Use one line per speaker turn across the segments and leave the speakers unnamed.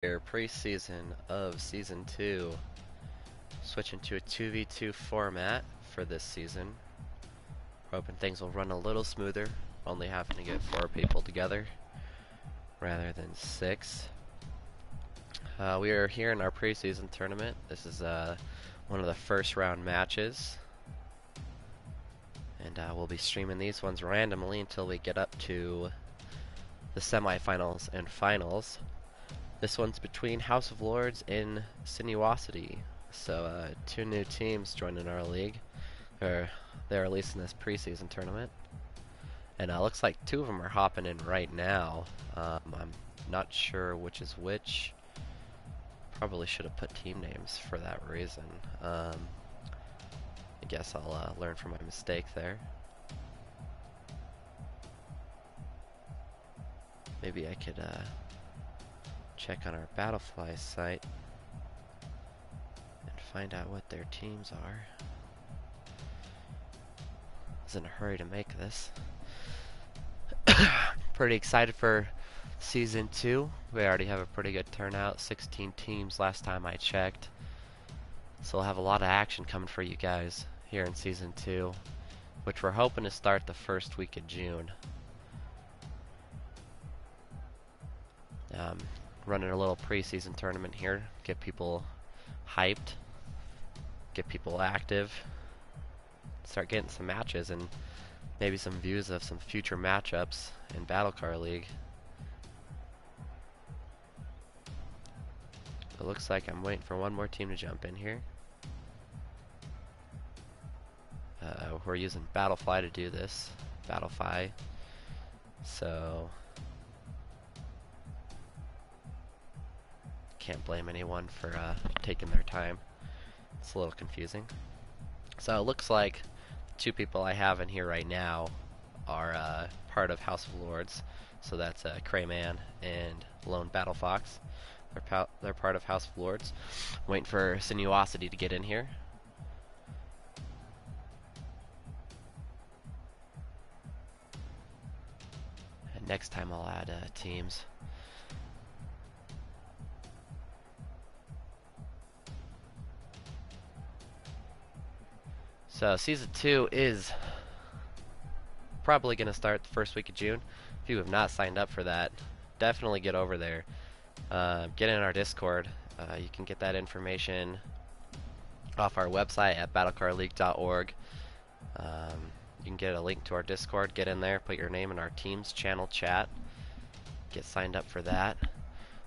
Here, preseason of Season 2. Switching to a 2v2 format for this season. Hoping things will run a little smoother, only having to get 4 people together rather than 6. We are here in our preseason tournament. This is one of the first round matches. And we'll be streaming these ones randomly until we get up to the semifinals and finals. This one's between House of Lords and Sinuosity. So 2 new teams joining our league. They're releasing this preseason tournament. And looks like 2 of them are hopping in right now. I'm not sure which is which. Probably should have put team names for that reason. I guess I'll learn from my mistake there. Maybe I could check on our Battlefly site and find out what their teams are. I was in a hurry to make this. Pretty excited for Season 2. We already have a pretty good turnout, 16 teams last time I checked. So we'll have a lot of action coming for you guys here in Season 2, which we're hoping to start the first week of June. Running a little preseason tournament here, get people hyped, get people active, start getting some matches and maybe some views of some future matchups in Battle Car League. It looks like I'm waiting for one more team to jump in here. We're using Battlefly to do this. Battlefy. So can't blame anyone for taking their time. It's a little confusing. So it looks like 2 people I have in here right now are part of House of Lords. So that's Crayman and Lone Battle Fox. They're part of House of Lords. Waiting for Sinuosity to get in here. And next time I'll add teams. So Season 2 is probably going to start the first week of June. If you have not signed up for that, definitely get over there. Get in our Discord. You can get that information off our website at battlecarleague.org. You can get a link to our Discord. Get in there, put your name in our team's channel chat. Get signed up for that.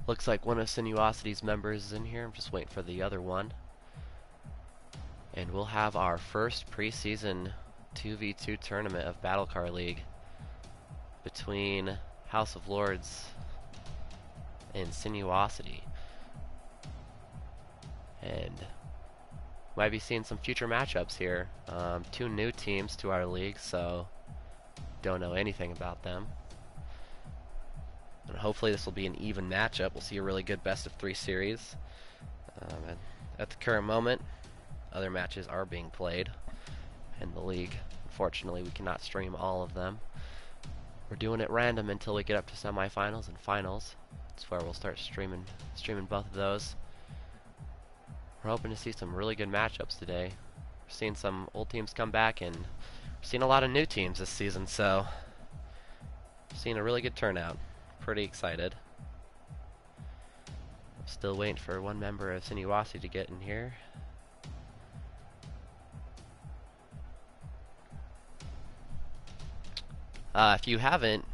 Looks like one of Sinuosity's members is in here. I'm just waiting for the other one. And we'll have our first preseason 2v2 tournament of Battle Car League between House of Lords and Sinuosity. And might be seeing some future matchups here. 2 new teams to our league, so don't know anything about them. And hopefully this will be an even matchup. We'll see a really good best of 3 series. And at the current moment, other matches are being played in the league. Unfortunately, we cannot stream all of them. We're doing it random until we get up to semifinals and finals. That's where we'll start streaming both of those. We're hoping to see some really good matchups today. We're seeing some old teams come back, and we're seeing a lot of new teams this season, so we're seeing a really good turnout. Pretty excited. I'm still waiting for one member of Sinuosity to get in here. If you haven't,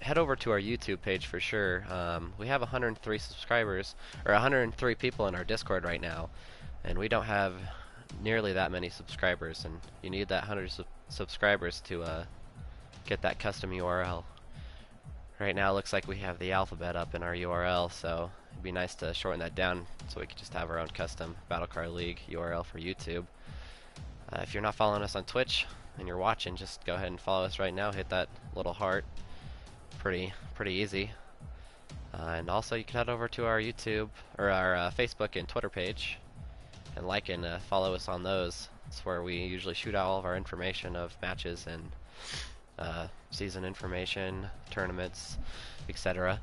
head over to our YouTube page for sure. We have 103 subscribers, or 103 people in our Discord right now, and we don't have nearly that many subscribers, and you need that 100 subscribers to get that custom URL. Right now it looks like we have the alphabet up in our URL, so it'd be nice to shorten that down so we could just have our own custom Battle Car League URL for YouTube. If you're not following us on Twitch and you're watching, just go ahead and follow us right now. Hit that little heart. Pretty easy. And also you can head over to our YouTube or our Facebook and Twitter page and like and follow us on those. It's where we usually shoot out all of our information of matches and season information, tournaments, etc.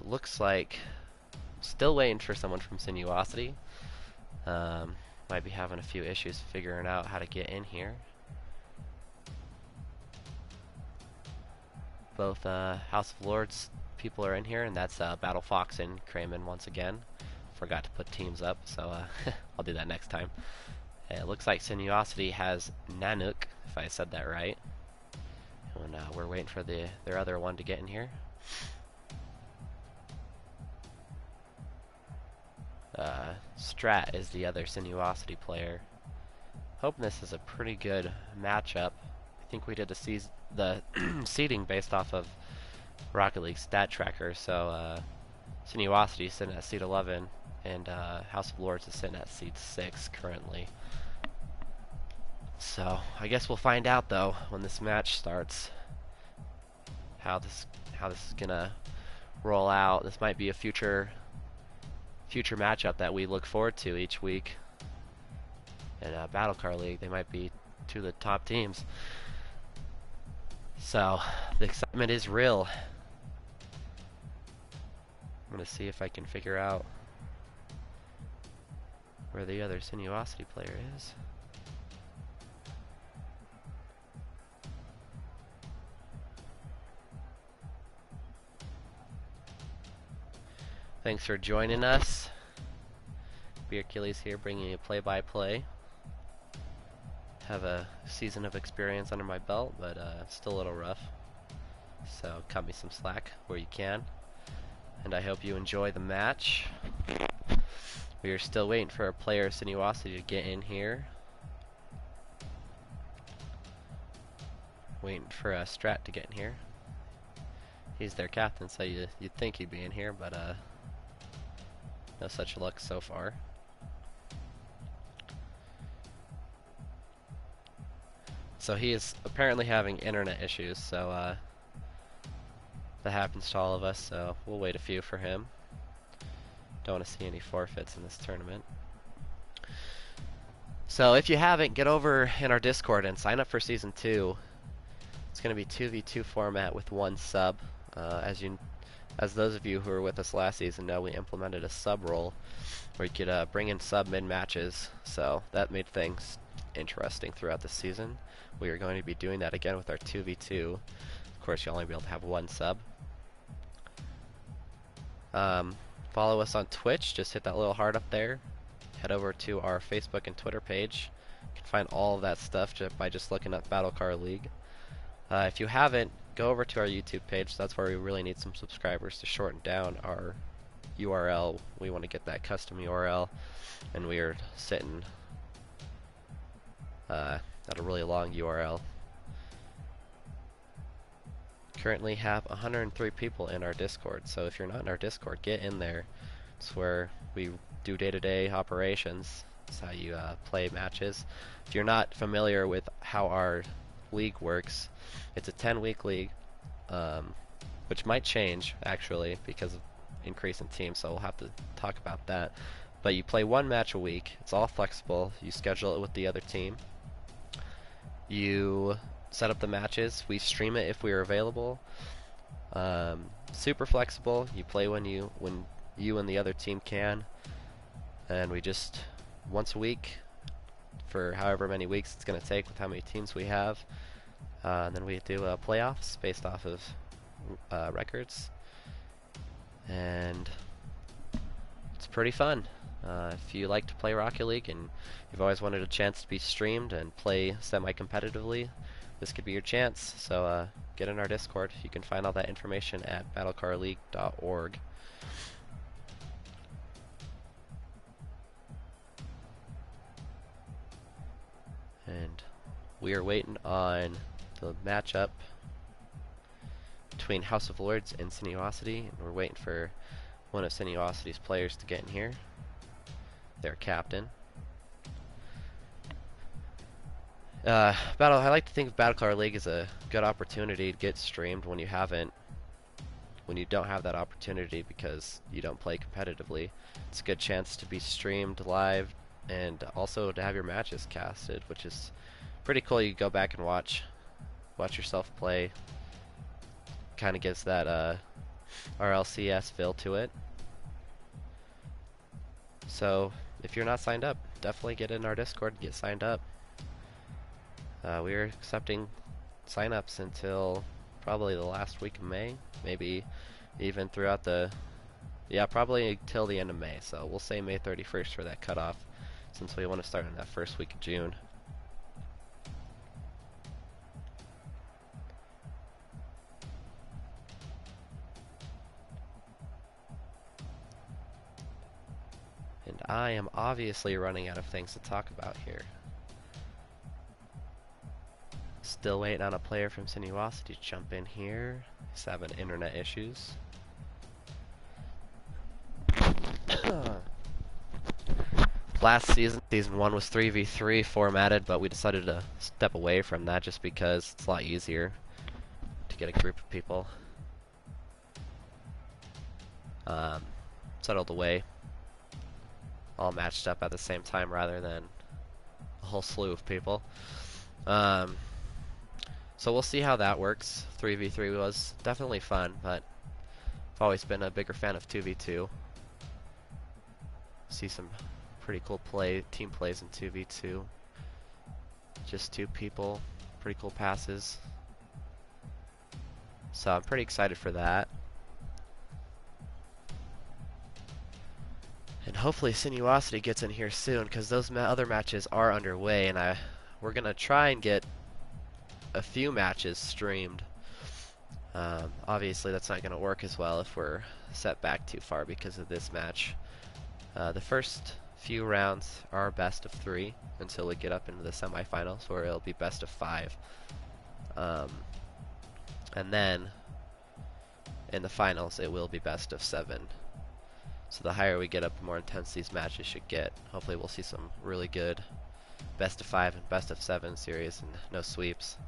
it looks like still waiting for someone from Sinuosity. Might be having a few issues figuring out how to get in here. Both House of Lords people are in here, and that's Battle Fox and Kramen once again. Forgot to put teams up, so I'll do that next time. It looks like Sinuosity has Nanook, if I said that right. And we're waiting for their other one to get in here. Strat is the other Sinuosity player. Hoping this is a pretty good matchup. I think we did the seeding based off of Rocket League stat tracker, so Sinuosity is sitting at seed 11, and House of Lords is sitting at seed 6 currently. So I guess we'll find out though when this match starts how this is gonna roll out. This might be a future matchup that we look forward to each week in Battle Car League. They might be two of the top teams. So the excitement is real. I'm gonna see if I can figure out where the other Sinuosity player is. Thanks for joining us. Beerkillies here, bringing you play-by-play. Have a season of experience under my belt, but still a little rough. So cut me some slack where you can. And I hope you enjoy the match. We are still waiting for a player Sinuosity to get in here. Waiting for a Strat to get in here. He's their captain, so you'd think he'd be in here, but no such luck so far. So he is apparently having internet issues, so that happens to all of us, so we'll wait a few for him. Don't want to see any forfeits in this tournament. So if you haven't, get over in our Discord and sign up for Season 2. It's going to be 2v2 format with one sub. As those of you who were with us last season know, we implemented a sub role where you could bring in sub mid-matches, so that made things interesting throughout the season. We are going to be doing that again with our 2v2. Of course, you'll only be able to have one sub. Follow us on Twitch, just hit that little heart up there. Head over to our Facebook and Twitter page. You can find all of that stuff by just looking up Battle Car League. If you haven't, go over to our YouTube page. That's where we really need some subscribers to shorten down our URL. We want to get that custom URL, and we are sitting at a really long URL. Currently have 103 people in our Discord, so if you're not in our Discord, get in there. It's where we do day-to-day operations. It's how you play matches. If you're not familiar with how our league works, it's a 10-week league, which might change actually because of increase in teams, so we'll have to talk about that. But you play one match a week. It's all flexible. You schedule it with the other team. You set up the matches. We stream it if we are available. Super flexible. You play when you and the other team can, and we just once a week for however many weeks it's going to take with how many teams we have, and then we do playoffs based off of records, and it's pretty fun. If you like to play Rocket League and you've always wanted a chance to be streamed and play semi-competitively, this could be your chance. So get in our Discord. You can find all that information at battlecarleague.org. And we are waiting on the matchup between House of Lords and Sinuosity, and we're waiting for one of Sinuosity's players to get in here. Their captain. I like to think of Battle Car League as a good opportunity to get streamed when you don't have that opportunity because you don't play competitively. It's a good chance to be streamed live and also to have your matches casted, which is pretty cool. You go back and watch yourself play. Kind of gives that RLCS feel to it. So if you're not signed up, definitely get in our Discord, get signed up. We're accepting signups until probably the last week of May, maybe even throughout the, yeah, probably till the end of May. So we'll say May 31st for that cutoff, since we want to start in that first week of June. And I am obviously running out of things to talk about here. Still waiting on a player from Sinuosity to jump in here. He's having internet issues. Last season, Season 1 was 3v3 formatted, but we decided to step away from that just because it's a lot easier to get a group of people settled away, all matched up at the same time rather than a whole slew of people. So we'll see how that works. 3v3 was definitely fun, but I've always been a bigger fan of 2v2. See some pretty cool team plays in 2v2. Just two people, pretty cool passes. So I'm pretty excited for that. And hopefully Sinuosity gets in here soon, because those other matches are underway, and we're gonna try and get a few matches streamed. Obviously that's not gonna work as well if we're set back too far because of this match. The first few rounds are best of 3 until we get up into the semifinals, where it'll be best of 5. And then in the finals it will be best of 7. So the higher we get up, the more intense these matches should get. Hopefully we'll see some really good best of 5 and best of 7 series and no sweeps.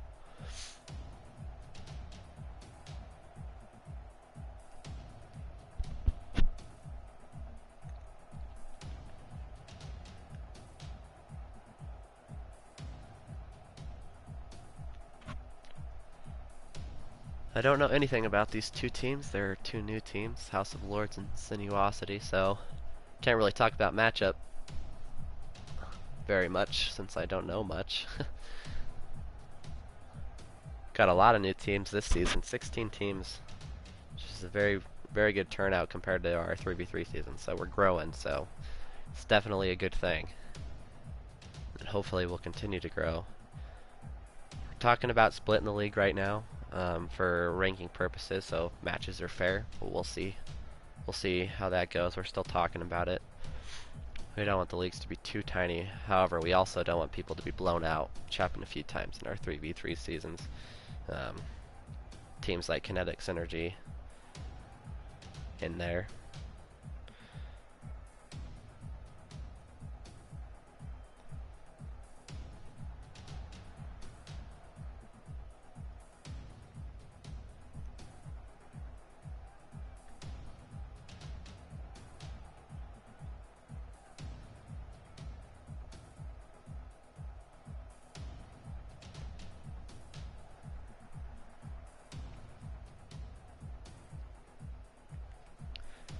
I don't know anything about these two teams. There are two new teams, House of Lords and Sinuosity, so can't really talk about matchup very much since I don't know much. Got a lot of new teams this season, 16 teams, which is a very, very good turnout compared to our 3v3 season, so we're growing, so it's definitely a good thing. And hopefully we'll continue to grow. We're talking about splitting the league right now. For ranking purposes, so matches are fair, but we'll see. We'll see how that goes. We're still talking about it. We don't want the leagues to be too tiny. However, we also don't want people to be blown out, which happened a few times in our 3v3 seasons. Teams like Kinetic Synergy in there.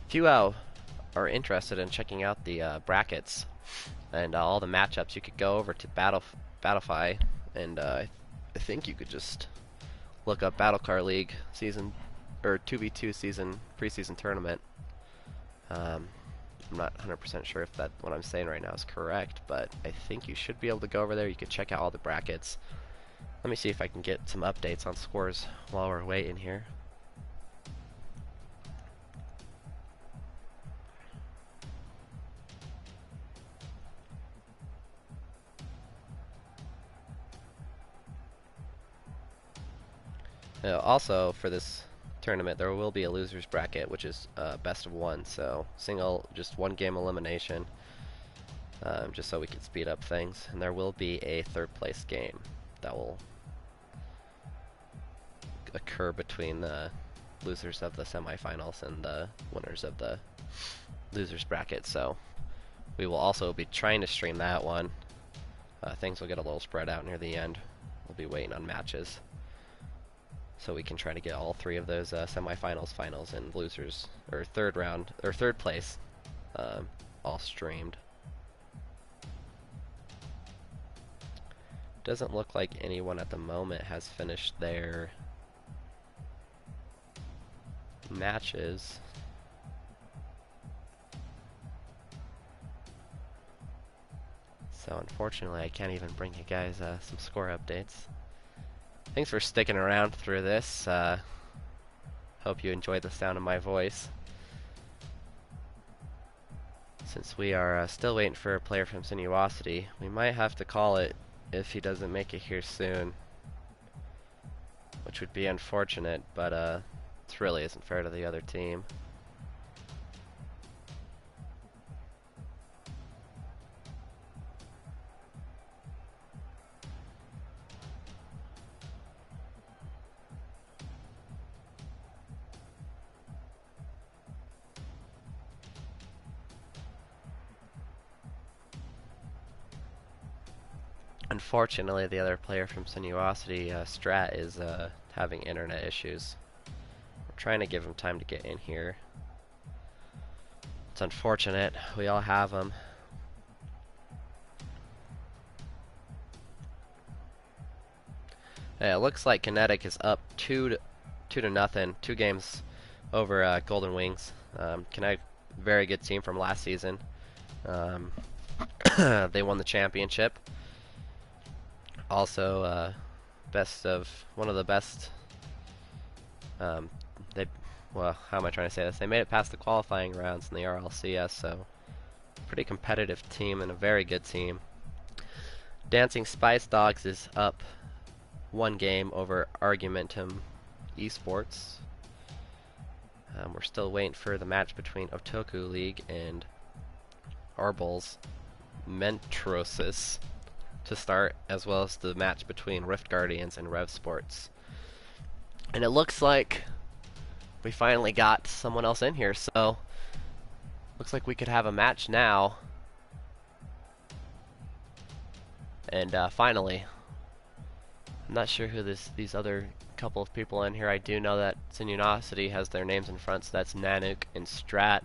If you are interested in checking out the brackets and all the matchups, you could go over to Battlefy, and I think you could just look up Battle Car League season or 2v2 season preseason tournament. I'm not 100% sure if that what I'm saying right now is correct, but I think you should be able to go over there. You can check out all the brackets. Let me see if I can get some updates on scores while we're waiting here. Also, for this tournament, there will be a loser's bracket, which is best of 1, so just one game elimination, just so we can speed up things. And there will be a third place game that will occur between the losers of the semifinals and the winners of the loser's bracket, so we will also be trying to stream that one. Things will get a little spread out near the end. We'll be waiting on matches. so we can try to get all three of those semifinals, finals, and losers, or third round, or third place, all streamed. Doesn't look like anyone at the moment has finished their matches. So unfortunately, I can't even bring you guys some score updates. Thanks for sticking around through this. Hope you enjoyed the sound of my voice. Since we are still waiting for a player from Sinuosity, we might have to call it if he doesn't make it here soon. Which would be unfortunate, but it really isn't fair to the other team. Unfortunately, the other player from Sinuosity, Strat, is having internet issues. We're trying to give him time to get in here. It's unfortunate. We all have him. It looks like Kinetic is up 2-0, 2 games over Golden Wings. Kinetic, very good team from last season. They won the championship. Also, one of the best. Well, how am I trying to say this? They made it past the qualifying rounds in the RLCS, so pretty competitive team and a very good team. Dancing Spice Dogs is up 1 game over Argumentum Esports. We're still waiting for the match between Otoku League and Arbals Mentrosis to start, as well as the match between Rift Guardians and Rev Sports. And it looks like we finally got someone else in here, so looks like we could have a match now. And finally, I'm not sure who these other couple of people in here. I do know that Sinuosity has their names in front, so that's Nanook and Strat,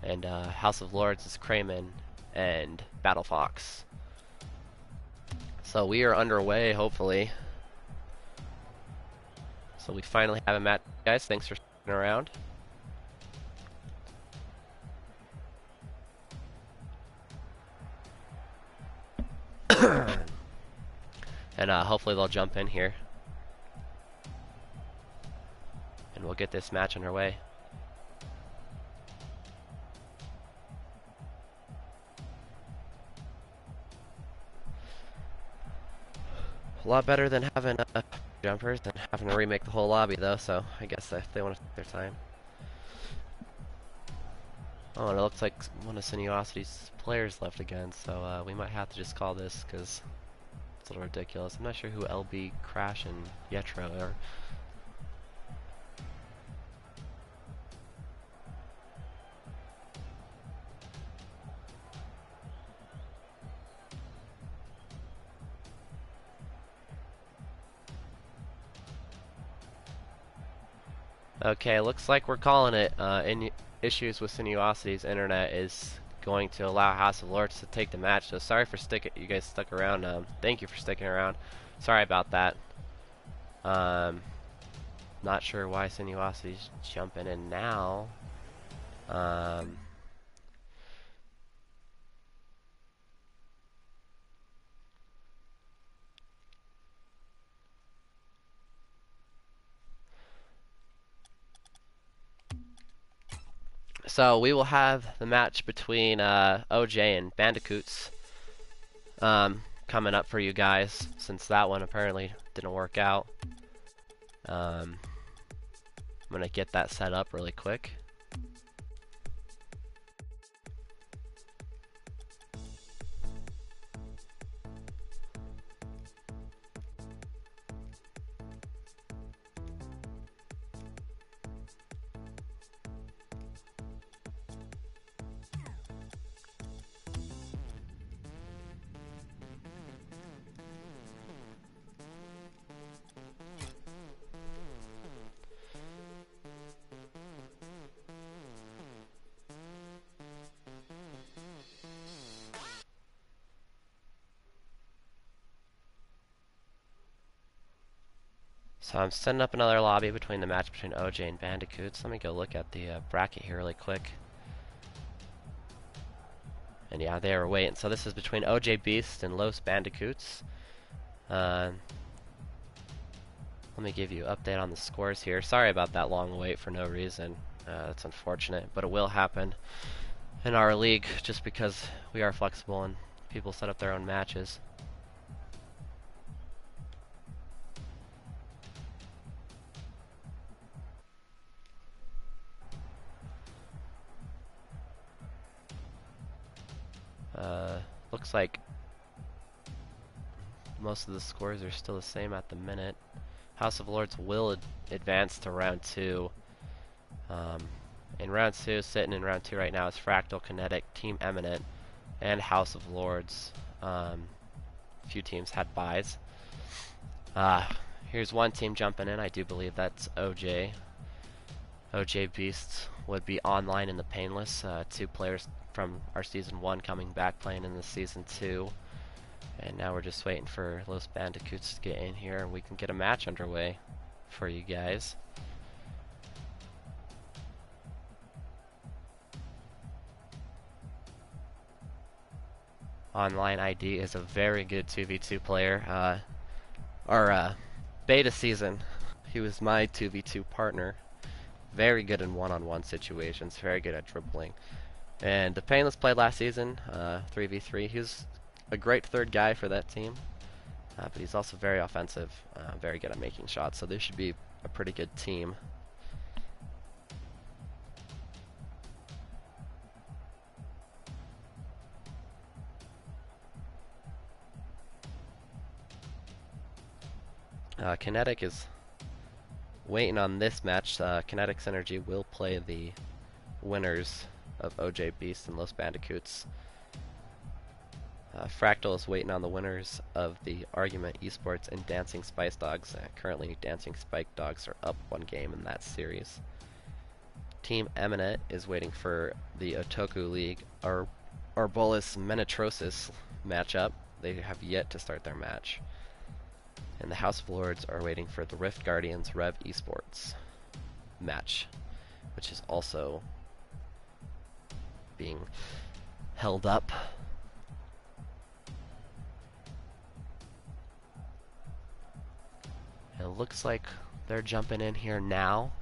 and House of Lords is Kramen and Battle Fox. So we are underway, hopefully. So we finally have a match, guys. Thanks for sticking around. And hopefully they'll jump in here. And we'll get this match underway. A lot better than having jumpers than having to remake the whole lobby, though, so I guess if they want to take their time. Oh, and it looks like one of Sinuosity's players left again, so we might have to just call this, because it's a little ridiculous. I'm not sure who LB, Crash, and Yetro are. Okay, looks like we're calling it. Issues with Sinuosity's internet is going to allow House of Lords to take the match. So sorry for you guys stuck around. Thank you for sticking around. Sorry about that. Not sure why Sinuosity's jumping in now. So we will have the match between OJ and Bandicoots coming up for you guys, since that one apparently didn't work out. I'm gonna get that set up really quick. So I'm setting up another lobby between the match between OJ and Bandicoots. Let me go look at the bracket here really quick. And yeah, they were waiting. So this is between OJ Beast and Los Bandicoots. Let me give you an update on the scores here. Sorry about that long wait for no reason. That's unfortunate, but it will happen in our league just because we are flexible and people set up their own matches. Looks like most of the scores are still the same at the minute. House of Lords will advance to round 2. In round 2, sitting in round 2 right now is Fractal, Kinetic, Team Eminent, and House of Lords. A few teams had buys. Here's one team jumping in. I do believe that's OJ. OJ Beasts would be online in the Painless. 2 players from our Season 1 coming back playing in the Season 2. And now we're just waiting for Los Bandicoots to get in here and we can get a match underway for you guys. Online ID is a very good 2v2 player. Our beta season, he was my 2v2 partner. Very good in one-on-one situations, very good at dribbling. And the Painless played last season, 3v3. He was a great third guy for that team, but he's also very offensive, very good at making shots, so this should be a pretty good team. Kinetic is waiting on this match. Kinetic Synergy will play the winners of OJ Beast and Los Bandicoots. Fractal is waiting on the winners of the Argument Esports and Dancing Spice Dogs. Currently, Dancing Spike Dogs are up 1 game in that series. Team Eminent is waiting for the Otoku League Arbolus Menetrosis matchup. They have yet to start their match. And the House of Lords are waiting for the Rift Guardians Rev Esports match, which is also being held up. It looks like they're jumping in here now,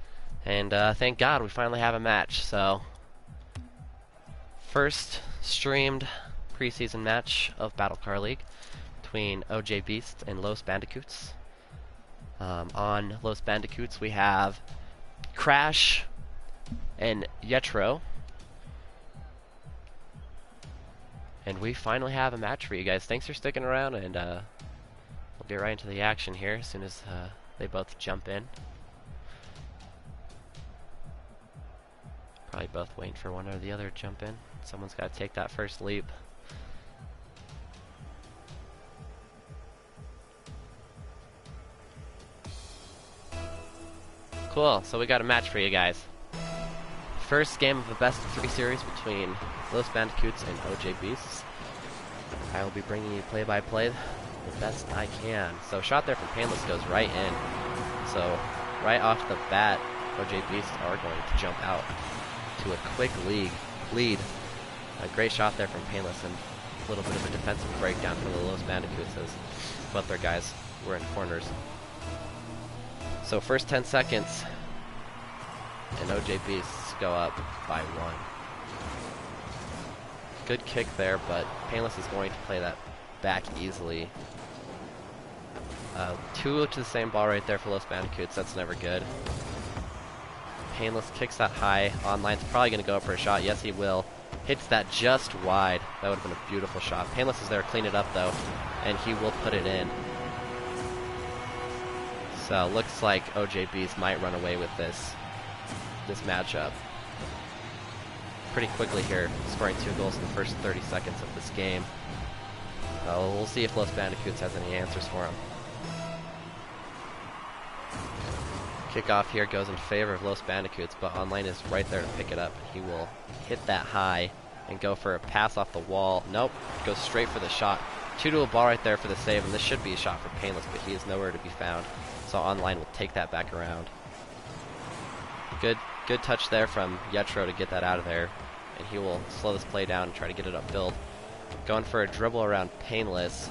and thank God we finally have a match. So, first streamed preseason match of Battle Car League between OJ Beast and Los Bandicoots. On Los Bandicoots we have Crash and Yetro. And we finally have a match for you guys. Thanks for sticking around, and we'll get right into the action here as soon as they both jump in. Probably both waiting for one or the other to jump in. Someone's got to take that first leap. Cool, so we got a match for you guys. First game of a best of 3 series between Los Bandicoots and OJ Beasts. I will be bringing you play-by-play the best I can. So shot there from Painless goes right in. So right off the bat, OJ Beasts are going to jump out to a quick lead. A great shot there from Painless and a little bit of a defensive breakdown for the Los Bandicoots as both their guys were in corners. So first 10 seconds, and OJ Beasts go up by 1. Good kick there, but Painless is going to play that back easily. 2 to the same ball right there for Los Bandicoots. That's never good. Painless kicks that high. Online's probably going to go up for a shot. Yes, he will. Hits that just wide. That would have been a beautiful shot. Painless is there to clean it up, though, and he will put it in. So looks like OJ Beast might run away with this matchup pretty quickly here, scoring 2 goals in the first 30 seconds of this game. So we'll see if Los Bandicoots has any answers for him. Kickoff here goes in favor of Los Bandicoots, but Online is right there to pick it up. He will hit that high and go for a pass off the wall. Nope, goes straight for the shot. 2 to a ball right there for the save, and this should be a shot for Painless, but he is nowhere to be found. So Online will take that back around. Good touch there from Yetro to get that out of there. And he will slow this play down and try to get it upfield. Going for a dribble around Painless.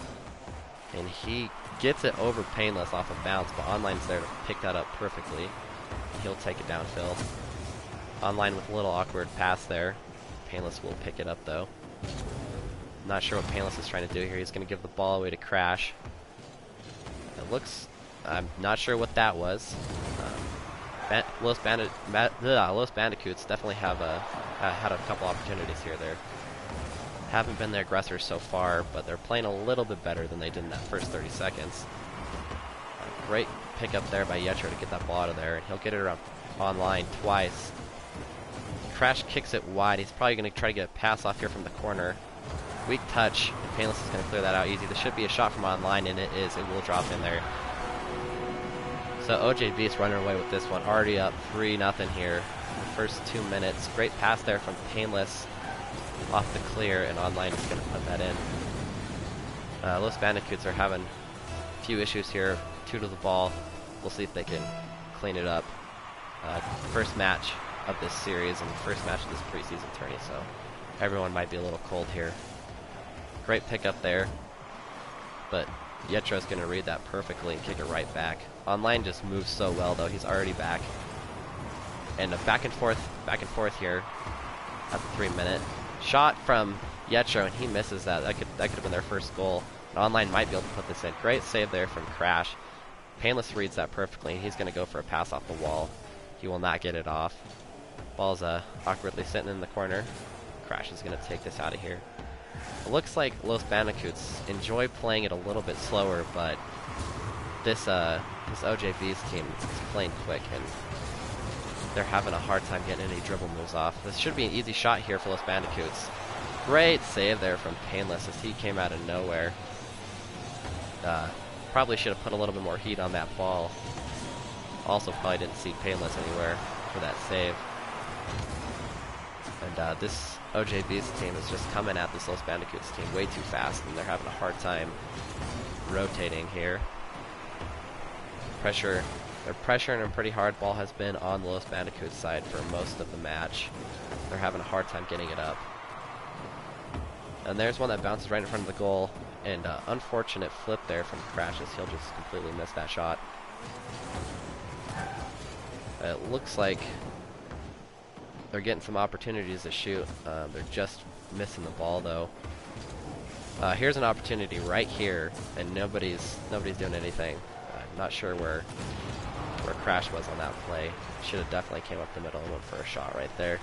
And he gets it over Painless off of bounce, but Online's there to pick that up perfectly. And he'll take it downfield. Online with a little awkward pass there. Painless will pick it up though. Not sure what Painless is trying to do here. He's going to give the ball away to Crash. It looks... I'm not sure what that was. Los Bandicoots definitely have had a couple opportunities here. They haven't been the aggressors so far, but they're playing a little bit better than they did in that first 30 seconds. Great pickup there by Yetro to get that ball out of there, and he'll get it around Online twice. Crash kicks it wide. He's probably going to try to get a pass off here from the corner. Weak touch, and Painless is going to clear that out easy. There should be a shot from Online, and it is. It will drop in there. So OJ Beast running away with this one. Already up 3-0 here. The first 2 minutes. Great pass there from Painless off the clear, and Online is going to put that in. Los Bandicoots are having a few issues here. 2 to the ball. We'll see if they can clean it up. First match of this series and first match of this preseason tourney, so everyone might be a little cold here. Great pickup there, but Yetro's going to read that perfectly and kick it right back. Online just moves so well though. He's already back. And a back and forth here at the 3-minute. Shot from Yetro, and he misses that. That could have been their first goal. And Online might be able to put this in. Great save there from Crash. Painless reads that perfectly, and he's going to go for a pass off the wall. He will not get it off. Ball's awkwardly sitting in the corner. Crash is going to take this out of here. It looks like Los Bandicoots enjoy playing it a little bit slower, but this OJB's team is playing quick, and they're having a hard time getting any dribble moves off. This should be an easy shot here for Los Bandicoots. Great save there from Painless as he came out of nowhere. Probably should have put a little bit more heat on that ball. Also probably didn't see Painless anywhere for that save. And this OJB's team is just coming at this Los Bandicoots team way too fast, and they're having a hard time rotating here. They're pressuring them pretty hard. Ball has been on the Los Bandicoots side for most of the match. They're having a hard time getting it up. And there's one that bounces right in front of the goal, and unfortunate flip there from Crash as he'll just completely miss that shot. It looks like they're getting some opportunities to shoot. They're just missing the ball though. Here's an opportunity right here, and nobody's doing anything. I'm not sure where Crash was on that play. Should have definitely came up the middle and went for a shot right there.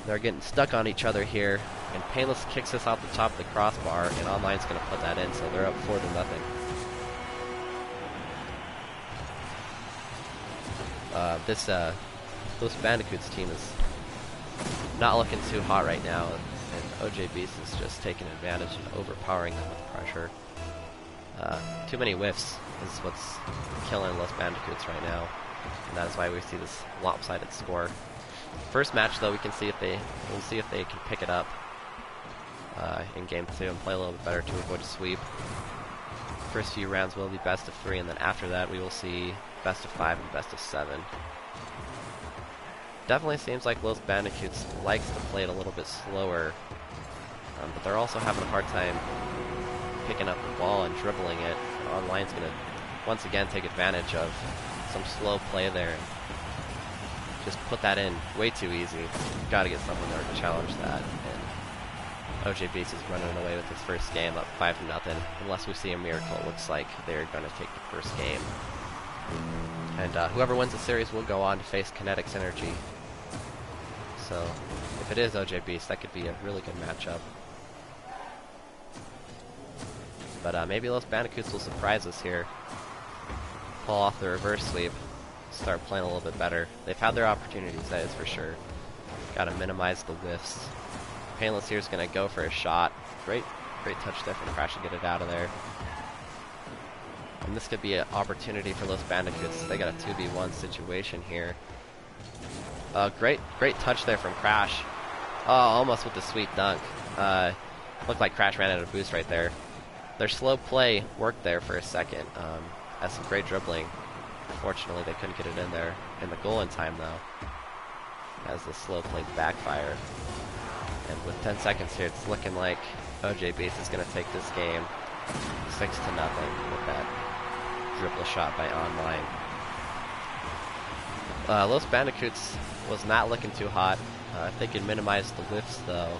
They're getting stuck on each other here, and Painless kicks this off the top of the crossbar, and Online's going to put that in, so they're up 4-0. This Los Bandicoots team is not looking too hot right now, and OJ Beast is just taking advantage and overpowering them with pressure. Too many whiffs is what's killing Los Bandicoots right now, and that is why we see this lopsided score. First match though, we'll see if they can pick it up in game 2 and play a little bit better to avoid a sweep. First few rounds will be best of 3, and then after that we will see best of 5 and best of 7. Definitely seems like Los Bandicoots likes to play it a little bit slower, but they're also having a hard time picking up the ball and dribbling it. Online's going to once again take advantage of some slow play there and just put that in way too easy. Got to get someone there to challenge that. And OJ Beast is running away with his first game up 5-0. Unless we see a miracle, it looks like they're going to take the first game. And whoever wins the series will go on to face Kinetics Energy. So if it is OJ Beast, that could be a really good matchup. But maybe Los Bandicoots will surprise us here. Pull off the reverse sweep. Start playing a little bit better. They've had their opportunities, that is for sure. Gotta minimize the whiffs. Painless here is gonna go for a shot. Great touch there from Crash to get it out of there. And this could be an opportunity for Los Bandicoots. They got a 2v1 situation here. Great touch there from Crash. Oh, almost with the sweet dunk. Looked like Crash ran out of boost right there. Their slow play worked there for a second. Has some great dribbling. Unfortunately, they couldn't get it in there in the goal in time, though, as the slow play backfire. And with 10 seconds here, it's looking like OJ Beast is going to take this game 6-0 with that dribble shot by Online. Los Bandicoots was not looking too hot. If they could minimize the whiffs, though,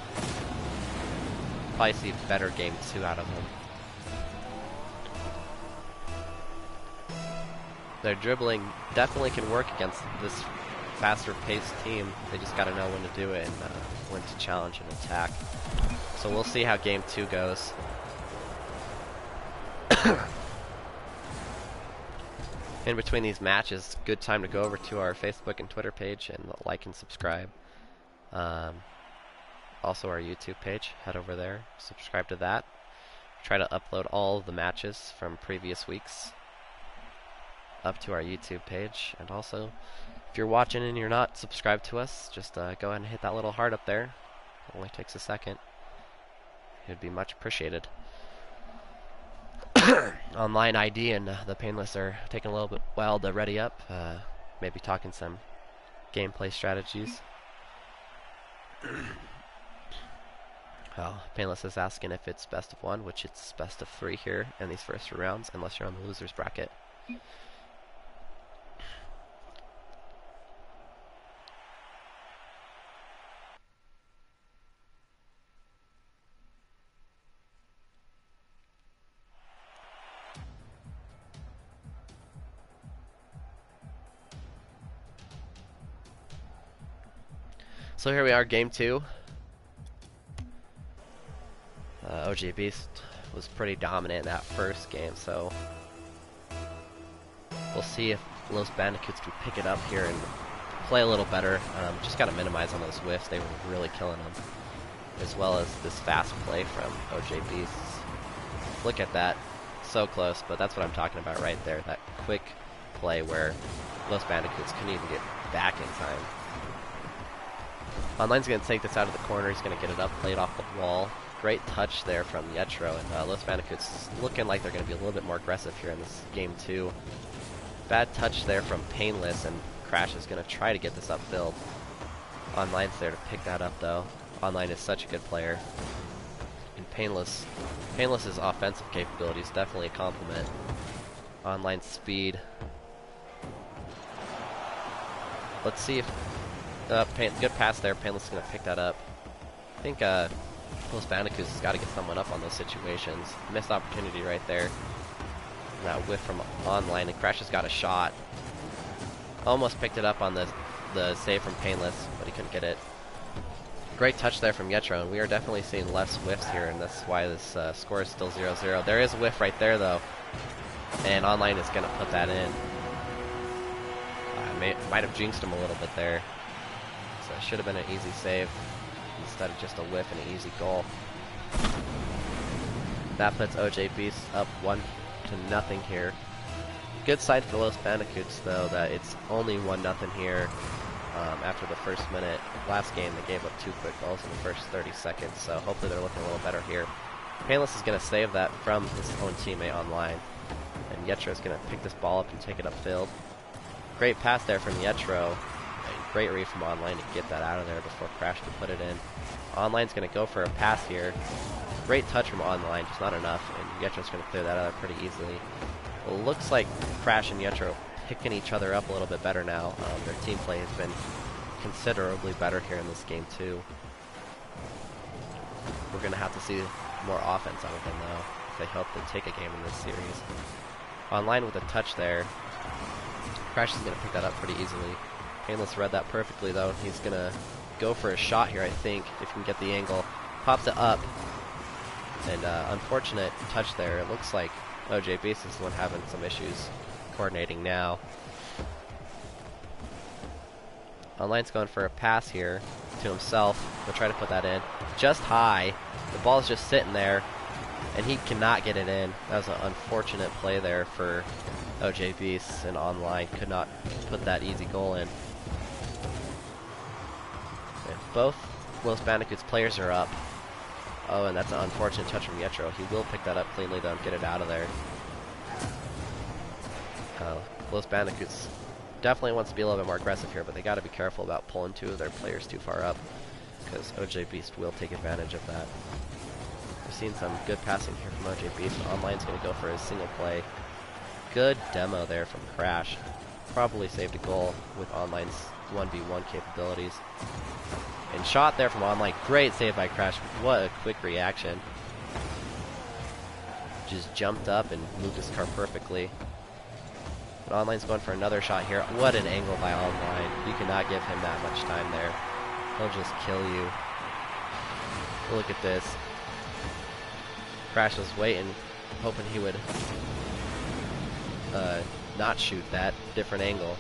probably see better game 2 out of them. Their dribbling definitely can work against this faster-paced team. They just got to know when to do it and when to challenge and attack. So we'll see how game 2 goes. In between these matches, good time to go over to our Facebook and Twitter page and like and subscribe. Also our YouTube page, head over there, subscribe to that. Try to upload all of the matches from previous weeks up to our YouTube page. And also, if you're watching and you're not subscribed to us, just go ahead and hit that little heart up there. It only takes a second. It would be much appreciated. Online ID and the Painless are taking a little bit while to ready up. Maybe talking some gameplay strategies. Painless is asking if it's best of 1, which it's best of 3 here in these first 2 rounds, unless you're on the losers bracket. So here we are, game 2. OJ Beast was pretty dominant in that first game, so we'll see if Los Bandicoots can pick it up here and play a little better. Just got to minimize on those whiffs. They were really killing them, as well as this fast play from OJ Beast. Look at that, so close, but that's what I'm talking about right there. That quick play where Los Bandicoots couldn't even get back in time. Online's going to take this out of the corner. He's going to get it up, play it off the wall. Great touch there from Yetro, and Los Bandicoots looking like they're going to be a little bit more aggressive here in this game 2. Bad touch there from Painless, and Crash is going to try to get this upfield. Online's there to pick that up, though. Online is such a good player. And Painless's offensive capabilities definitely a compliment. Online's speed. Let's see if good pass there. Painless is going to pick that up. I think Los Bandicoots has got to get someone up on those situations. Missed opportunity right there. And that whiff from Online, and Crash has got a shot. Almost picked it up on the save from Painless, but he couldn't get it. Great touch there from Yetro, and we are definitely seeing less whiffs here, and that's why this score is still 0-0. There is a whiff right there, though, and Online is going to put that in. Might have jinxed him a little bit there. So it should have been an easy save instead of just a whiff and an easy goal. That puts OJ Beast up 1-0 here. Good side for Los Bandicoots, though, that it's only 1-0 here after the first minute. Last game, they gave up 2 quick goals in the first 30 seconds, so hopefully they're looking a little better here. Painless is going to save that from his own teammate Online, and Yetro is going to pick this ball up and take it upfield. Great pass there from Yetro. Great read from Online to get that out of there before Crash could put it in. Online's going to go for a pass here. Great touch from Online, just not enough, and Yetro's going to clear that out pretty easily. Well, it looks like Crash and Yetro picking each other up a little bit better now. Their team play has been considerably better here in this game too. We're going to have to see more offense out of them though, if they hope to take a game in this series. Online with a touch there. Crash is going to pick that up pretty easily. Painless read that perfectly though. He's going to go for a shot here, I think, if he can get the angle. Pops it up. And unfortunate touch there. It looks like OJ Beast is the one having some issues coordinating now. Online's going for a pass here to himself. He'll try to put that in. Just high. The ball's just sitting there, and he cannot get it in. That was an unfortunate play there for OJ Beast, and Online could not put that easy goal in. And both Los Bandicoots players are up. Oh, and that's an unfortunate touch from Yetro. He will pick that up cleanly though and get it out of there. Los Bandicoots definitely wants to be a little bit more aggressive here, but they got to be careful about pulling two of their players too far up, because OJ Beast will take advantage of that. We've seen some good passing here from OJ Beast. Online's going to go for his single play. Good demo there from Crash. Probably saved a goal with Online's 1v1 capabilities. And shot there from Online. Great save by Crash. What a quick reaction. Just jumped up and moved his car perfectly. But Online's going for another shot here. What an angle by Online. You cannot give him that much time there. He'll just kill you. Look at this. Crash was waiting, hoping he would not shoot that different angle.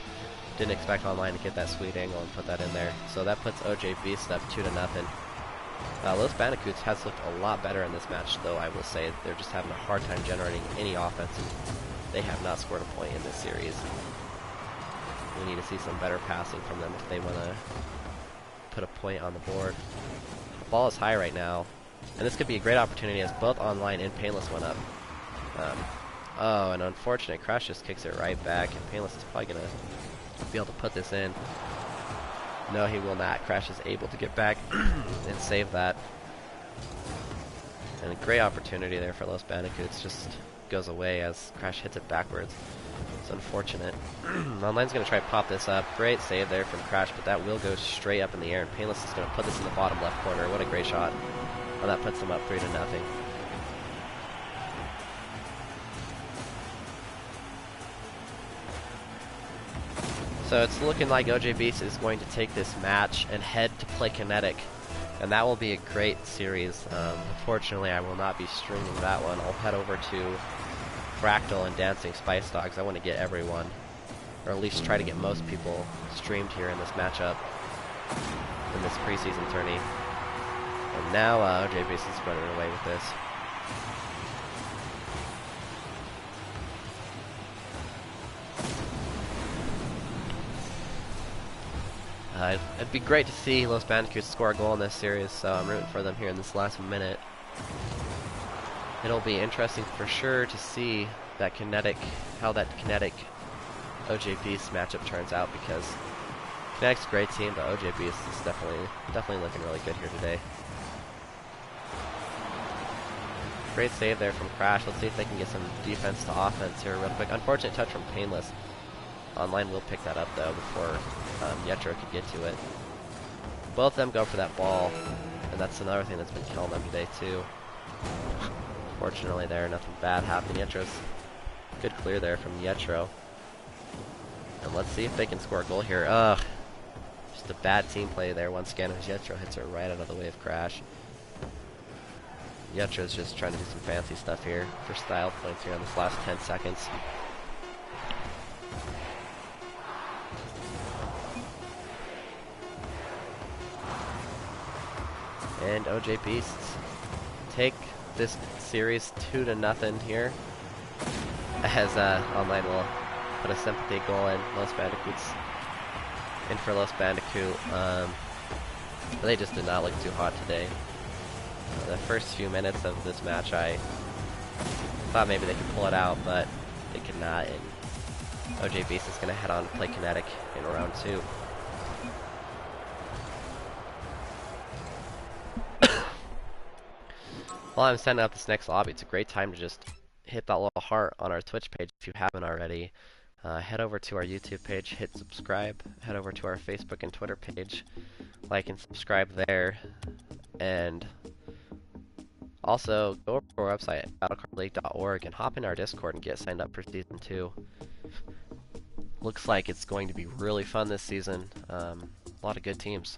Didn't expect Online to get that sweet angle and put that in there. So that puts OJ Beast up 2-0. Los Bandicoots has looked a lot better in this match, though I will say they're just having a hard time generating any offense, and they have not scored a point in this series. We need to see some better passing from them if they want to put a point on the board. The ball is high right now, and this could be a great opportunity as both Online and Painless went up. Oh, an unfortunate Crash just kicks it right back, and Painless is probably going to be able to put this in. No, he will not. Crash is able to get back and save that. And a great opportunity there for Los Bandicoots. Just goes away as Crash hits it backwards. It's unfortunate. Online's going to try to pop this up. Great save there from Crash, but that will go straight up in the air, and Painless is going to put this in the bottom left corner. What a great shot. And that puts them up 3-0. So it's looking like OJ Beast is going to take this match and head to Play Kinetic, and that will be a great series. Unfortunately, I will not be streaming that one. I'll head over to Fractal and Dancing Spice Dogs. I want to get everyone, or at least try to get most people streamed here in this matchup, in this preseason tourney. And now OJ Beast is running away with this. It'd be great to see Los Bandicoots score a goal in this series, so I'm rooting for them here in this last minute. It'll be interesting for sure to see that how that Kinetic OJ Beast matchup turns out, because Kinetic's a great team, but OJ Beast is definitely looking really good here today. Great save there from Crash. Let's see if they can get some defense to offense here real quick. Unfortunate touch from Painless. Online will pick that up though before Yetro could get to it. Both of them go for that ball, and that's another thing that's been killing them today too. Fortunately there, nothing bad happened. Yetro's good clear there from Yetro. And let's see if they can score a goal here. Ugh. Just a bad team play there once again as Yetro hits her right out of the way of Crash. Yetro's just trying to do some fancy stuff here for style points here in this last 10 seconds. And OJ Beasts take this series 2-0 here, as Online will put a sympathy goal in. Los Bandicoots in for Los Bandicoot. They just did not look too hot today. The first few minutes of this match, I thought maybe they could pull it out, but they could not. And OJ Beast is going to head on to Play Kinetic in round 2. While I'm setting up this next lobby, it's a great time to just hit that little heart on our Twitch page if you haven't already. Head over to our YouTube page, hit subscribe, head over to our Facebook and Twitter page, like and subscribe there, and also go over to our website, battlecardleague.org, and hop in our Discord and get signed up for Season 2. Looks like it's going to be really fun this season. A lot of good teams.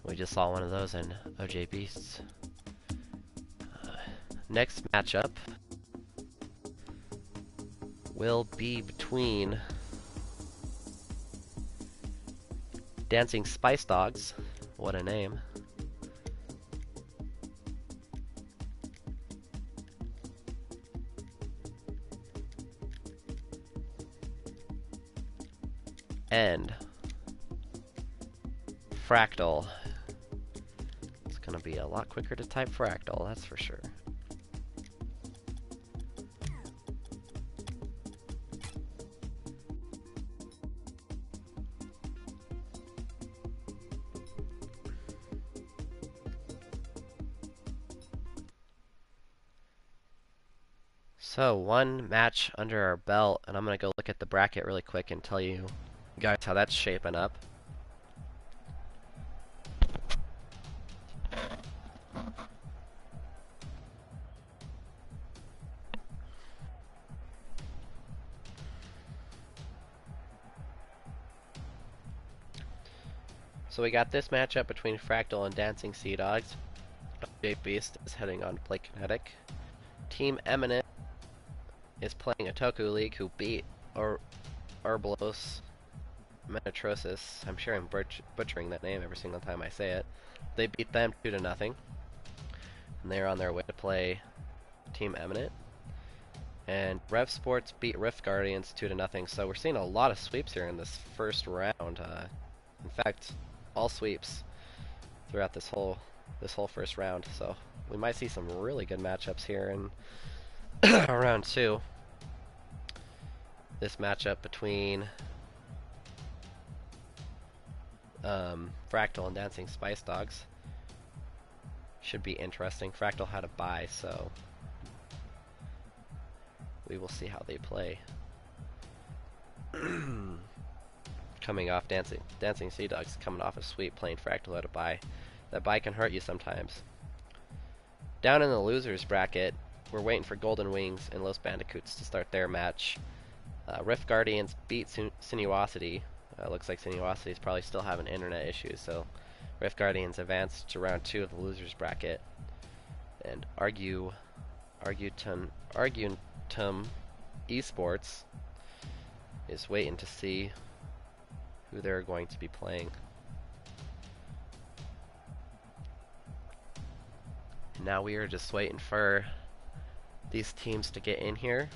We just saw one of those in OJ Beasts. Next matchup will be between Dancing Spice Dogs, what a name, and Fractal. It's gonna be a lot quicker to type Fractal, that's for sure. So, one match under our belt, and I'm going to go look at the bracket really quick and tell you guys how that's shaping up. So we got this matchup between Fractal and Dancing Sea Dogs. Jake Beast is heading on to play Kinetic. Team Eminent is playing a Toku League who beat Arblos Menetrosis. I'm sure I'm butchering that name every single time I say it. They beat them 2-0. And they're on their way to play Team Eminent. And Rev Sports beat Rift Guardians 2-0. So we're seeing a lot of sweeps here in this first round. In fact, all sweeps throughout this whole first round. So we might see some really good matchups here in round 2. This matchup between Fractal and Dancing Spice Dogs should be interesting. Fractal had a bye, so we will see how they play. Coming off Dancing Sea Dogs coming off a sweep, playing Fractal at a bye. That bye can hurt you sometimes. Down in the losers bracket, we're waiting for Golden Wings and Los Bandicoots to start their match. Rift Guardians beat Sinuosity. Looks like Sinuosity is probably still having internet issues, so Rift Guardians advanced to round 2 of the losers bracket. And Argutum Esports is waiting to see who they're going to be playing. Now we are just waiting for these teams to get in here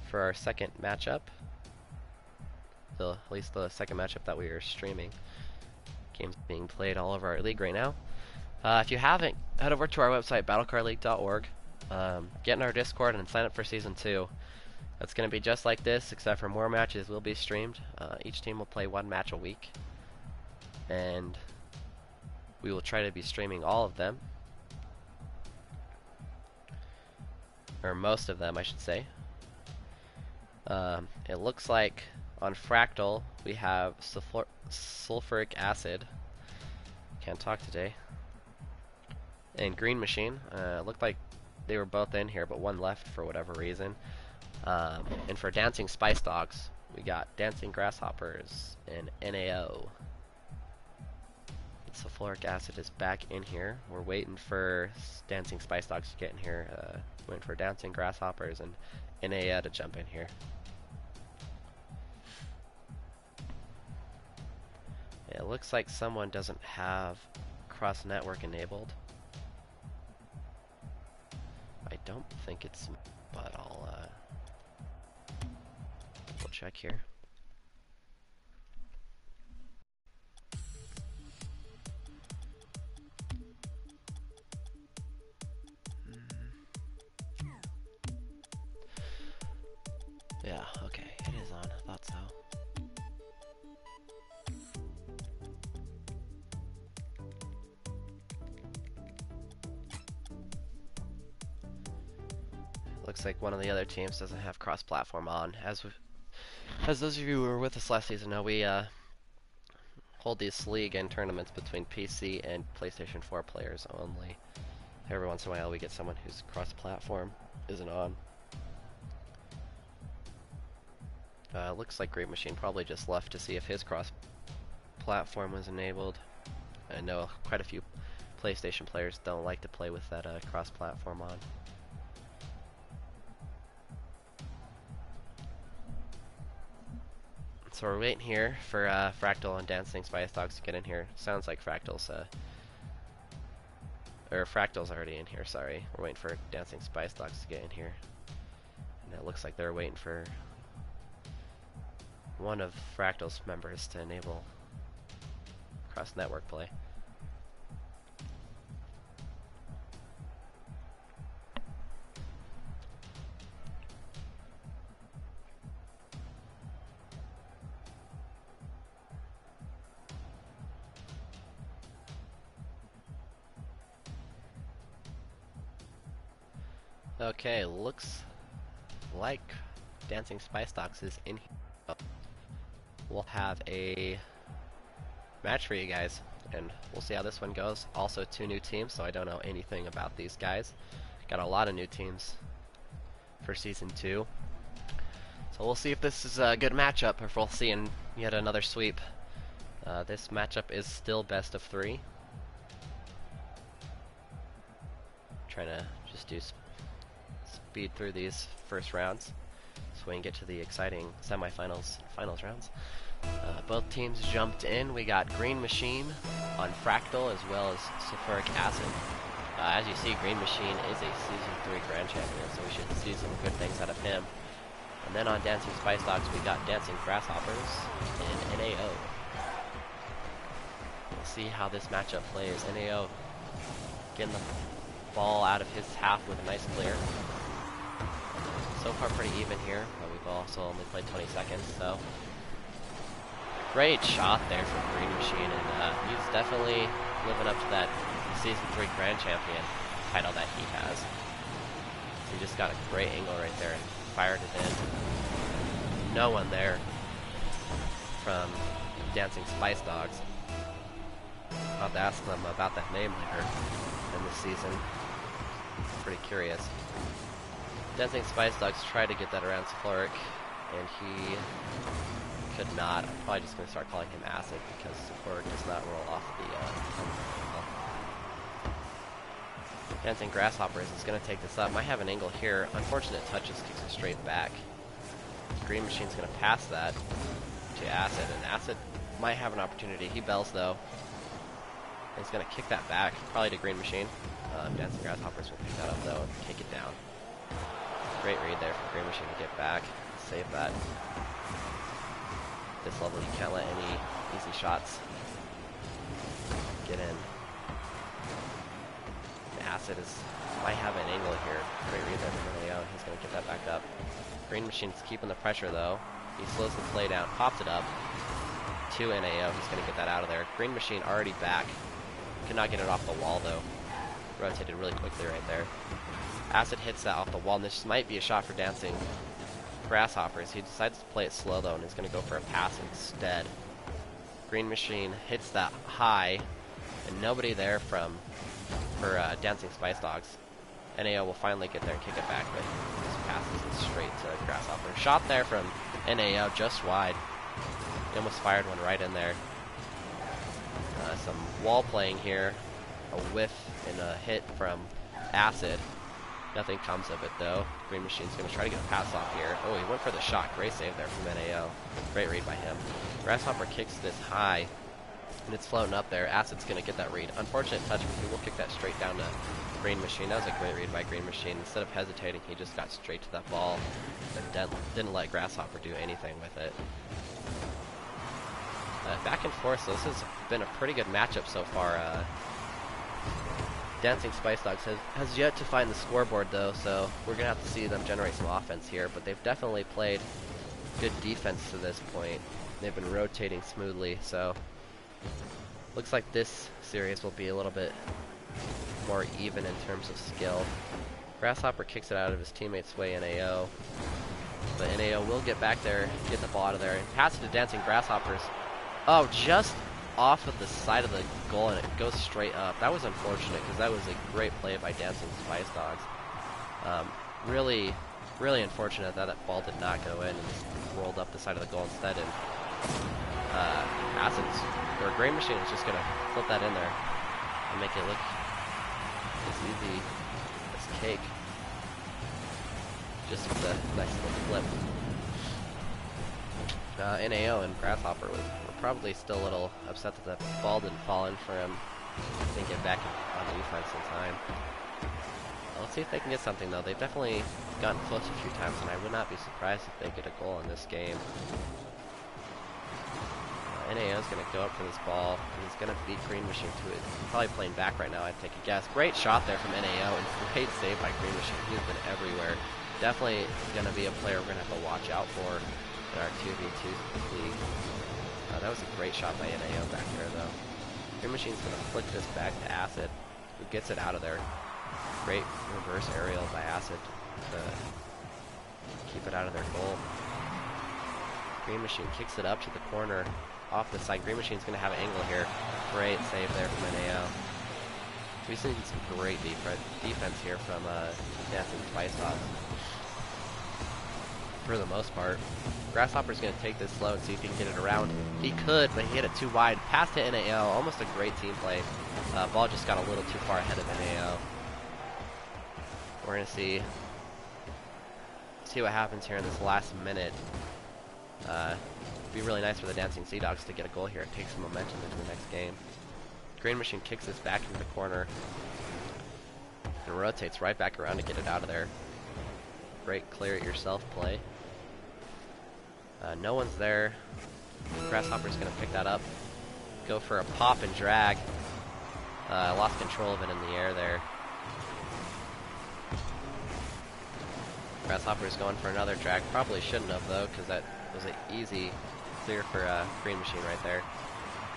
for our second matchup. At least the second matchup that we are streaming. Games being played all over our league right now. If you haven't, head over to our website, battlecardleague.org. Get in our Discord and sign up for Season 2. It's going to be just like this, except for more matches will be streamed. Each team will play 1 match a week. And we will try to be streaming all of them. Or most of them, I should say. It looks like on Fractal we have sulfuric acid. Can't talk today. And Green Machine. Looked like they were both in here, but one left for whatever reason. And for Dancing Spice Dogs, we got Dancing Grasshoppers and NAO. Sulfuric acid is back in here. We're waiting for Dancing Spice Dogs to get in here. Waiting for Dancing Grasshoppers and NAO to jump in here. It looks like someone doesn't have cross network enabled. I don't think it's me, but I'll double check here. Yeah, okay, it is on. I thought so. Looks like one of the other teams doesn't have cross-platform on. As those of you who were with us last season know, we hold these league and tournaments between PC and PlayStation 4 players only. Every once in a while we get someone whose cross-platform isn't on. Looks like Great Machine probably just left to see if his cross-platform was enabled. I know quite a few PlayStation players don't like to play with that cross-platform on. So we're waiting here for Fractal and Dancing Spice Dogs to get in here. Sounds like Fractal's already in here, sorry. We're waiting for Dancing Spice Dogs to get in here. And it looks like they're waiting for one of Fractal's members to enable cross-network play. Okay, looks like Dancing Spice Dogs is in here. We'll have a match for you guys, and we'll see how this one goes. Also, 2 new teams, so I don't know anything about these guys. Got a lot of new teams for Season 2. So we'll see if this is a good matchup, or if we'll see in yet another sweep. This matchup is still best of 3. Trying to just do speed through these first rounds so we can get to the exciting semifinals, finals rounds. Both teams jumped in. We got Green Machine on Fractal as well as Sulfuric Acid. As you see, Green Machine is a Season 3 Grand Champion, so we should see some good things out of him. And then on Dancing Spice Dogs, we got Dancing Grasshoppers and NAO. We'll see how this matchup plays. NAO getting the ball out of his half with a nice clear. So far pretty even here, but we've also only played 20 seconds, so great shot there from Green Machine, and he's definitely living up to that Season 3 Grand Champion title that he has. He just got a great angle right there and fired it in. No one there from Dancing Spice Dogs. I'll have to ask them about that name later in the season. Pretty curious. Dancing Spice Dogs tried to get that around Sulfuric, and he could not. I'm probably just going to start calling him Acid because Sulfuric does not roll off the Dancing Grasshoppers is going to take this up. Might have an angle here. Unfortunate touches, kicks it straight back. Green Machine's going to pass that to Acid, and Acid might have an opportunity. He bells though. He's going to kick that back, probably to Green Machine. Dancing Grasshoppers will pick that up though and kick it down. Great read there from Green Machine to get back, save that. This level you can't let any easy shots get in. Acid might have an angle here. Great read there from NAO. He's going to get that back up. Green Machine's keeping the pressure though. He slows the play down, pops it up to NAO. He's going to get that out of there. Green Machine already back. Could not get it off the wall though. Rotated really quickly right there. Acid hits that off the wall, and this might be a shot for Dancing Grasshoppers. He decides to play it slow though, and he's going to go for a pass instead. Green Machine hits that high, and nobody there for Dancing Spice Dogs. NAO will finally get there and kick it back, but he just passes it straight to Grasshopper. Shot there from NAO just wide. He almost fired one right in there. Some wall playing here. A whiff and a hit from Acid. Nothing comes of it though. Green Machine's going to try to get a pass off here. Oh, he went for the shot. Great save there from NAO. Great read by him. Grasshopper kicks this high, and it's floating up there. Acid's going to get that read. Unfortunate touch, but he will kick that straight down to Green Machine. That was a great read by Green Machine. Instead of hesitating, he just got straight to that ball and didn't let Grasshopper do anything with it. Back and forth, so this has been a pretty good matchup so far. Dancing Spice Dogs has yet to find the scoreboard though, so we're going to have to see them generate some offense here, but they've definitely played good defense to this point. They've been rotating smoothly, so looks like this series will be a little bit more even in terms of skill. Grasshopper kicks it out of his teammate's way, NAO, but NAO will get back there, get the ball out of there, and pass it to Dancing Grasshoppers. Oh, just off of the side of the goal, and it goes straight up. That was unfortunate because that was a great play by Dancing Spice Dogs. Really unfortunate that that ball did not go in and just rolled up the side of the goal instead. And Acid's or Green Machine is just gonna flip that in there and make it look as easy as cake. Just with a nice little flip. NAO and Grasshopper were probably still a little upset that the ball didn't fall in for him. Didn't get back on defense in time. Let's see if they can get something though. They've definitely gotten close a few times, and I would not be surprised if they get a goal in this game. NAO is going to go up for this ball, and he's going to beat Green Machine to it. He's probably playing back right now, I'd take a guess. Great shot there from NAO, and great save by Green Machine. He's been everywhere. Definitely going to be a player we're going to have to watch out for in our 2v2 league. That was a great shot by NAO back there, though. Green Machine's going to flick this back to Acid, who gets it out of there. Great reverse aerial by Acid to keep it out of their goal. Green Machine kicks it up to the corner off the side. Green Machine's going to have an angle here. Great save there from NAO. We've seen some great defense here from Dancing Spice Dogs. For the most part. Grasshopper's going to take this slow and see if he can get it around. He could, but he hit it too wide. Pass to NAO. Almost a great team play. Ball just got a little too far ahead of NAO. We're going to see what happens here in this last minute. Be really nice for the Dancing Sea Dogs to get a goal here and take some momentum into the next game. Green Machine kicks this back into the corner and rotates right back around to get it out of there. Great clear it yourself play. No one's there. Grasshopper's going to pick that up. Go for a pop and drag. Lost control of it in the air there. Grasshopper's going for another drag. Probably shouldn't have though, because that was an easy clear for Green Machine right there.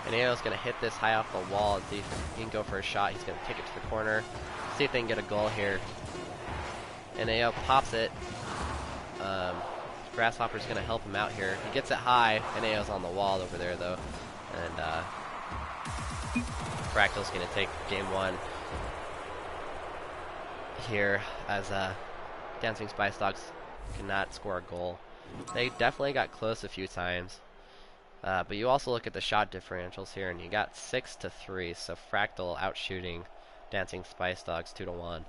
And NAO's going to hit this high off the wall and see if he can go for a shot. He's going to kick it to the corner. See if they can get a goal here. NAO pops it. Grasshopper's going to help him out here. He gets it high. NAO's on the wall over there though. And Fractal's going to take game one here as Dancing Spice Dogs cannot score a goal. They definitely got close a few times. But you also look at the shot differentials here, and you got 6-3, so Fractal outshooting Dancing Spice Dogs 2-1.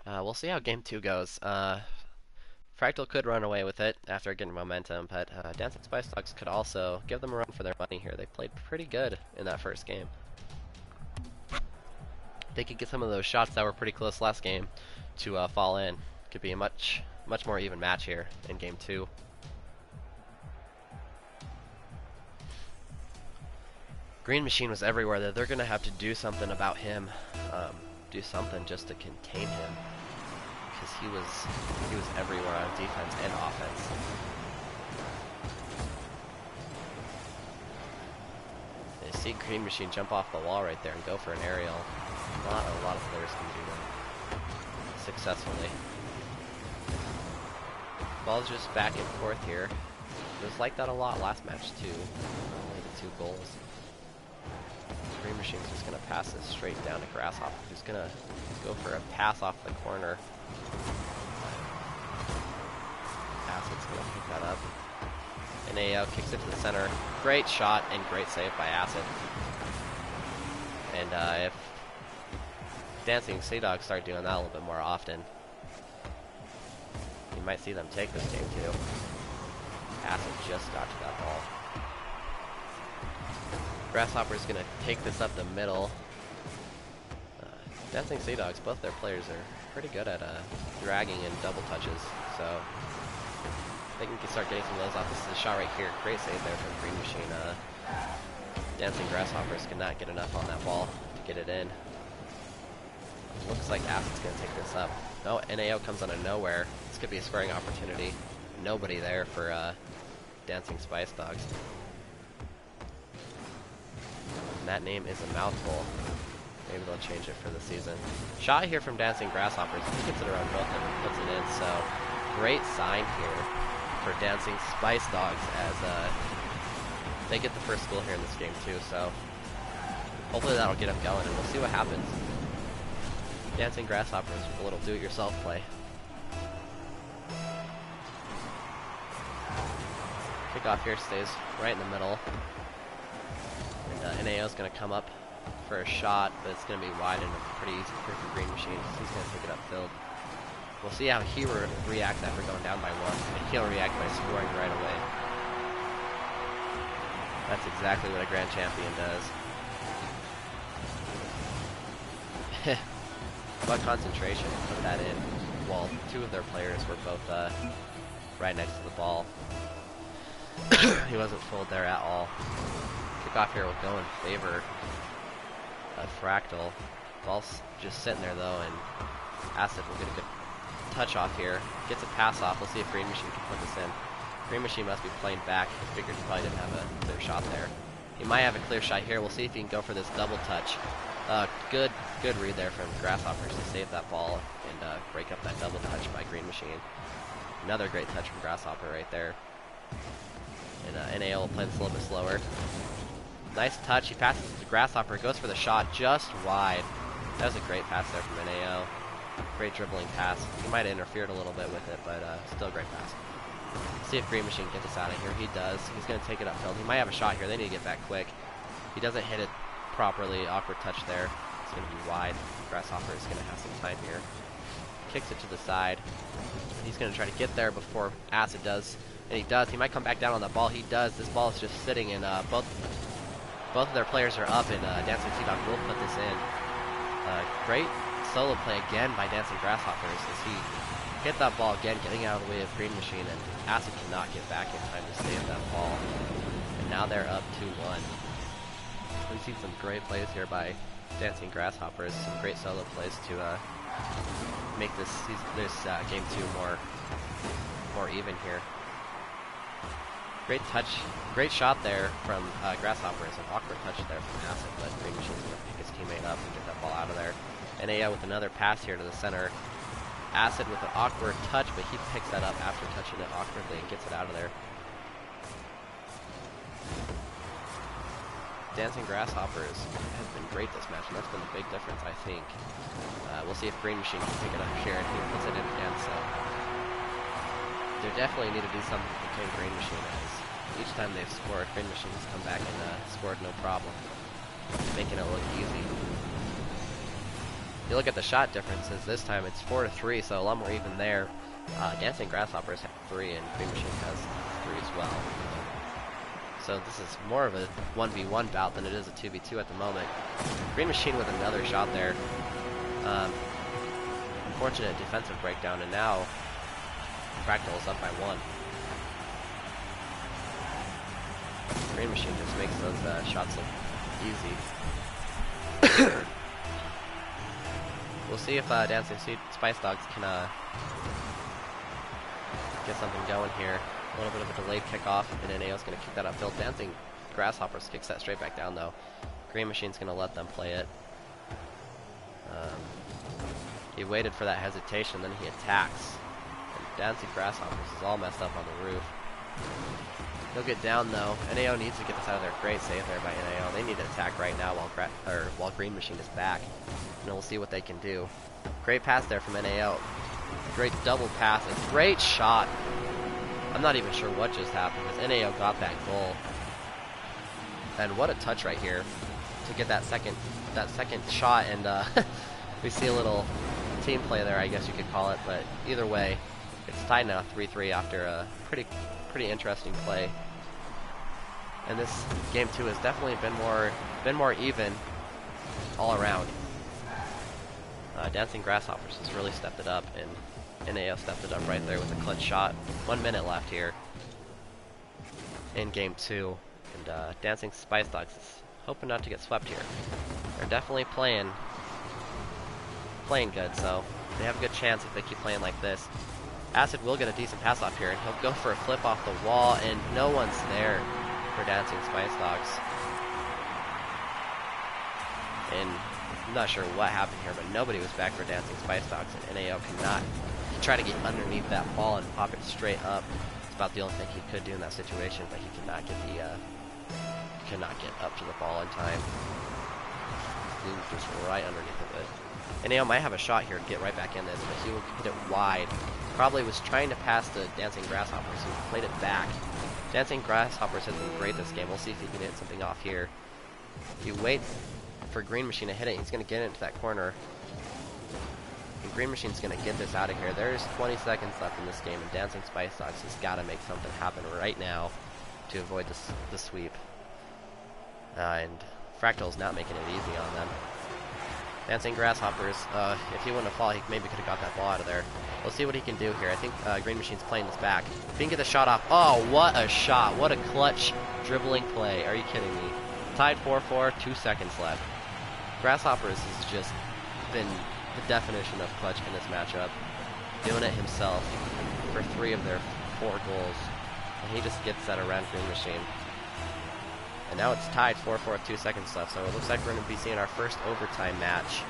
We'll see how game 2 goes. Fractal could run away with it after getting momentum, but Dancing Spice Dogs could also give them a run for their money here. They played pretty good in that first game. They could get some of those shots that were pretty close last game to fall in. Could be a much more even match here in game 2. Green Machine was everywhere. That they're going to have to do something about him, do something just to contain him, because he was everywhere on defense and offense. You see Green Machine jump off the wall right there and go for an aerial. Not a lot of players can do that successfully. Ball's just back and forth here. It was like that a lot last match too. Only the 2 goals. Green Machine's just going to pass this straight down to Grasshopper, who's going to go for a pass off the corner. Acid's going to pick that up. NAO kicks it to the center. Great shot and great save by Acid. And if Dancing Sea Dogs start doing that a little bit more often, you might see them take this game too. Acid just got to that ball. Grasshopper's going to take this up the middle. Dancing Sea Dogs, both their players are pretty good at dragging and double touches, so they can start getting some of those off. This is a shot right here. Great save there from Green Machine. Dancing Grasshoppers cannot get enough on that ball to get it in. Looks like Acid's going to take this up. No, NAO comes out of nowhere. This could be a scoring opportunity. Nobody there for Dancing Spice Dogs. And that name is a mouthful. Maybe they'll change it for the season. Shot here from Dancing Grasshoppers. He gets it around both of them and puts it in. So, great sign here for Dancing Spice Dogs as they get the first goal here in this game too. So, hopefully that'll get them going, and we'll see what happens. Dancing Grasshoppers with a little do-it-yourself play. Kickoff here stays right in the middle. And NAO is going to come up for a shot, but it's going to be wide and pretty easy for Green Machine. He's going to take it upfield. We'll see how he reacts after going down by 1. And he'll react by scoring right away. That's exactly what a grand champion does. But concentration, put that in. While 2 of their players were both right next to the ball. He wasn't fooled there at all. Kickoff here will go in favor of Fractal. Ball's just sitting there though, and Acid will get a good touch off here. Gets a pass off. We'll see if Green Machine can put this in. Green Machine must be playing back. I figured he probably didn't have a clear shot there. He might have a clear shot here. We'll see if he can go for this double touch. Good read there from Grasshoppers to save that ball and break up that double touch by Green Machine. Another great touch from Grasshopper right there. And NAO will play this a little bit slower. Nice touch. He passes to Grasshopper. Goes for the shot just wide. That was a great pass there from NAO. Great dribbling pass. He might have interfered a little bit with it, but still a great pass. See if Green Machine gets us out of here. He does. He's going to take it upfield. He might have a shot here. They need to get back quick. He doesn't hit it properly. Awkward touch there. It's going to be wide. Grasshopper is going to have some time here. Kicks it to the side. He's going to try to get there before Acid does. And he does. He might come back down on that ball. He does. This ball is just sitting, and both of their players are up, and Dancing Sea Dog will put this in. Great solo play again by Dancing Grasshoppers as he hit that ball again, getting out of the way of Green Machine, and Acid cannot get back in time to save that ball. And now they're up 2-1. We've seen some great plays here by Dancing Grasshoppers, some great solo plays to make this game 2 more even here. Great touch, great shot there from Grasshoppers. An awkward touch there from Acid, but Green Machine's going to pick his teammate up and get that ball out of there. NAO with another pass here to the center. Acid with an awkward touch, but he picks that up after touching it awkwardly and gets it out of there. Dancing Grasshoppers has been great this match, and that's been the big difference, I think. We'll see if Green Machine can pick it up here, and he puts it in again, so they definitely need to do something to contain Green Machine, as each time they've scored, Green Machine has come back and scored no problem, making it look easy. You look at the shot differences, this time it's 4-3, so a lot more even there. Dancing Grasshoppers have 3, and Green Machine has 3 as well. So this is more of a 1v1 bout than it is a 2v2 at the moment. Green Machine with another shot there. Unfortunate defensive breakdown, and now Fractal is up by 1. Green Machine just makes those shots look easy. We'll see if Dancing Spice Dogs can get something going here. A little bit of a delayed kickoff, and NAO's going to kick that upfield. Dancing Grasshoppers kicks that straight back down, though. Green Machine's going to let them play it. He waited for that hesitation, then he attacks. And Dancing Grasshoppers is all messed up on the roof. He'll get down, though. NAO needs to get this out of there. Great save there by NAO. They need to attack right now while Green Machine is back. And we'll see what they can do. Great pass there from NAO. Great double pass. A great shot. I'm not even sure what just happened, because NAO got that goal. And what a touch right here to get that second shot, and we see a little team play there, I guess you could call it, but either way, it's tied now 3-3 after a pretty interesting play. And this game 2 has definitely been more even all around. Dancing Grasshoppers has really stepped it up, and NAO stepped it up right there with a clutch shot. 1 minute left here in game 2, and Dancing Spice Dogs is hoping not to get swept here. They're definitely playing good, so they have a good chance if they keep playing like this. Acid will get a decent pass off here, and he'll go for a flip off the wall, and no one's there for Dancing Spice Dogs. And I'm not sure what happened here, but nobody was back for Dancing Spice Dogs, and NAO cannot try to get underneath that ball and pop it straight up. It's about the only thing he could do in that situation, but he cannot get up to the ball in time. Flew just right underneath of it. NAO might have a shot here to get right back in this, but he will hit it wide. Probably was trying to pass the Dancing Grasshoppers, so he played it back. Dancing Grasshoppers has been great this game. We'll see if he can hit something off here. If you wait for Green Machine to hit it, he's going to get into that corner. And Green Machine's going to get this out of here. There's 20 seconds left in this game, and Dancing Spice Dogs has got to make something happen right now to avoid the sweep. And Fractal's not making it easy on them. Dancing Grasshoppers, if he wouldn't have fallen, he maybe could have got that ball out of there. We'll see what he can do here. I think Green Machine's playing this back. If he can get the shot off. Oh, what a shot. What a clutch dribbling play. Are you kidding me? Tied 4-4, 2 seconds left. Grasshoppers has just been the definition of clutch in this matchup. Doing it himself for 3 of their 4 goals. And he just gets that around Green Machine. And now it's tied 4-4 with 2 seconds left, so it looks like we're going to be seeing our first overtime match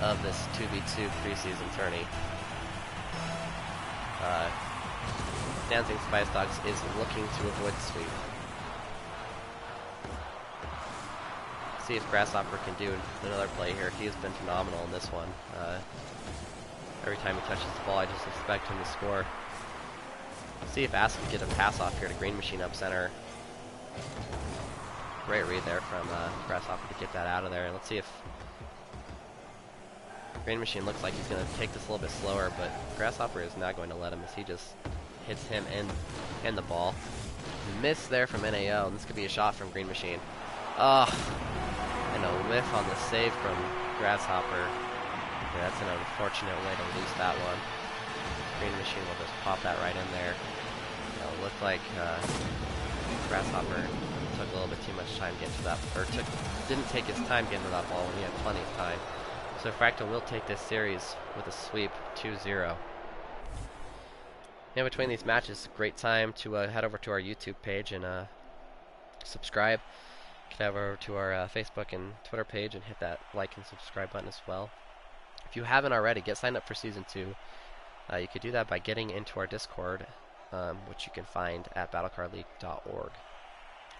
of this 2v2 preseason tourney. Dancing Spice Dogs is looking to avoid the sweep. See if Grasshopper can do another play here. He has been phenomenal in this one. Every time he touches the ball, I just expect him to score. See if Ask can get a pass off here to Green Machine up center. Great read there from Grasshopper to get that out of there. And let's see if Green Machine looks like he's going to take this a little bit slower, but Grasshopper is not going to let him as he just hits him and the ball. Miss there from NAO, and this could be a shot from Green Machine. And a whiff on the save from Grasshopper. Yeah, that's an unfortunate way to lose that one. Green Machine will just pop that right in there. It looked like Grasshopper took a little bit too much time getting to that, or didn't take his time getting to that ball when he had plenty of time. So Fractal will take this series with a sweep 2-0. In between these matches, great time to head over to our YouTube page and subscribe. You can head over to our Facebook and Twitter page and hit that like and subscribe button as well. If you haven't already, get signed up for Season 2. You could do that by getting into our Discord, which you can find at battlecardleague.org.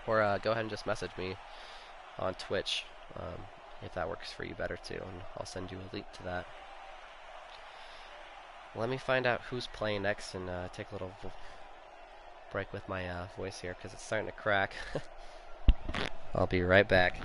Or go ahead and just message me on Twitch if that works for you better too, and I'll send you a link to that. Let me find out who's playing next and take a little break with my voice here because it's starting to crack. I'll be right back.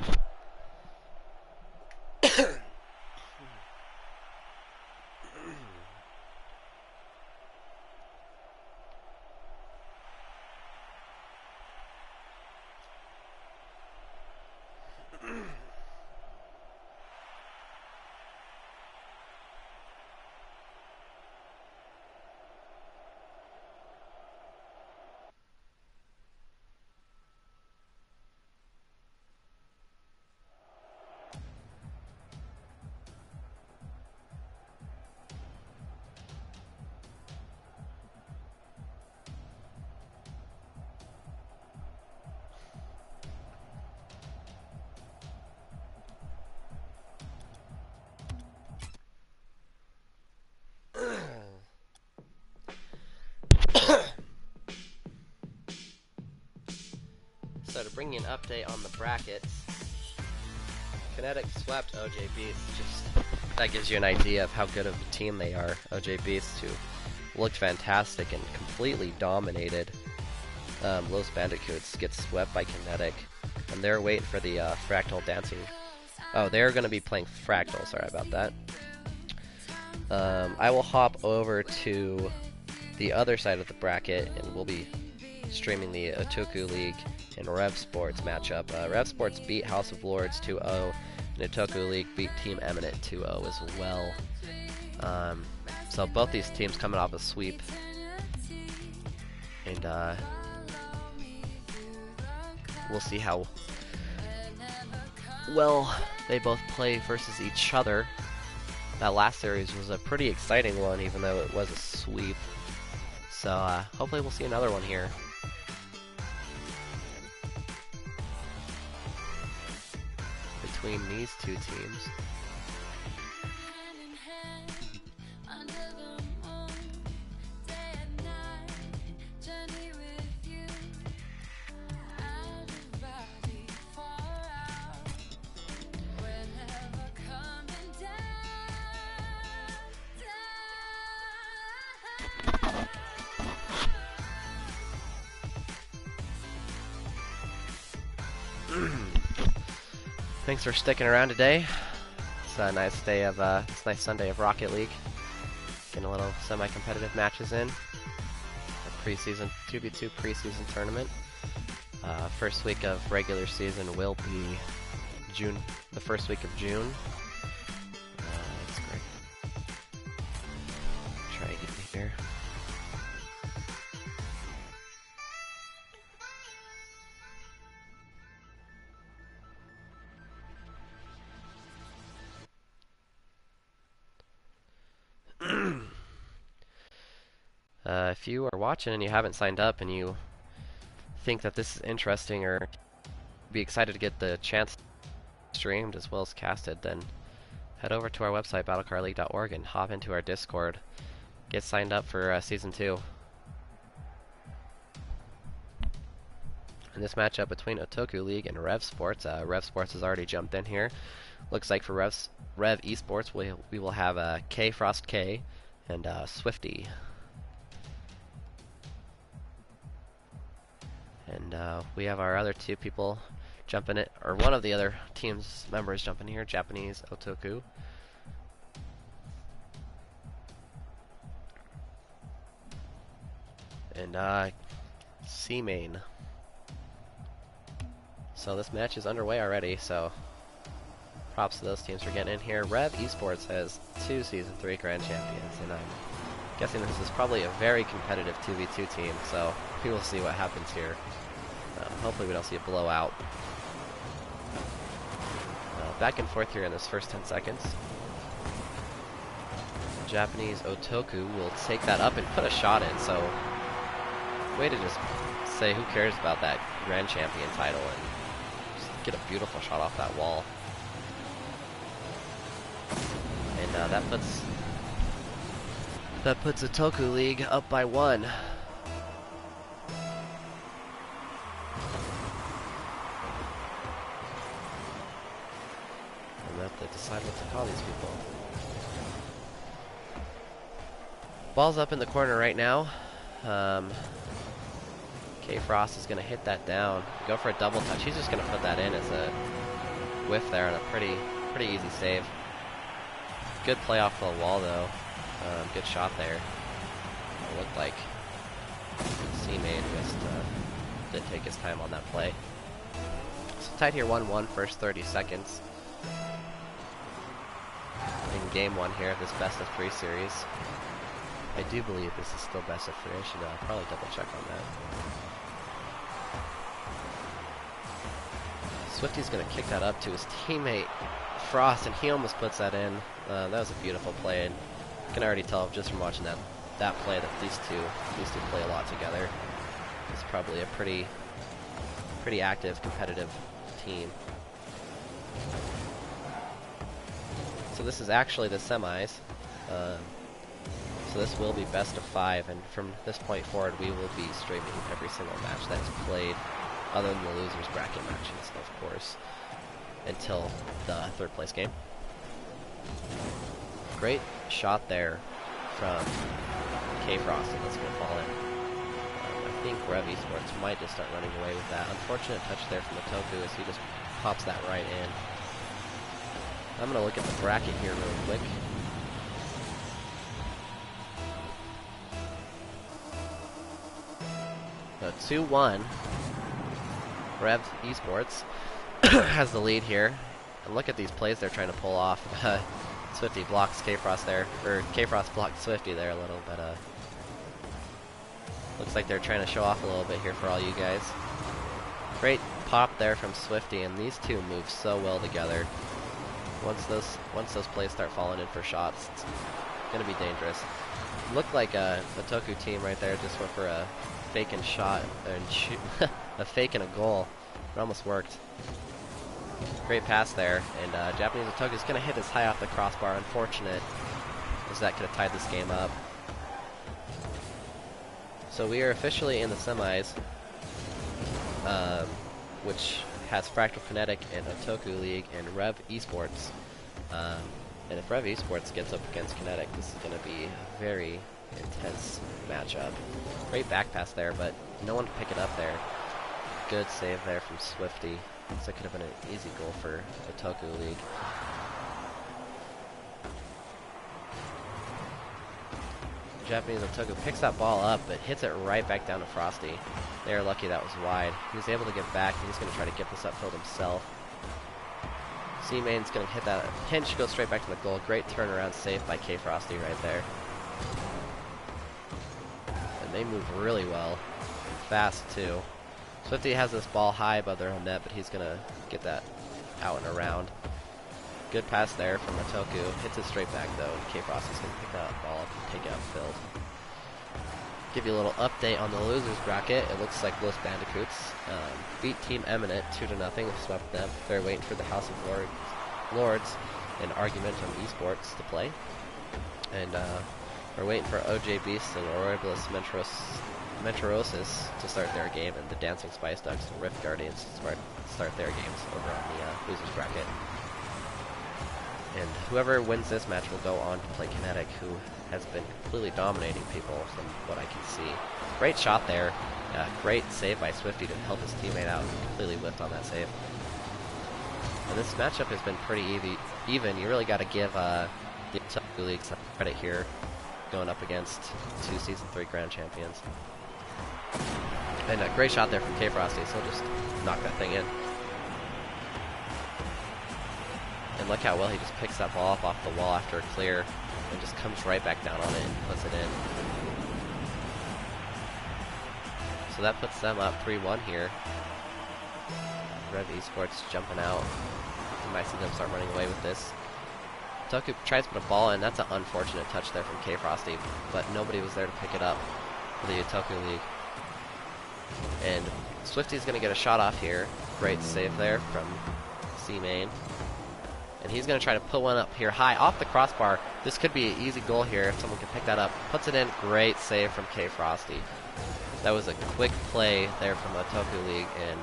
So to bring you an update on the brackets, Kinetic swept OJ Beast. Just that gives you an idea of how good of a team they are. OJ Beast, who looked fantastic and completely dominated Los Bandicoots, gets swept by Kinetic, and they're waiting for the Fractal dancing. Oh, they're going to be playing Fractal. Sorry about that. I will hop over to the other side of the bracket, and we'll be streaming the Otoku League and Rev Sports matchup. Rev Sports beat House of Lords 2-0, and Otoku League beat Team Eminent 2-0 as well. So both these teams coming off a sweep, and we'll see how well they both play versus each other. That last series was a pretty exciting one, even though it was a sweep. So hopefully we'll see another one here. Between these two teams. Thanks for sticking around today. It's a nice day of it's a nice Sunday of Rocket League. Getting a little semi-competitive matches in. A preseason 2v2 preseason tournament. First week of regular season will be June, the first week of June. That's great. Try to get here. If you are watching and you haven't signed up and you think that this is interesting or be excited to get the chance streamed as well as casted, then head over to our website, battlecarleague.org, and hop into our Discord. Get signed up for Season 2. In this matchup between Otoku League and Rev Sports, Rev Sports has already jumped in here. Looks like for Rev Esports, we will have K Frost K and Swifty. And we have our other two people jumping it, or one of the other team's members jumping here, Japanese Otoku. And C-Main. So this match is underway already, so props to those teams for getting in here. Rev Esports has 2 Season 3 Grand Champions, and I'm guessing this is probably a very competitive 2v2 team, so we will see what happens here. Hopefully we don't see a blowout. Back and forth here in this first 10 seconds. Japanese Otoku will take that up and put a shot in, so way to just say who cares about that Grand Champion title and just get a beautiful shot off that wall. And that puts Otoku League up by 1. And they have to decide what to call these people. Ball's up in the corner right now. K Frost is going to hit that down. Go for a double touch. He's just going to put that in as a whiff there on a pretty easy save. Good play off the wall though. Good shot there. It looked like C-Main just didn't take his time on that play. So tied here 1-1 first 30 seconds. In game 1 here of this best of 3 series. I do believe this is still best of 3. I should probably double check on that. Swifty's going to kick that up to his teammate Frost, and he almost puts that in. That was a beautiful play, and you can already tell just from watching that play that these two play a lot together. It's probably a pretty active, competitive team. So this is actually the semis. So this will be best of 5, and from this point forward, we will be streaming every single match that's played, other than the losers bracket matches, of course, until the 3rd place game. Great shot there from K Frost, and that's going to fall in. I think Rev Esports might just start running away with that. Unfortunate touch there from Otoku as he just pops that right in. I'm going to look at the bracket here real quick. So 2-1. Rev Esports has the lead here. And look at these plays they're trying to pull off. Swifty blocks K Frost there, or K Frost blocked Swifty there a little, but looks like they're trying to show off a little bit here for all you guys. Great pop there from Swifty, and these two move so well together. Once those plays start falling in for shots, it's gonna be dangerous. Looked like a Otoku team right there just went for a fake and shot and shoot a fake and a goal. It almost worked. Great pass there, and Japanese Otoku is going to hit this high off the crossbar. Unfortunate, as that could have tied this game up. So we are officially in the semis, which has Fractal Kinetic and Otoku League and Rev Esports. And if Rev Esports gets up against Kinetic, this is going to be a very intense matchup. Great back pass there, but no one to pick it up there. Good save there from Swifty. So it could have been an easy goal for Otoku League. Japanese Otoku picks that ball up, but hits it right back down to Frosty. They are lucky that was wide. He was able to get back, and he's going to try to get this upfield himself. C-Main's going to hit that pinch, go straight back to the goal. Great turnaround save by K Frosty right there. And they move really well. Fast, too. Swifty has this ball high above their own net, but he's going to get that out and around. Good pass there from Otoku. Hits it straight back, though, and K Frost is going to pick that ball up and take it upfield. Give you a little update on the losers bracket. It looks like Los Bandicoots beat Team Eminent 2-0, swept them. They're waiting for the House of Lords and Argumentum Esports to play. And we're waiting for OJ Beast and Oriblis Menterosis to start their game, and the Dancing Spice Ducks and Rift Guardians to start their games over on the losers bracket. And whoever wins this match will go on to play Kinetic, who has been completely dominating people from what I can see. Great shot there. Great save by Swifty to help his teammate out and completely whiffed on that save. And this matchup has been pretty even. You really got to give the Otaku League some credit here, going up against 2 Season 3 Grand Champions. And a great shot there from K-Frosty, so he'll just knock that thing in. And look how well he just picks that ball up off the wall after a clear and just comes right back down on it and puts it in. So that puts them up 3-1 here. Rev Esports jumping out. You might see them start running away with this. Toku tries to put a ball in. That's an unfortunate touch there from K-Frosty, but nobody was there to pick it up for the Otaku League. And Swifty's going to get a shot off here. Great save there from C-Main. And he's going to try to put one up here high off the crossbar. This could be an easy goal here if someone can pick that up. Puts it in. Great save from K-Frosty. That was a quick play there from Otaku League, and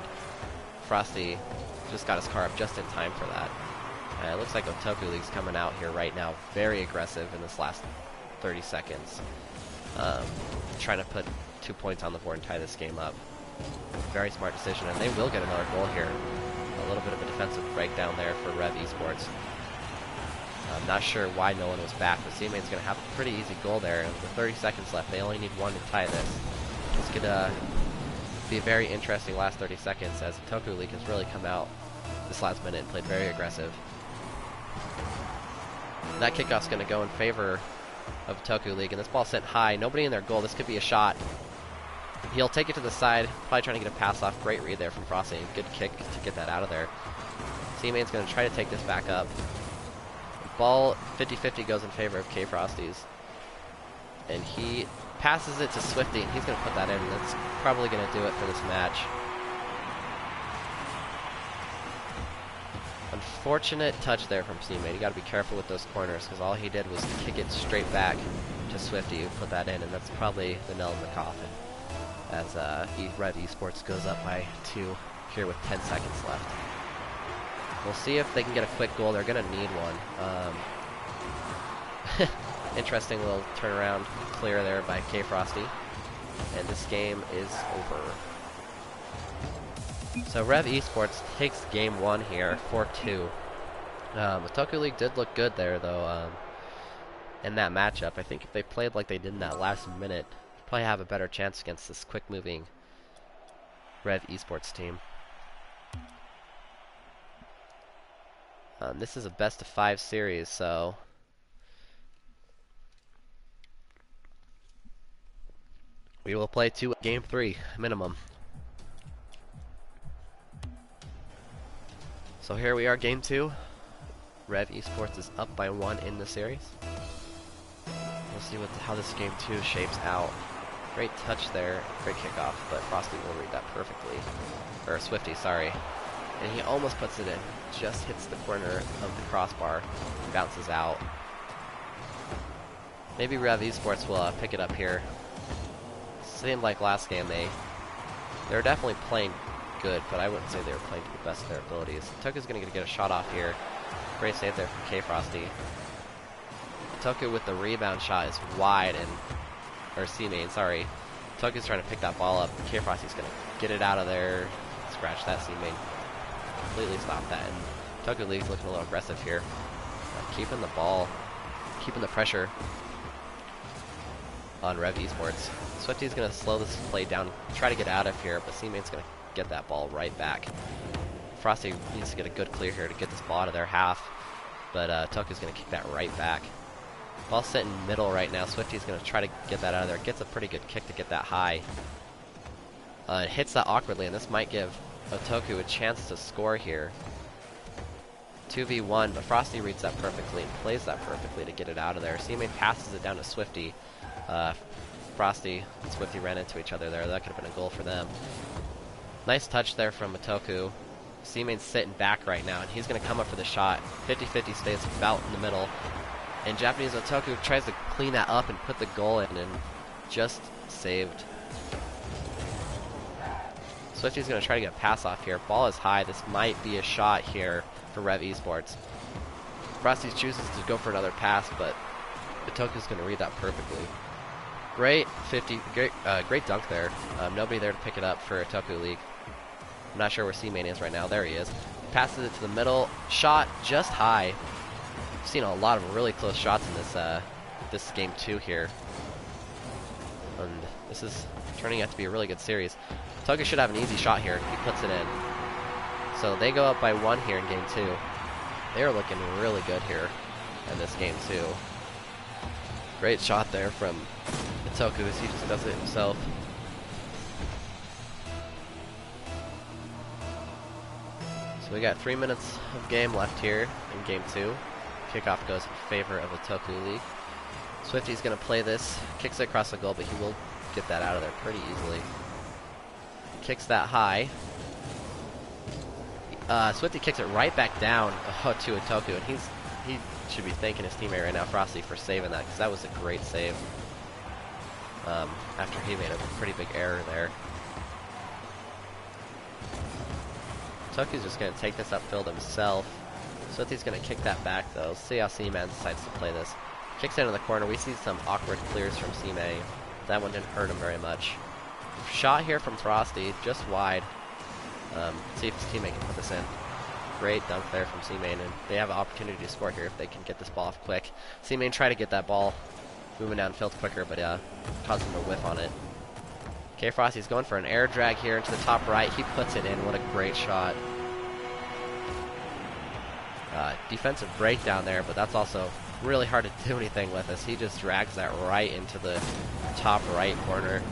Frosty just got his car up just in time for that. It looks like Otaku League's coming out here right now, very aggressive in this last 30 seconds. Trying to put 2 points on the board and tie this game up. Very smart decision, and they will get another goal here. A little bit of a defensive breakdown there for Rev Esports. I'm not sure why no one was back, but C-Main's going to have a pretty easy goal there. And with 30 seconds left, they only need one to tie this. This could be a very interesting last 30 seconds, as Otaku League has really come out this last minute and played very aggressive. That kickoff's going to go in favor of Otaku League, and this ball sent high. Nobody in their goal. This could be a shot. He'll take it to the side, probably trying to get a pass off. Great read there from Frosty. Good kick to get that out of there. Teammate's going to try to take this back up. Ball 50-50 goes in favor of K-Frosties. And he passes it to Swifty, and he's going to put that in. And that's probably going to do it for this match. Unfortunate touch there from Teammate. You got to be careful with those corners, because all he did was kick it straight back to Swifty, who put that in, and that's probably the nail in the coffin. As Rev Esports goes up by 2 here with 10 seconds left. We'll see if they can get a quick goal. They're going to need one. Interesting little turnaround clear there by K-Frosty. And this game is over. So Rev Esports takes game 1 here, 4-2. Otaku League did look good there, though, in that matchup. I think if they played like they did in that last minute, probably have a better chance against this quick-moving Rev Esports team. This is a best-of-5 series, so we will play game 3 minimum. So here we are, game 2. Rev Esports is up by 1 in the series. We'll see how this game 2 shapes out. Great touch there, great kickoff, but Frosty will read that perfectly. Or Swifty, sorry. And he almost puts it in. Just hits the corner of the crossbar, bounces out. Maybe Rev Esports will pick it up here. Seemed like last game they were definitely playing good, but I wouldn't say they were playing to the best of their abilities. Toku's going to get a shot off here. Great save there from K-Frosty. Toku with the rebound shot is wide, and or C-Main, sorry. Toku's trying to pick that ball up. K-Frosty's going to get it out of there. Scratch that. C-Main completely stop that. And Otaku League's looking a little aggressive here. Keeping the ball, keeping the pressure on Rev Esports. Swifty's going to slow this play down, try to get out of here, but C-Main's going to get that ball right back. Frosty needs to get a good clear here to get this ball out of their half, but Toku's going to kick that right back. Ball sitting middle right now. Swifty's going to try to get that out of there. Gets a pretty good kick to get that high. It hits that awkwardly, and this might give Otaku a chance to score here. 2v1, but Frosty reads that perfectly and plays that perfectly to get it out of there. C-Main passes it down to Swifty. Frosty and Swifty ran into each other there. That could have been a goal for them. Nice touch there from Matoku. C-Main's sitting back right now, and he's going to come up for the shot. 50-50 stays about in the middle. And Japanese Matoku tries to clean that up and put the goal in, and just saved. Swifty's going to try to get a pass off here. Ball is high. This might be a shot here for Rev Esports. Frosty chooses to go for another pass, but Matoku's going to read that perfectly. Great dunk there. Nobody there to pick it up for Toku League. I'm not sure where C-Main is right now. There he is. Passes it to the middle. Shot just high. I've seen a lot of really close shots in this game 2 here. And this is turning out to be a really good series. Toku should have an easy shot here. He puts it in. So they go up by 1 here in game 2. They are looking really good here in this game 2. Great shot there from Matoku as he just does it himself. So we got 3 minutes of game left here in game 2. Kickoff goes in favor of the Toku League. Swifty's going to play this, kicks it across the goal, but he will get that out of there pretty easily. Kicks that high. Swifty kicks it right back down to Matoku, and he should be thanking his teammate right now, Frosty, for saving that, because that was a great save. After he made a pretty big error there. Toku's just going to take this upfield himself. Swifty's going to kick that back though. See how C-Man decides to play this. Kicks it into the corner. We see some awkward clears from C-Man. That one didn't hurt him very much. Shot here from Frosty, just wide. See if his teammate can put this in. Great dunk there from C-Main, and they have an opportunity to score here if they can get this ball off quick. C-Main try to get that ball moving downfield quicker, but caused him to whiff on it. Okay, Frosty's going for an air drag here into the top right. He puts it in. What a great shot. Defensive breakdown there, but that's also really hard to do anything with as he just drags that right into the top right corner.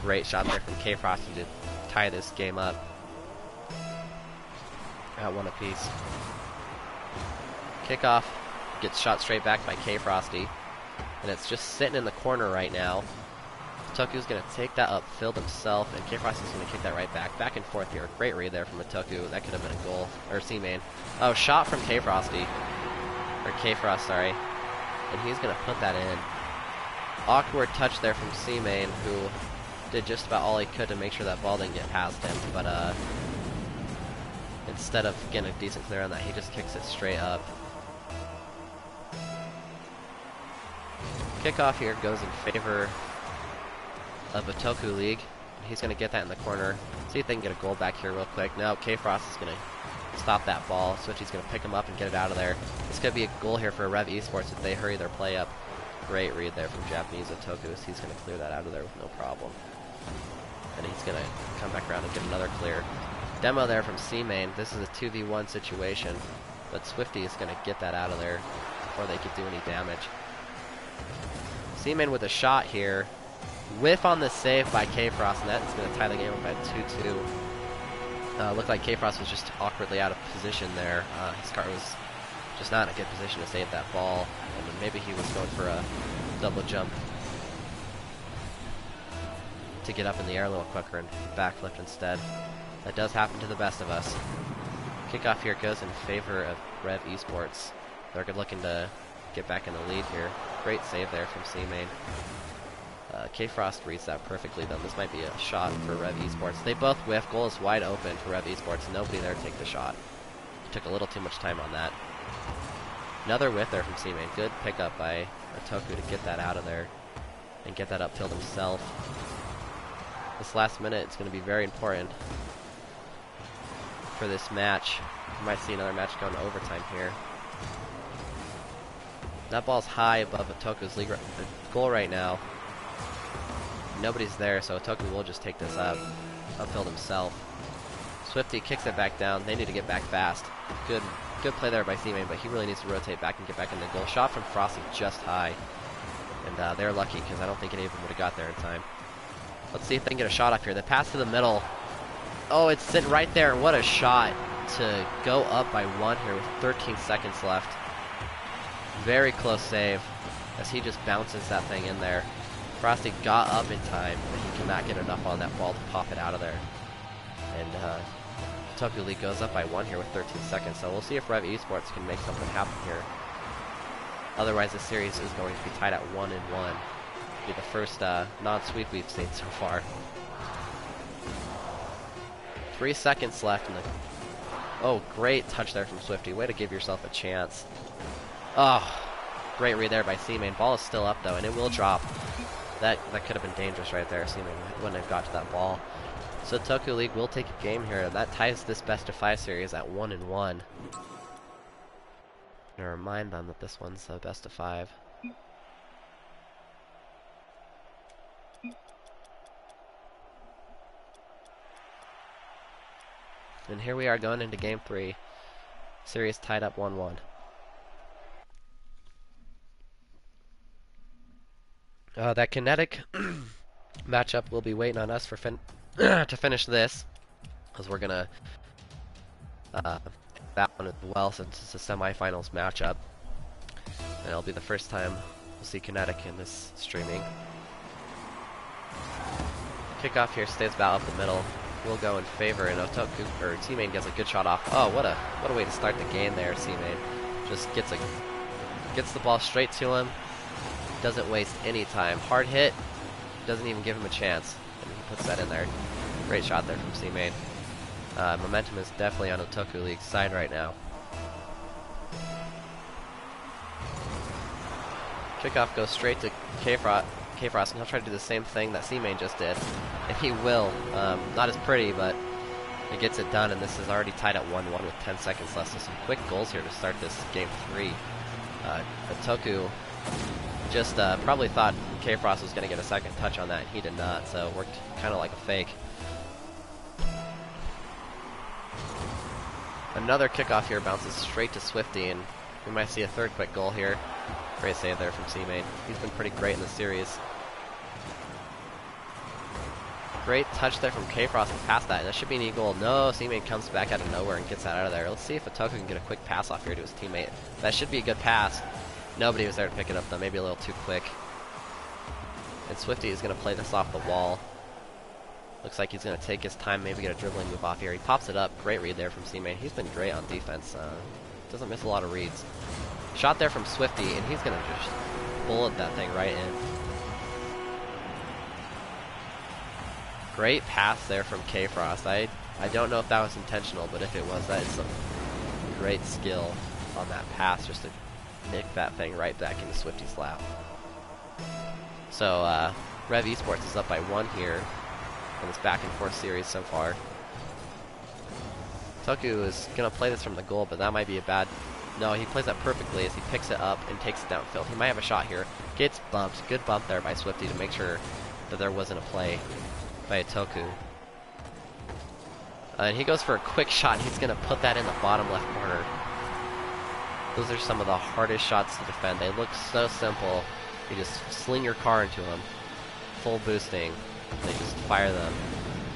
Great shot there from K Frosty to tie this game up at 1 apiece. Kickoff gets shot straight back by K Frosty, and it's just sitting in the corner right now. Matoku's going to take that upfield himself, and K Frosty's going to kick that right back and forth here. Great read there from Matoku. That could have been a goal, or C-Main. Oh, shot from K Frosty, or K Frost, sorry, and he's going to put that in. Awkward touch there from C-Main, who did just about all he could to make sure that ball didn't get past him, but instead of getting a decent clear on that, he just kicks it straight up. Kickoff here goes in favor of a Toku League. He's going to get that in the corner. See if they can get a goal back here real quick. No, K-Frost is going to stop that ball. Switchy's going to pick him up and get it out of there. This could be a goal here for Rev Esports if they hurry their play up. Great read there from Japanese Otoku. He's going to clear that out of there with no problem. And he's going to come back around and get another clear. Demo there from C-Main. This is a 2v1 situation, but Swifty is going to get that out of there before they could do any damage. C-Main with a shot here. Whiff on the save by K-Frost, and that's going to tie the game up at 2-2. Looked like K-Frost was just awkwardly out of position there. His car was just not in a good position to save that ball, and maybe he was going for a double jump to get up in the air a little quicker and backflip instead. That does happen to the best of us. Kickoff here goes in favor of Rev Esports. They're looking to get back in the lead here. Great save there from C-Main. K-Frost reads that perfectly, though. This might be a shot for Rev Esports. They both whiff. Goal is wide open for Rev Esports. Nobody there to take the shot. Took a little too much time on that. Another whiff there from C-Main. Good pickup by Otoku to get that out of there and get that upfield himself. This last minute is going to be very important for this match. You might see another match going to overtime here. That ball's high above Otoku's league goal right now. Nobody's there, so Otoku will just take this upfield himself. Swifty kicks it back down. They need to get back fast. Good play there by C-Main, but he really needs to rotate back and get back in the goal. Shot from Frosty just high. And they're lucky because I don't think any of them would have got there in time. Let's see if they can get a shot up here. They pass to the middle. Oh, it's sitting right there. What a shot to go up by 1 here with 13 seconds left. Very close save as he just bounces that thing in there. Frosty got up in time, but he cannot get enough on that ball to pop it out of there. And Toku League goes up by 1 here with 13 seconds, so we'll see if Rev Esports can make something happen here. Otherwise, this series is going to be tied at 1-1. It'll be the first non-sweep we've seen so far. 3 seconds left in the... Oh, great touch there from Swifty. Way to give yourself a chance. Oh, great read there by C-Main. Ball is still up, though, and it will drop. That could have been dangerous right there. C-Main wouldn't have got to that ball. So Toku League will take a game here. That ties this best-of-5 series at 1-1. To remind them that this one's a best-of-5. And here we are going into Game 3. Series tied up 1-1. That kinetic matchup will be waiting on us for to finish this, because we're gonna that one as well, since it's a semifinals matchup, and it'll be the first time we'll see kinetic in this streaming. Kickoff here stays about up the middle. Will go in favor, and Otoku or C-Main gets a good shot off. Oh, what a way to start the game there. C-Main just gets the ball straight to him. Doesn't waste any time. Hard hit, doesn't even give him a chance, and he puts that in there. Great shot there from C-Main. Momentum is definitely on Otoku League's side right now. Kickoff goes straight to K-Frost, and he'll try to do the same thing that C-Main just did. And he will. Not as pretty, but it gets it done, and this is already tied at 1-1 with 10 seconds left. So some quick goals here to start this Game 3. Otoku just probably thought K-Frost was going to get a second touch on that, and he did not, so it worked kind of like a fake. Another kickoff here bounces straight to Swifty, and we might see a third quick goal here. Great save there from C-Main. He's been pretty great in the series. Great touch there from K-Frost past that, and that should be an eagle. No, C-Main comes back out of nowhere and gets that out of there. Let's see if Otoku can get a quick pass off here to his teammate. That should be a good pass. Nobody was there to pick it up, though. Maybe a little too quick. And Swifty is going to play this off the wall. Looks like he's going to take his time, maybe get a dribbling move off here. He pops it up. Great read there from C-Main. He's been great on defense. Doesn't miss a lot of reads. Shot there from Swifty, and he's going to just bullet that thing right in. Great pass there from K-Frost. I don't know if that was intentional, but if it was, that is some great skill on that pass, just to nick that thing right back into Swifty's lap. So, Rev Esports is up by 1 here in this back and forth series so far. Toku is going to play this from the goal, but that might be a bad... No, he plays that perfectly as he picks it up and takes it downfield. He might have a shot here. Gets bumped. Good bump there by Swifty to make sure that there wasn't a play by Toku. And he goes for a quick shot. He's going to put that in the bottom left corner. Those are some of the hardest shots to defend. They look so simple. You just sling your car into them. Full boosting. They just fire them.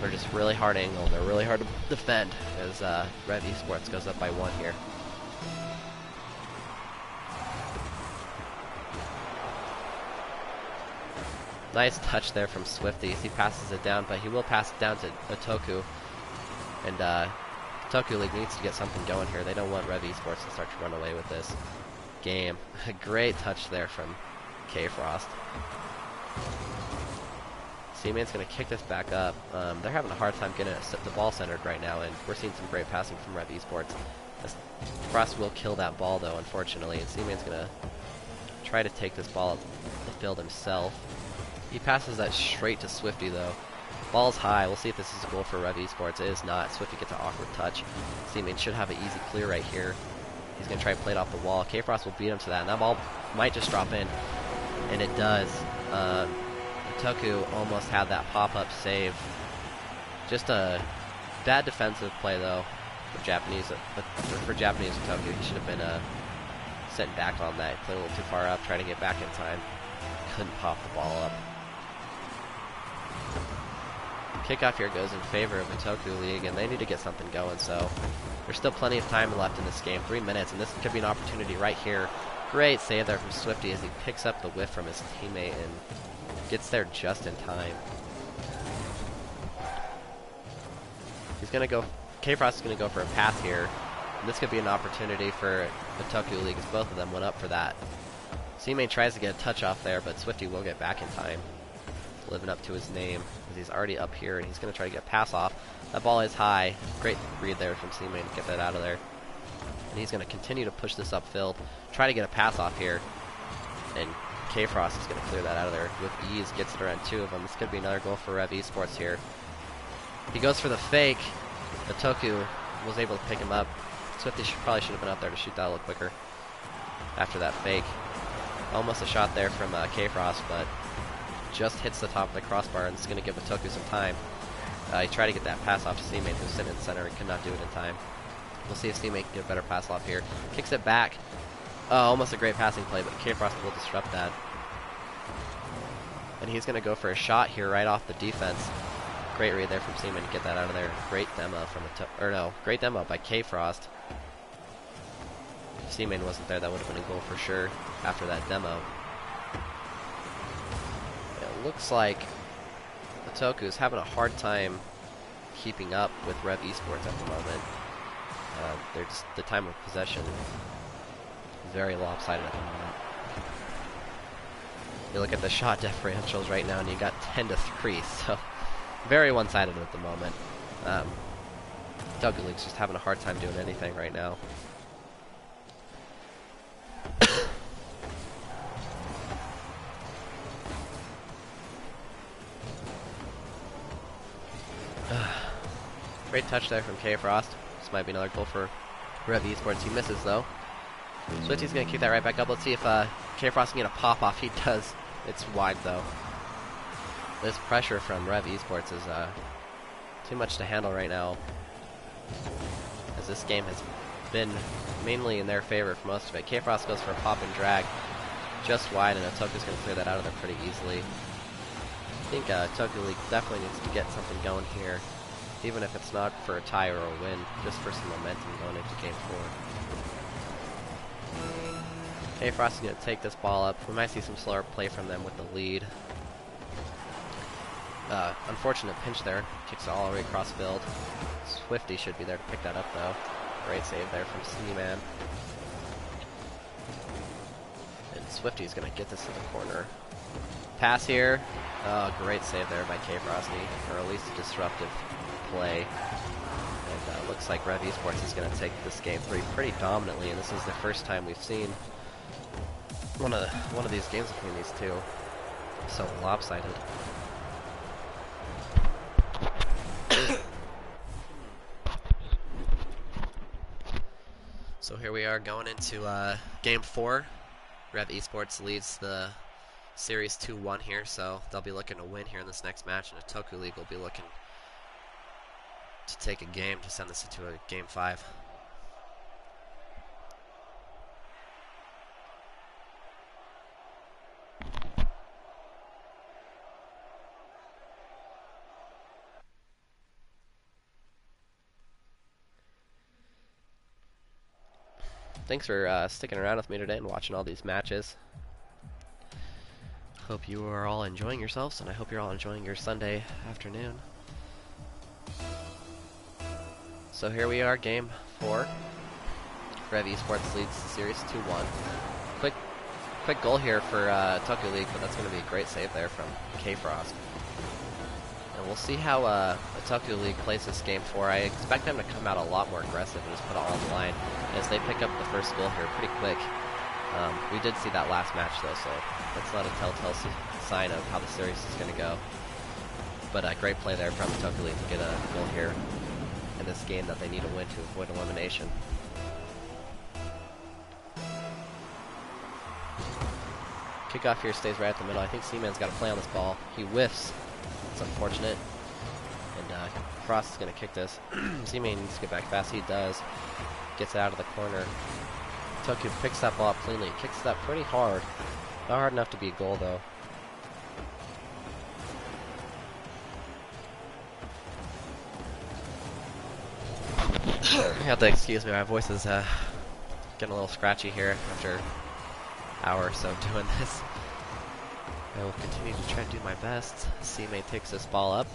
They're just really hard angle. They're really hard to defend as Rev Esports goes up by 1 here. Nice touch there from Swifty as he passes it down, but he will pass it down to Otoku. And Toku League needs to get something going here. They don't want Rev Esports to start to run away with this game. A great touch there from K-Frost. C-Main's going to kick this back up. They're having a hard time getting the ball centered right now, and we're seeing some great passing from Rev Esports. Frost will kill that ball, though, unfortunately, and C-Main's going to try to take this ball up the field himself. He passes that straight to Swifty, though. Ball's high. We'll see if this is a goal for Rev Esports. It is not. Swifty gets an awkward touch. C-Main should have an easy clear right here. He's going to try to play it off the wall. K-Frost will beat him to that, and that ball might just drop in. And it does. Toku almost had that pop-up save. Just a bad defensive play, though, for Japanese Toku. He should have been sent back on that. He played a little too far up, trying to get back in time. Couldn't pop the ball up. Kickoff here goes in favor of the Toku League, and they need to get something going, so there's still plenty of time left in this game. 3 minutes, and this could be an opportunity right here. Great save there from Swifty as he picks up the whiff from his teammate and Gets there just in time. He's gonna go. K-Frost is gonna go for a pass here. And this could be an opportunity for the Tokyo League, as both of them went up for that. C-Main tries to get a touch off there, but Swifty will get back in time. Living up to his name, as he's already up here, and he's going to try to get a pass off. That ball is high. Great read there from C-Main to get that out of there. And he's going to continue to push this upfield, try to get a pass off here. And K-Frost is going to clear that out of there with ease, gets it around two of them. This could be another goal for Rev Esports here. He goes for the fake, but Toku was able to pick him up. Swifty probably should have been up there to shoot that a little quicker after that fake. Almost a shot there from K-Frost, but just hits the top of the crossbar, and it's going to give Toku some time. He tried to get that pass off to C-Main, who's sitting in the center, and could not do it in time. We'll see if C-Main can get a better pass off here. Kicks it back. Almost a great passing play, but K-Frost will disrupt that. And he's going to go for a shot here right off the defense. Great read there from C-Main to get that out of there. Great demo from great demo by K-Frost. If C-Main wasn't there, that would have been a goal for sure after that demo. It looks like Toku is having a hard time keeping up with Rev Esports at the moment. They're just, the time of possession is very lopsided at the moment. You look at the shot differentials right now, and you got 10-3, so very one-sided at the moment. Tokyo League's just having a hard time doing anything right now. Great touch there from K-Frost. This might be another goal for Rev Esports. He misses though. Swifty's going to keep that right back up. Let's see if K-Frost can get a pop-off. He does. It's wide though. This pressure from Rev Esports is too much to handle right now, as this game has been mainly in their favor for most of it. K-Frost goes for a pop and drag just wide, and Toku's going to clear that out of there pretty easily. I think Tokyo League definitely needs to get something going here, even if it's not for a tie or a win, just for some momentum going into Game 4. K-Frost is going to take this ball up. We might see some slower play from them with the lead. Unfortunate pinch there. Kicks it all the way across field. Swifty should be there to pick that up though. Great save there from C-Man. And Swifty's going to get this to the corner. Pass here. Great save there by K-Frosty, or at least a disruptive play. And looks like Rev Esports is going to take this game pretty dominantly, and this is the first time we've seen one of these games between these two so lopsided. So here we are going into Game 4. Rev Esports leads the series 2-1 here, so they'll be looking to win here in this next match, and the Tokyo League will be looking to take a game to send this into a Game 5. Thanks for sticking around with me today and watching all these matches. Hope you are all enjoying yourselves, and I hope you're all enjoying your Sunday afternoon. So here we are, Game 4. Rev Esports leads the series 2-1. Quick goal here for Tokyo League, but that's going to be a great save there from K-Frost. And we'll see how the Tokyo League plays this Game 4. I expect them to come out a lot more aggressive and just put it all on the line as they pick up the first goal here pretty quick. We did see that last match though, so that's not a telltale sign of how the series is going to go. But a great play there from Tokyo League to get a goal here in this game that they need to win to avoid elimination. Kickoff here stays right at the middle. I think C-Man's got to play on this ball. He whiffs. It's unfortunate. And Frost is going to kick this. C-Man needs to get back fast. He does. Gets it out of the corner. Tokyo picks that ball up cleanly. Kicks it up pretty hard. Not hard enough to be a goal, though. You have to excuse me, my voice is getting a little scratchy here after an hour or so doing this. I will continue to try to do my best. C-Main takes this ball up.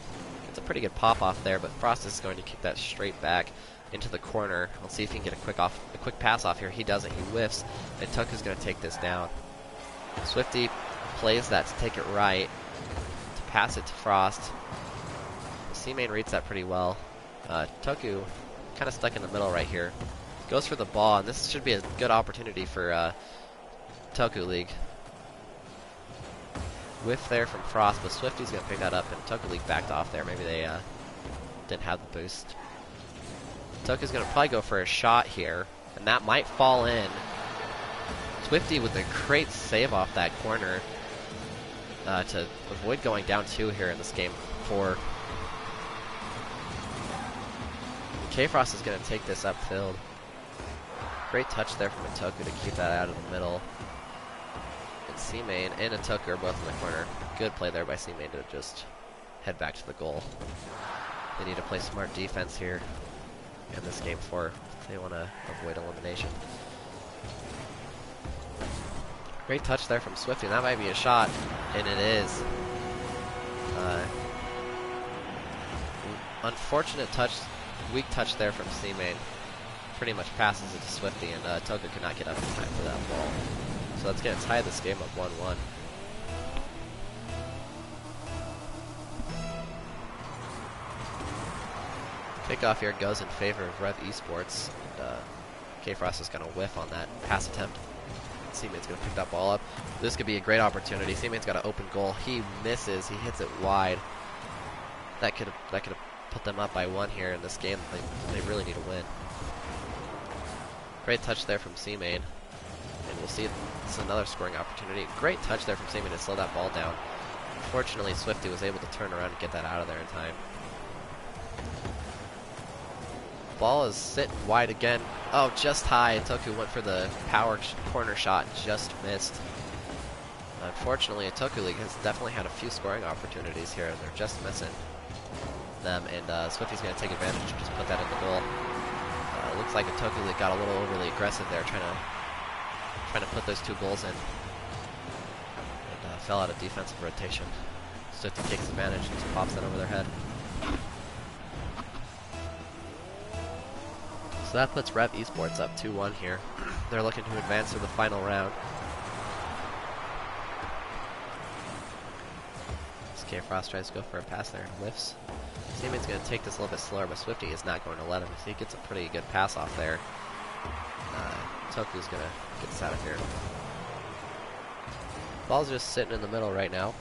It's a pretty good pop off there, but Frost is going to kick that straight back into the corner. Let's see if he can get a quick pass off here. He doesn't. He whiffs, and Toku's going to take this down. Swifty plays that to take it right, to pass it to Frost. C-Main reads that pretty well. Toku kind of stuck in the middle right here. Goes for the ball, and this should be a good opportunity for Toku League. Whiff there from Frost, but Swifty's going to pick that up, and Toku League backed off there. Maybe they didn't have the boost. Toku's going to probably go for a shot here, and that might fall in. Swifty with a great save off that corner to avoid going down 2 here in this game 4. K-Frost is going to take this upfield. Great touch there from Toku to keep that out of the middle. C-Main and Toku are both in the corner. Good play there by C-Main to just head back to the goal. They need to play smart defense here in this game 4 if they want to avoid elimination. Great touch there from Swifty. That might be a shot, and it is. Unfortunate touch, weak touch there from C-Main. Pretty much passes it to Swifty, and Toku could not get up in time for that ball. So that's going to tie this game up 1-1. Kickoff here goes in favor of Rev Esports. And K-Frost is going to whiff on that pass attempt. C-Main's going to pick that ball up. This could be a great opportunity. C-Main's got an open goal. He misses. He hits it wide. That could have put them up by 1 here in this game. They really need to win. Great touch there from C-Main. And we'll see if this is another scoring opportunity. Great touch there from C-Main to slow that ball down. Unfortunately, Swifty was able to turn around and get that out of there in time. Ball is sitting wide again. Oh, just high. Toku went for the power corner shot, just missed. Unfortunately, Toku League has definitely had a few scoring opportunities here, and they're just missing them. And Swifty's going to take advantage and just put that in the goal. Looks like Toku League got a little overly aggressive there, trying to put those 2 goals in, and fell out of defensive rotation. Swifty takes advantage and just pops that over their head. So that puts Rev Esports up 2-1 here. They're looking to advance to the final round. K-Frost tries to go for a pass there and whiffs. C-Main's going to take this a little bit slower, but Swifty is not going to let him. He gets a pretty good pass off there. Toku's going to get this out of here. Ball's just sitting in the middle right now.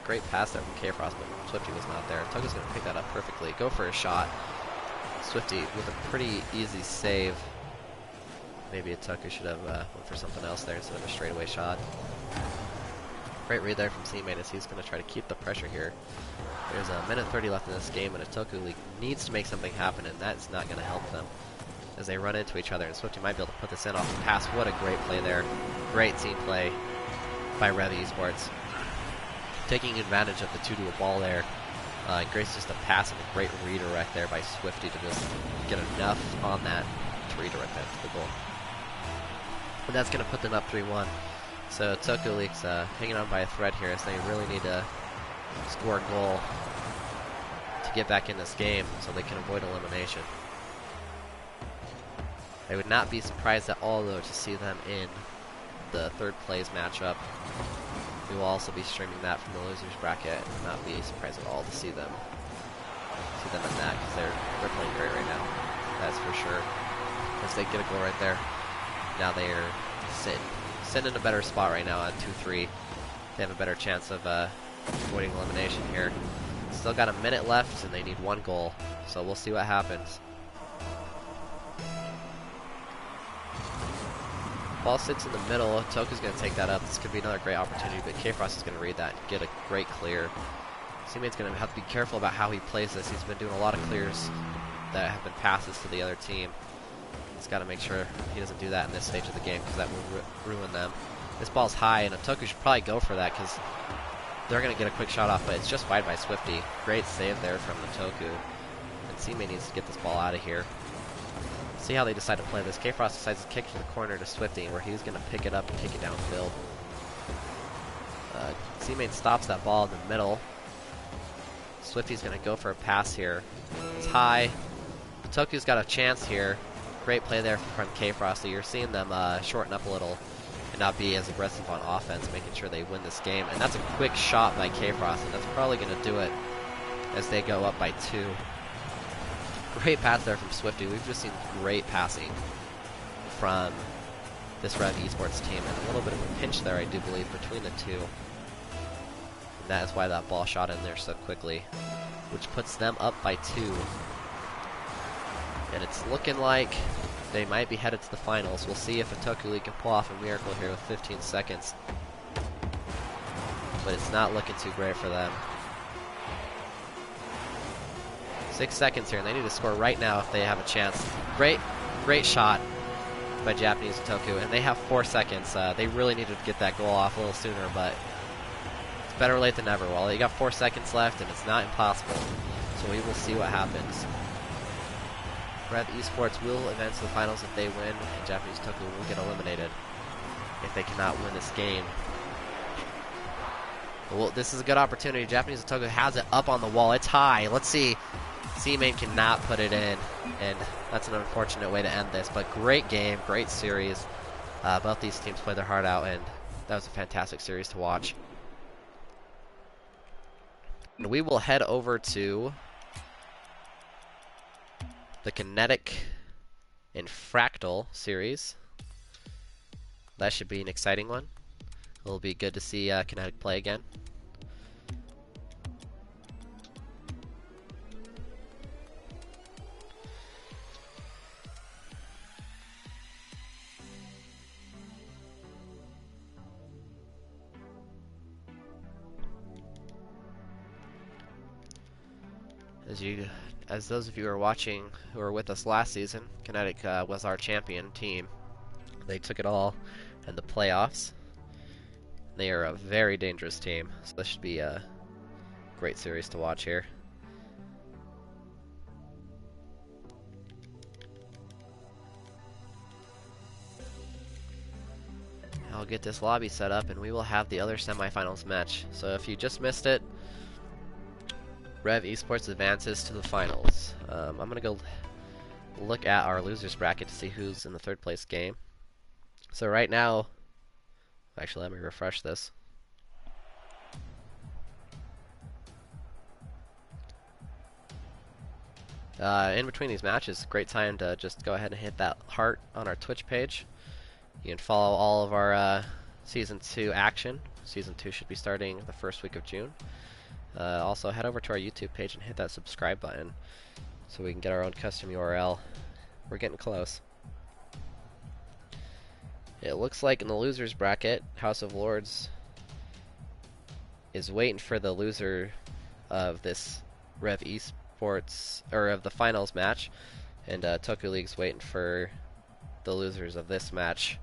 Great pass there from K-Frost, but Swifty was not there. Toku's going to pick that up perfectly. Go for a shot. Swifty with a pretty easy save. Maybe Toku should have went for something else there instead of a straightaway shot. Great read there from C-Main as he's going to try to keep the pressure here. There's a minute 30 left in this game, and a Toku League needs to make something happen, and that's not going to help them as they run into each other. And Swifty might be able to put this in off the pass. What a great play there. Great team play by Rev Esports. Taking advantage of the 2-to-a ball there. Great just a pass and a great redirect there by Swifty to just get enough on that to redirect that to the goal. And that's going to put them up 3-1. So Toku League's hanging on by a thread here as they really need to score a goal to get back in this game so they can avoid elimination. I would not be surprised at all, though, to see them in the third place matchup. We will also be streaming that from the losers bracket. I would not be surprised at all to see them in that, because they're playing great right now. That's for sure. As they get a goal right there, now they are sitting in a better spot right now at 2-3. They have a better chance of avoiding elimination here. Still got a minute left, and they need 1 goal, so we'll see what happens. Ball sits in the middle. Toku's going to take that up. This could be another great opportunity, but K-Frost is going to read that and get a great clear. C-Main's going to have to be careful about how he plays this. He's been doing a lot of clears that have been passes to the other team. He's got to make sure he doesn't do that in this stage of the game, because that will ruin them. This ball's high, and Toku should probably go for that, because they're going to get a quick shot off, but it's just wide by Swifty. Great save there from the Toku. And C-Main needs to get this ball out of here. See how they decide to play this. K-Frost decides to kick to the corner to Swifty, where he's going to pick it up and kick it downfield. C-Main stops that ball in the middle. Swifty's going to go for a pass here. It's high. Tokyo's got a chance here. Great play there from K-Frost. So you're seeing them shorten up a little and not be as aggressive on offense, making sure they win this game. And that's a quick shot by K-Frost, and that's probably going to do it as they go up by 2. Great pass there from Swifty. We've just seen great passing from this Rev Esports team, and a little bit of a pinch there, I do believe, between the two. And that is why that ball shot in there so quickly, which puts them up by 2. And it's looking like they might be headed to the finals. We'll see if Tokyo League can pull off a miracle here with 15 seconds. But it's not looking too great for them. 6 seconds here, and they need to score right now if they have a chance. Great shot by Japanese Tokyo, and they have 4 seconds. They really needed to get that goal off a little sooner, but it's better late than never. Well, they got 4 seconds left, and it's not impossible. So we will see what happens. Rev Esports will advance to the finals if they win, and Japanese Tokyo will get eliminated if they cannot win this game. Well, this is a good opportunity. Japanese Tokyo has it up on the wall. It's high. Let's see. C-Main cannot put it in, and that's an unfortunate way to end this. But great game, great series. Both these teams played their heart out, and that was a fantastic series to watch. And we will head over to the Kinetic and Fractal series. That should be an exciting one. It'll be good to see Kinetic play again. As those of you who are watching who were with us last season, Kinetic was our champion team. They took it all in the playoffs. They are a very dangerous team, so this should be a great series to watch here. I'll get this lobby set up, and we will have the other semifinals match. So if you just missed it, Rev Esports advances to the finals. I'm going to go look at our losers bracket to see who's in the 3rd place game. So right now, actually let me refresh this. In between these matches, great time to just go ahead and hit that heart on our Twitch page. You can follow all of our Season 2 action. Season 2 should be starting the 1st week of June. Also, head over to our YouTube page and hit that subscribe button so we can get our own custom URL. We're getting close. It looks like in the losers bracket, House of Lords is waiting for the loser of this Rev Esports, or of the finals match, and Tokyo League's waiting for the losers of this match.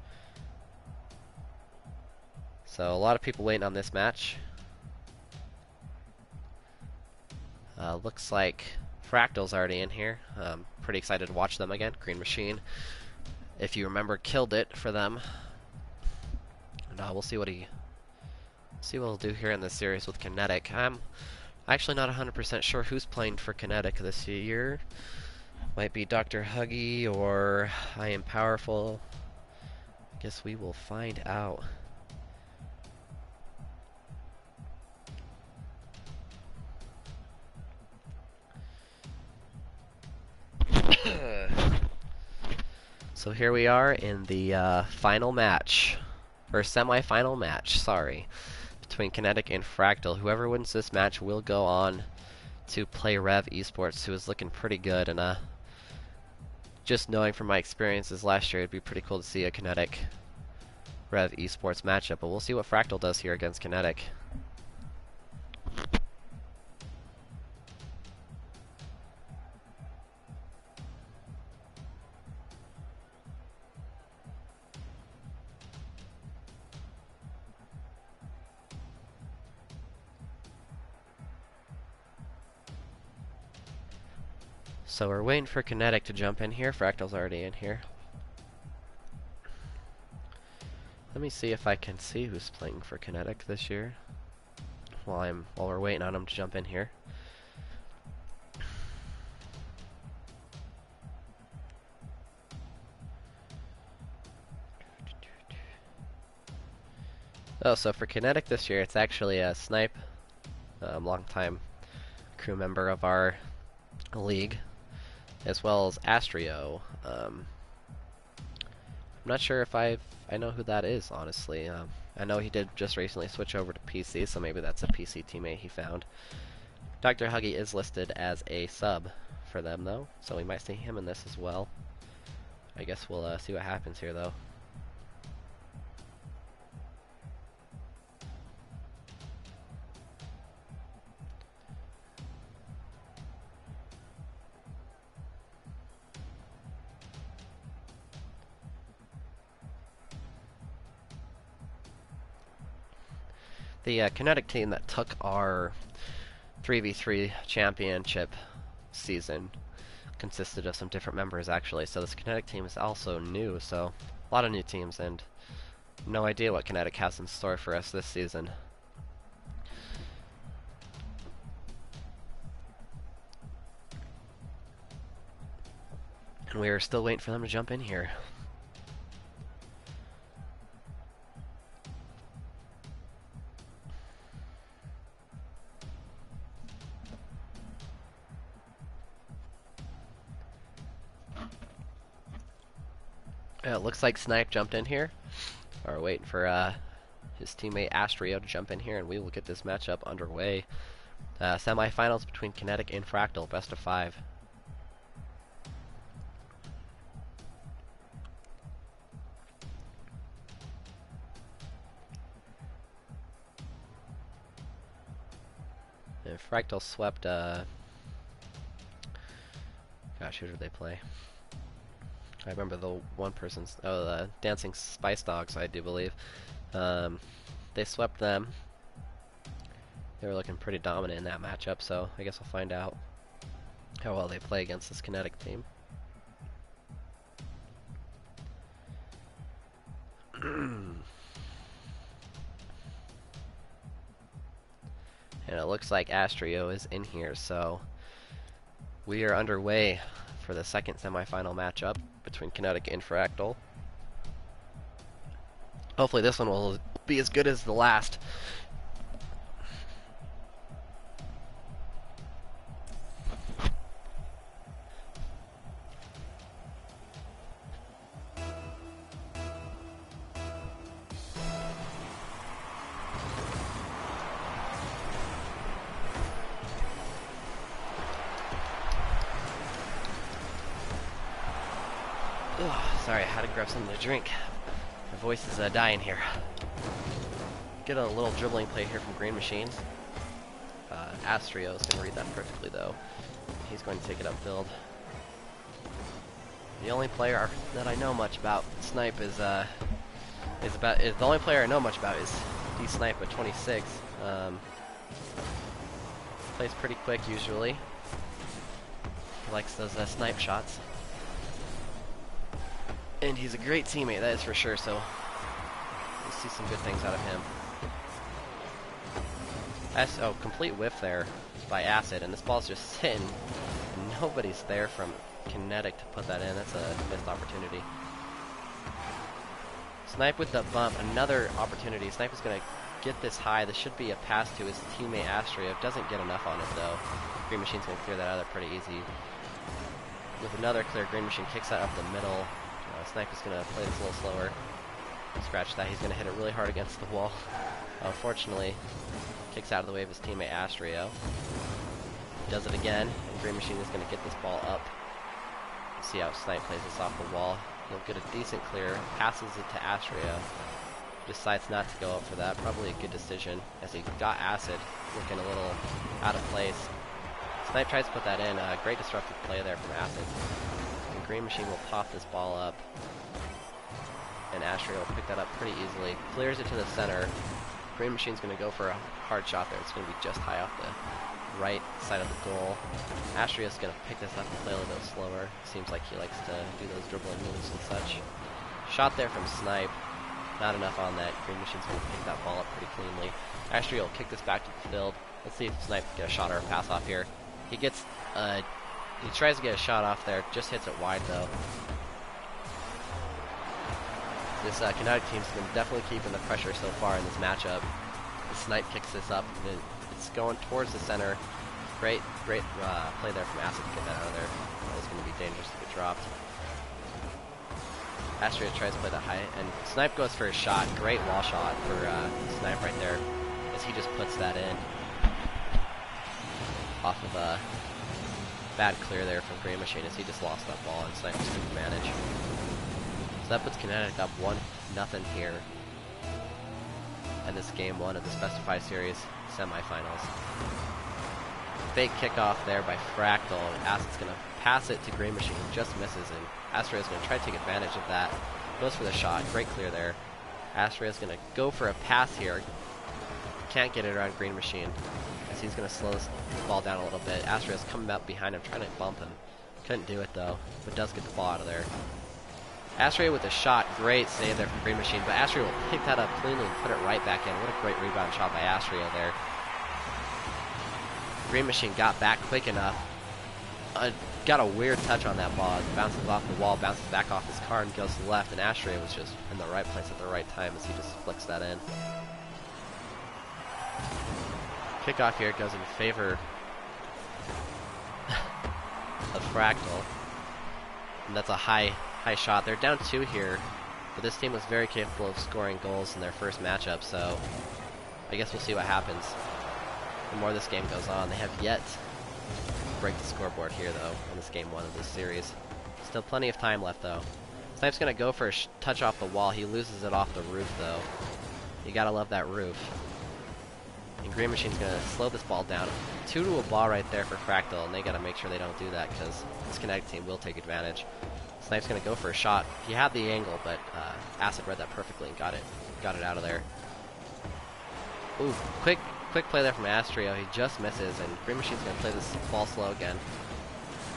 So a lot of people waiting on this match. Looks like Fractal's already in here. Pretty excited to watch them again. Green Machine, if you remember, killed it for them. And we'll see what he'll do here in this series with Kinetic. I'm actually not 100% sure who's playing for Kinetic this year. Might be Dr. Huggy or I Am Powerful. I guess we will find out. So here we are in the final match, or semi-final match, sorry, between Kinetic and Fractal. Whoever wins this match will go on to play Rev Esports, who is looking pretty good. And just knowing from my experiences last year, it'd be pretty cool to see a Kinetic Rev Esports matchup. But we'll see what Fractal does here against Kinetic. So we're waiting for Kinetic to jump in here. Fractal's already in here. Let me see if I can see who's playing for Kinetic this year. while we're waiting on him to jump in here. Oh, so for Kinetic this year, it's actually a Snipe, longtime crew member of our league, as well as Astrio. I'm not sure if I know who that is, honestly. I know he did just recently switch over to PC, so maybe that's a PC teammate he found. Dr. Huggy is listed as a sub for them, though, so we might see him in this as well. I guess we'll see what happens here, though. The Kinetic team that took our 3v3 championship season consisted of some different members, actually. So this Kinetic team is also new, so a lot of new teams, and no idea what Kinetic has in store for us this season. And we are still waiting for them to jump in here. It looks like Snipe jumped in here. We're waiting for his teammate Astrio to jump in here, and we will get this matchup underway. Semifinals between Kinetic and Fractal, best of 5. And Fractal swept, gosh, who did they play? I remember the one person's, the Dancing Spice Dogs, I do believe. They swept them. They were looking pretty dominant in that matchup, so I guess I'll find out how well they play against this Kinetic team. And it looks like Astrio is in here, so we are underway for the second semifinal matchup between Kinetic and Fractal. Hopefully this one will be as good as the last. Sorry, I had to grab something to drink. My voice is dying here. Get a little dribbling play here from Green Machines. Astrio is going to read that perfectly, though. He's going to take it upfield. The only player that I know much about Snipe is the only player I know much about is D-Snipe at 26. Plays pretty quick usually. He likes those Snipe shots. And he's a great teammate, that is for sure, so we'll see some good things out of him. Oh, complete whiff there by Acid, and this ball's just sitting. And nobody's there from Kinetic to put that in. That's a missed opportunity. Snipe with the bump, another opportunity. Snipe is going to get this high. This should be a pass to his teammate Astrio. Doesn't get enough on it, though. Green Machine's going to clear that out of there pretty easy. With another clear, Green Machine kicks that up the middle. Snipe is going to play this a little slower. Scratch that. He's going to hit it really hard against the wall. Unfortunately, kicks out of the way of his teammate Astrio. Does it again, and Green Machine is going to get this ball up. See how Snipe plays this off the wall. He'll get a decent clear, passes it to Astrio. Decides not to go up for that. Probably a good decision, as he got Acid looking a little out of place. Snipe tries to put that in. Great disruptive play there from Acid. Green Machine will pop this ball up, and Astrio will pick that up pretty easily. Clears it to the center. Green Machine's going to go for a hard shot there. It's going to be just high off the right side of the goal. Astrio's going to pick this up and play a little bit slower. Seems like he likes to do those dribbling moves and such. Shot there from Snipe. Not enough on that. Green Machine's going to pick that ball up pretty cleanly. Astria will kick this back to the field. Let's see if Snipe can get a shot or a pass off here. He gets, he tries to get a shot off there, just hits it wide though. This Kinetic team's been definitely keeping the pressure so far in this matchup. The Snipe kicks this up, and it's going towards the center. Great play there from Acid to get that out of there. That was going to be dangerous to get dropped. Astria tries to play that high, and Snipe goes for a shot. Great wall shot for Snipe right there, as he just puts that in. Off of a bad clear there from Green Machine, as he just lost that ball, and Snipe just took advantage. So that puts Kinetic up 1-0 here. And this game 1 of the Best of 5 series semifinals. Fake kickoff there by Fractal. Acid's going to pass it to Green Machine, just misses, and Astria is going to try to take advantage of that. Goes for the shot, great clear there. Astria is going to go for a pass here. Can't get it around Green Machine, as he's going to slow this ball down a little bit. Astria is coming up behind him, trying to bump him. Couldn't do it though, but does get the ball out of there. Astria with a shot, great save there from Green Machine, but Astria will pick that up cleanly and put it right back in. What a great rebound shot by Astria there. Green Machine got back quick enough. Got a weird touch on that ball. It bounces off the wall, bounces back off his car, and goes to the left, and Astria was just in the right place at the right time as he just flicks that in. Kickoff here goes in favor of Fractal. And that's a high shot. They're down 2 here, but this team was very capable of scoring goals in their first matchup, so I guess we'll see what happens. The more this game goes on, they have yet to break the scoreboard here, though, in this game 1 of this series. Still plenty of time left, though. Snipe's going to go for a touch off the wall. He loses it off the roof, though. You gotta love that roof. And Green Machine's going to slow this ball down. 2 to a ball right there for Fractal, and they got to make sure they don't do that, because this Kinetic team will take advantage. Snipe's going to go for a shot. He had the angle, but Acid read that perfectly and got it out of there. Ooh, quick play there from Astria. He just misses, and Green Machine's going to play this ball slow again.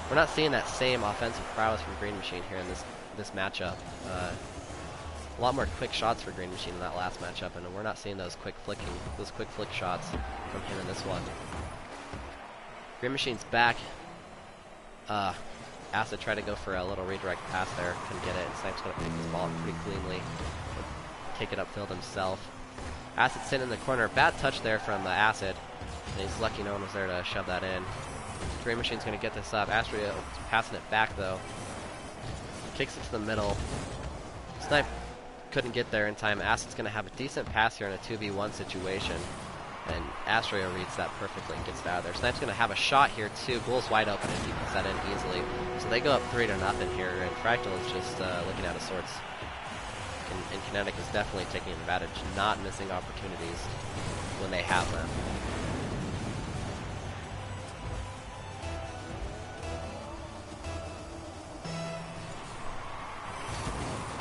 We're not seeing that same offensive prowess from Green Machine here in this matchup. A lot more quick shots for Green Machine in that last matchup, and we're not seeing those quick flick shots from him in this one. Green Machine's back. Acid tried to go for a little redirect pass there, couldn't get it, and Snipe's going to pick this ball up pretty cleanly. Take it upfield himself. Acid sitting in the corner. Bad touch there from Acid, and he's lucky no one was there to shove that in. Green Machine's going to get this up. Astria passing it back though. Kicks it to the middle. Snipe couldn't get there in time. Acid's going to have a decent pass here in a 2v1 situation, and Astria reads that perfectly and gets it out of there. Snipe's going to have a shot here too. Goal's wide open and he puts that in easily. So they go up 3-0 here, and Fractal is just looking out of sorts. And Kinetic is definitely taking advantage, not missing opportunities when they have them.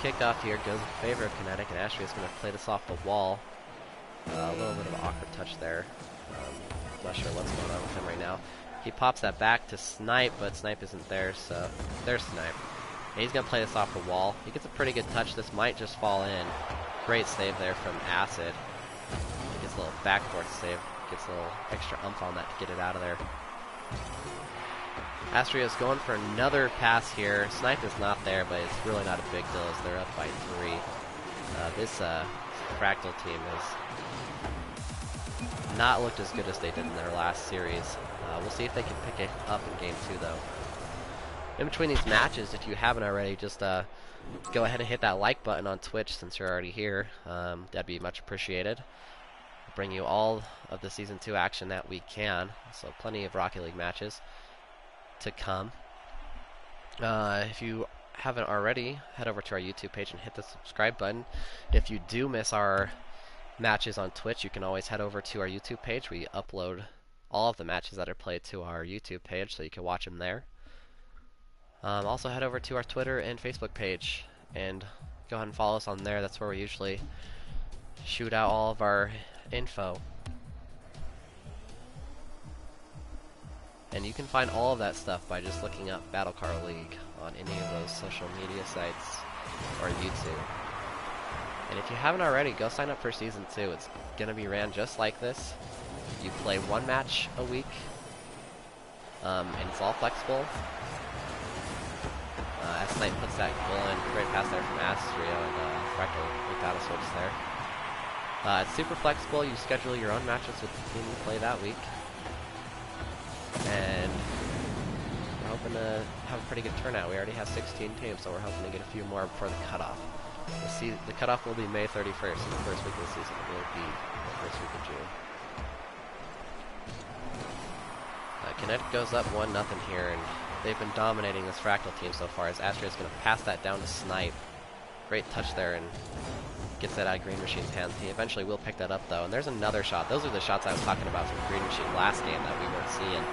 Kickoff here goes in favor of Kinetic, and Astria is going to play this off the wall. A little bit of an awkward touch there. Not sure what's going on with him right now. He pops that back to Snipe, but Snipe isn't there, so there's Snipe. And he's going to play this off the wall. He gets a pretty good touch. This might just fall in. Great save there from Acid. He gets a little backboard save. Gets a little extra umph on that to get it out of there. Astria is going for another pass here. Snipe is not there, but it's really not a big deal as they're up by 3. This Fractal team has not looked as good as they did in their last series. We'll see if they can pick it up in Game 2, though. In between these matches, if you haven't already, just go ahead and hit that like button on Twitch since you're already here. That'd be much appreciated. We'll bring you all of the Season 2 action that we can, so plenty of Rocket League matches to come. If you haven't already, head over to our YouTube page and hit the subscribe button. If you do miss our matches on Twitch, you can always head over to our YouTube page. We upload all of the matches that are played to our YouTube page, so you can watch them there. Also head over to our Twitter and Facebook page and go ahead and follow us on there. That's where we usually shoot out all of our info. And you can find all of that stuff by just looking up Battle Car League on any of those social media sites or YouTube. And if you haven't already, go sign up for Season 2. It's going to be ran just like this. You play one match a week, and it's all flexible. As Snipe puts that goal in, great pass there from Astrio, and Fractal without a switch there. It's super flexible. You schedule your own matches with the team you play that week. And we're hoping to have a pretty good turnout. We already have 16 teams, so we're hoping to get a few more before the cutoff. The cutoff will be May 31st, and the first week of the season will be the first week of June. Kinetic goes up 1-0 here, and they've been dominating this Fractal team so far, as Astrio's going to pass that down to Snipe. Great touch there, and gets that out of Green Machine's hands. He eventually will pick that up, though, and there's another shot. Those are the shots I was talking about from Green Machine last game that we weren't seeing.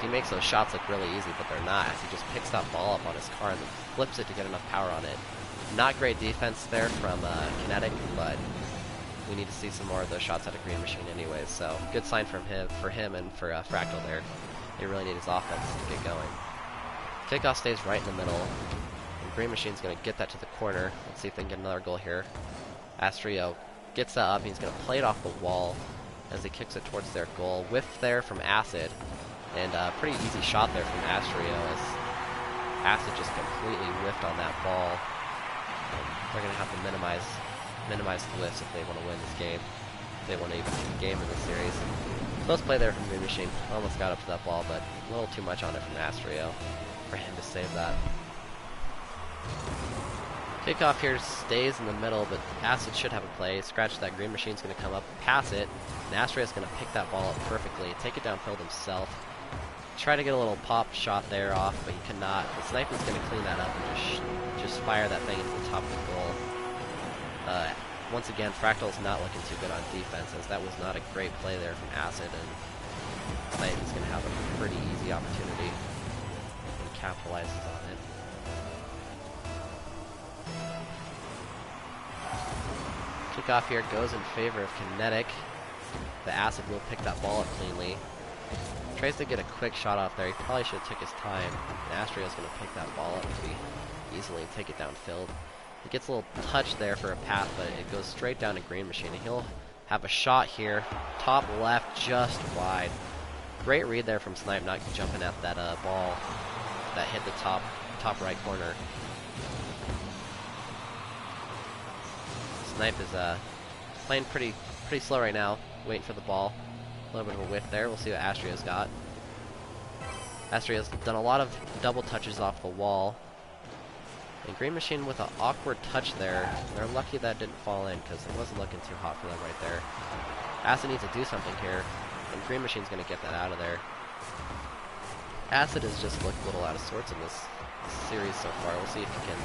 He makes those shots look really easy, but they're not, as he just picks that ball up on his car and then flips it to get enough power on it. Not great defense there from Kinetic, but we need to see some more of those shots out of Green Machine anyways, so good sign for him and for Fractal there. They really need his offense to get going. Kickoff stays right in the middle, and Green Machine's going to get that to the corner. Let's see if they can get another goal here. Astrio gets that up, and he's going to play it off the wall as he kicks it towards their goal. Whiff there from Acid, and a pretty easy shot there from Astrio, as Acid just completely whiffed on that ball. They're going to have to minimize the whiffs if they want to win this game. If they want to even keep the game in this series. Close play there from Green Machine. Almost got up to that ball, but a little too much on it from Astrio for him to save that. Kickoff here stays in the middle, but Acid should have a play. Scratch that. Green Machine's going to come up, pass it, and Astrio's going to pick that ball up perfectly, take it downfield himself. Try to get a little pop shot there off, but he cannot. The Sniper's going to clean that up and just fire that thing into the top of the goal. Once again, Fractal's not looking too good on defense, as that was not a great play there from Acid, and Sniper's going to have a pretty easy opportunity and capitalizes on it. Kickoff here goes in favor of Kinetic. The Acid will pick that ball up cleanly. Tries to get a quick shot off there. He probably should have took his time. And Astrio's going to pick that ball up pretty easily and take it downfield. He gets a little touch there for a pass, but it goes straight down to Green Machine. And he'll have a shot here. Top left, just wide. Great read there from Snipe, not jumping at that ball that hit the top right corner. Snipe is playing pretty slow right now, waiting for the ball. A little bit of a whiff there. We'll see what Astrio's got. Astrio's done a lot of double touches off the wall. And Green Machine with an awkward touch there. They're lucky that didn't fall in, because it wasn't looking too hot for them right there. Acid needs to do something here, and Green Machine's going to get that out of there. Acid has just looked a little out of sorts in this series so far. We'll see if he can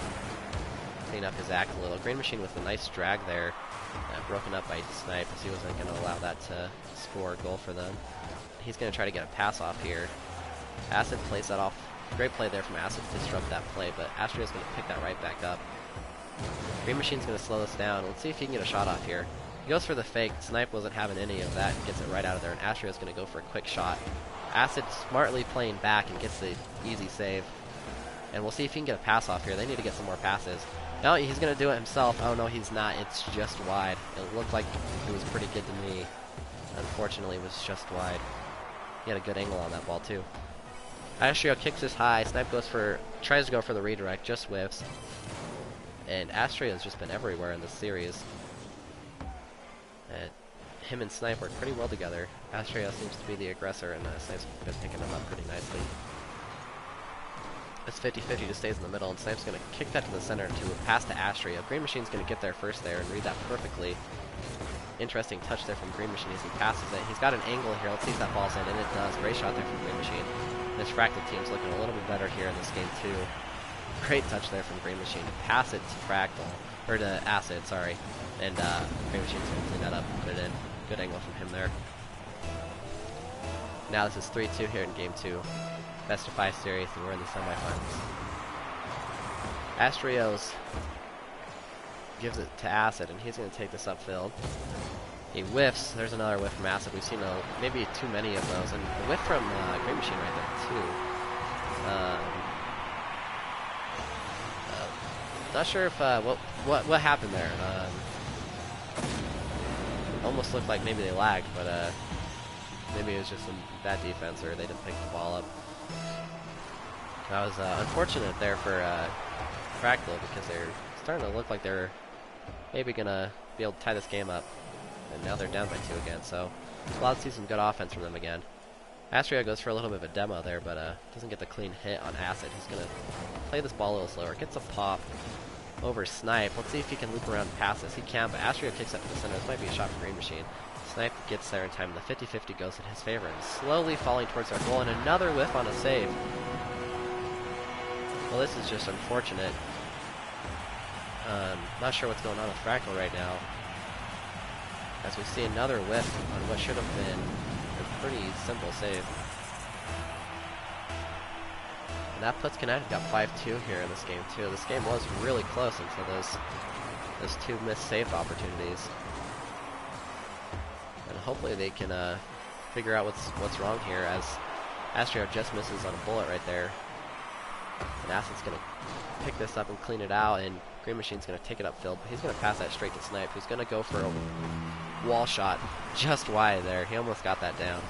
clean up his act a little. Green Machine with a nice drag there. Broken up by Snipe, as he wasn't going to allow that to score a goal for them. He's going to try to get a pass off here. Acid plays that off. Great play there from Acid to disrupt that play, but Astrio's going to pick that right back up. Green Machine's going to slow this down. Let's see if he can get a shot off here. He goes for the fake. Snipe wasn't having any of that. Gets it right out of there, and Astrio's going to go for a quick shot. Acid smartly playing back and gets the easy save. And we'll see if he can get a pass off here. They need to get some more passes. No, he's going to do it himself. Oh, no, he's not. It's just wide. It looked like it was pretty good to me. Unfortunately, it was just wide. He had a good angle on that ball, too. Astrio kicks this high. Snipe tries to go for the redirect, just whiffs. And Astrio has just been everywhere in this series. And him and Snipe work pretty well together. Astrio seems to be the aggressor, and Snipe's been picking him up pretty nicely. It's 50-50, just stays in the middle, and Snipe's going to kick that to the center to a pass to Astrio. Green Machine's going to get there first there and read that perfectly. Interesting touch there from Green Machine as he passes it. He's got an angle here. Let's see if that ball's in, and it does. Great shot there from Green Machine. This Fractal team's looking a little bit better here in this game, too. Great touch there from Green Machine to pass it to Fractal, or to Acid, sorry. And Green Machine's going to clean that up and put it in. Good angle from him there. Now this is 3-2 here in Game 2. Best of 5 series, and we're in the semifinals. Astrio's gives it to Acid, and he's going to take this upfield. He whiffs. There's another whiff from Acid. We've seen maybe too many of those, and a whiff from Green Machine right there too. Not sure if what happened there. Almost looked like maybe they lagged, but maybe it was just some bad defense or they didn't pick the ball up. That was unfortunate there for Fractal because they're starting to look like they're maybe gonna be able to tie this game up, and now they're down by 2 again. So glad to see some good offense from them again. Astrio goes for a little bit of a demo there, but doesn't get the clean hit on Acid. He's gonna play this ball a little slower. Gets a pop over Snipe. Let's see if he can loop around and pass this. He can, but Astrio kicks up to the center. This might be a shot from Green Machine. Snipe gets there in time. The 50-50 goes in his favor, and slowly falling towards our goal, and another whiff on a save. Well, this is just unfortunate. Not sure what's going on with Fractal right now, as we see another whiff on what should have been a pretty simple save. And that puts Kinetic up 5-2 here in this game too. This game was really close until those 2 missed save opportunities. And hopefully they can figure out what's wrong here, as Astrio just misses on a bullet right there. And Acid's going to pick this up and clean it out, and Green Machine's going to take it upfield, but he's going to pass that straight to Snipe, who's going to go for a wall shot just wide there. He almost got that down.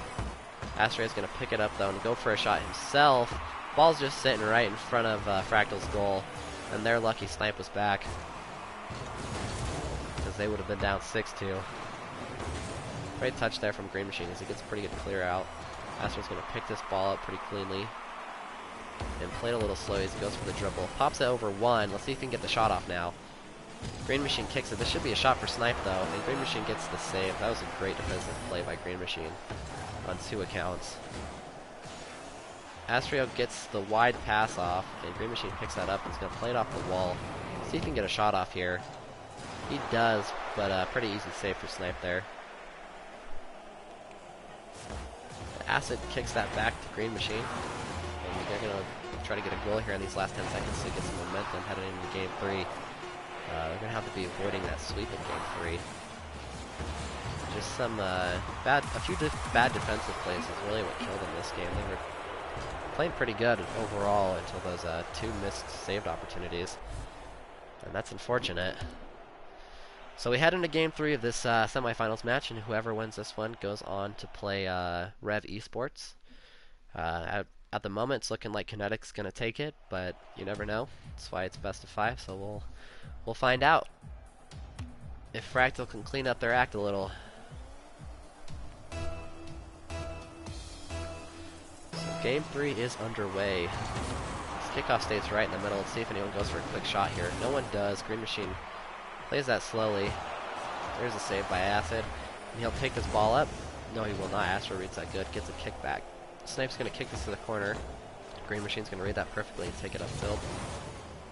Astrio's going to pick it up, though, and go for a shot himself. Ball's just sitting right in front of Fractal's goal, and they're lucky Snipe was back, because they would have been down 6-2. Great touch there from Green Machine as he gets a pretty good clear out. Astrio's going to pick this ball up pretty cleanly and play it a little slow as he goes for the dribble. Pops it over 1. Let's see if he can get the shot off now. Green Machine kicks it. This should be a shot for Snipe, though, and Green Machine gets the save. That was a great defensive play by Green Machine on 2 accounts. Astrio gets the wide pass off, and Green Machine picks that up and is going to play it off the wall. See if he can get a shot off here. He does, but pretty easy save for Snipe there. Acid kicks that back to Green Machine, and they're going to try to get a goal here in these last 10 seconds to get some momentum heading into Game 3. They're going to have to be avoiding that sweep in Game 3. Just some bad defensive plays is really what killed them this game. They were playing pretty good overall until those 2 missed saved opportunities, and that's unfortunate. So we head into Game 3 of this semifinals match, and whoever wins this one goes on to play Rev Esports. At the moment, it's looking like Kinetic's going to take it, but you never know. That's why it's best of 5, so we'll find out if Fractal can clean up their act a little. Game 3 is underway. This kickoff stays right in the middle. Let's see if anyone goes for a quick shot here. No one does. Green Machine plays that slowly. There's a save by Acid. And he'll take this ball up. No, he will not. Astro reads that good. Gets a kickback. Snipe's going to kick this to the corner. Green Machine's going to read that perfectly and take it upfield.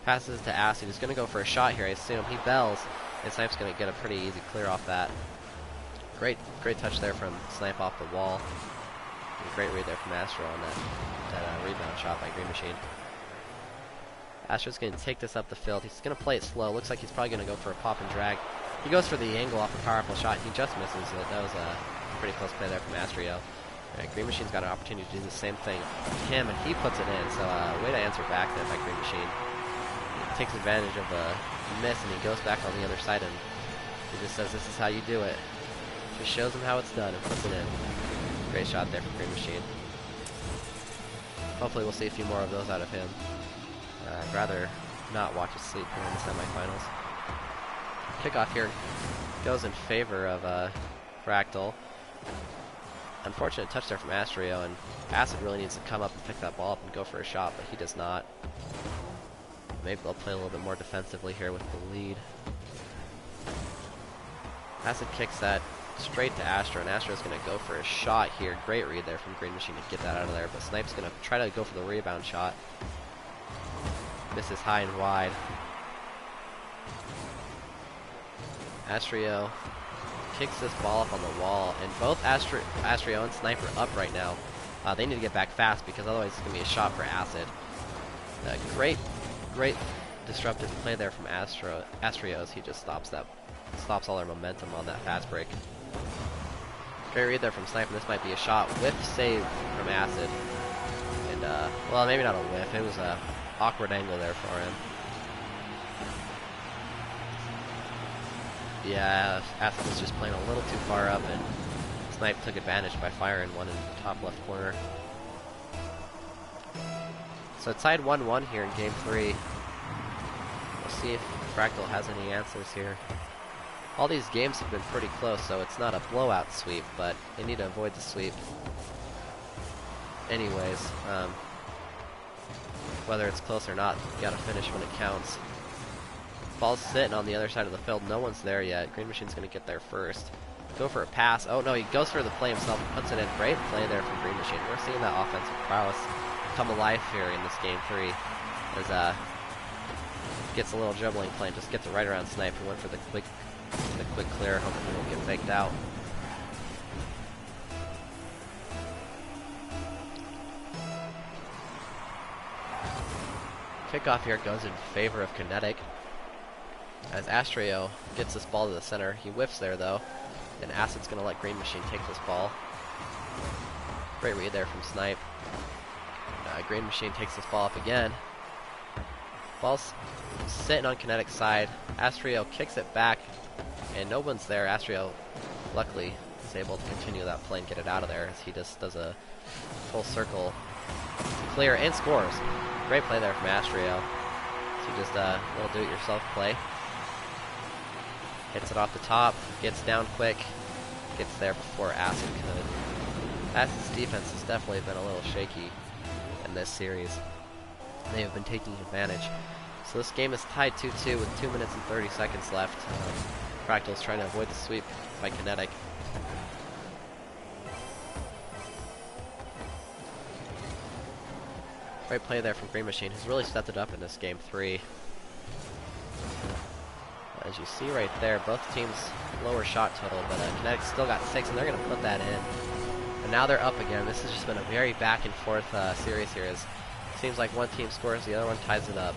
Passes to Acid. He's going to go for a shot here, I assume. He bells, and Snipe's going to get a pretty easy clear off that. Great touch there from Snipe off the wall. Great read there from Astro on that rebound shot by Green Machine. Astro's going to take this up the field. He's going to play it slow. Looks like he's probably going to go for a pop and drag. He goes for the angle off a powerful shot. He just misses it. That was a pretty close play there from Astrio. Green Machine's got an opportunity to do the same thing to him, and he puts it in. So way to answer back there by Green Machine. He takes advantage of a miss, and he goes back on the other side, and he just says, "This is how you do it." Just shows him how it's done and puts it in. Great shot there from Green Machine. Hopefully we'll see a few more of those out of him. I'd rather not watch us sleep here in the semifinals. Kickoff here goes in favor of Fractal. Unfortunate touch there from Astrio, and Acid really needs to come up and pick that ball up and go for a shot, but he does not. Maybe they'll play a little bit more defensively here with the lead. Acid kicks that straight to Astro, and Astro's going to go for a shot here. Great read there from Green Machine to get that out of there, but Snipe's going to try to go for the rebound shot. Misses high and wide. Astrio kicks this ball up on the wall, and both Astrio and Snipe are up right now. They need to get back fast because otherwise it's going to be a shot for Acid. Great disruptive play there from Astrio as he just stops all their momentum on that fast break. Great read there from Snipe, and this might be a shot. Whiff save from Acid. And, well, maybe not a whiff. It was a awkward angle there for him. Yeah, Acid was just playing a little too far up, and Snipe took advantage by firing one in the top left corner. So it's tied 1-1 here in Game 3. We'll see if Fractal has any answers here. All these games have been pretty close, so it's not a blowout sweep, but they need to avoid the sweep. Anyways, whether it's close or not, you gotta finish when it counts. Ball's sitting on the other side of the field. No one's there yet. Green Machine's gonna get there first. Go for a pass. Oh no, he goes for the play himself and puts it in. Great play there from Green Machine. We're seeing that offensive prowess come alive here in this Game 3. As gets a little dribbling play and just gets it right around Snipe, who went for the quick clear, hoping he won't get faked out. Kickoff here goes in favor of Kinetic, as Astrio gets this ball to the center. He whiffs there though, and Acid's going to let Green Machine take this ball. Great read there from Snipe. Green Machine takes this ball up again. Ball's sitting on Kinetic's side. Astrio kicks it back, and no one's there. Astrio, luckily, is able to continue that play and get it out of there, as he just does a full circle clear and scores. Great play there from Astrio. So just a little do-it-yourself play. Hits it off the top, gets down quick, gets there before Acid could. Acid's defense has definitely been a little shaky in this series. They have been taking advantage. So this game is tied 2-2 with 2 minutes and 30 seconds left. Fractal's trying to avoid the sweep by Kinetic. Great play there from Green Machine, who's really stepped it up in this Game 3. As you see right there, both teams lower shot total, but Kinetic still got 6, and they're going to put that in. And now they're up again. This has just been a very back and forth series here. It seems like one team scores, the other one ties it up.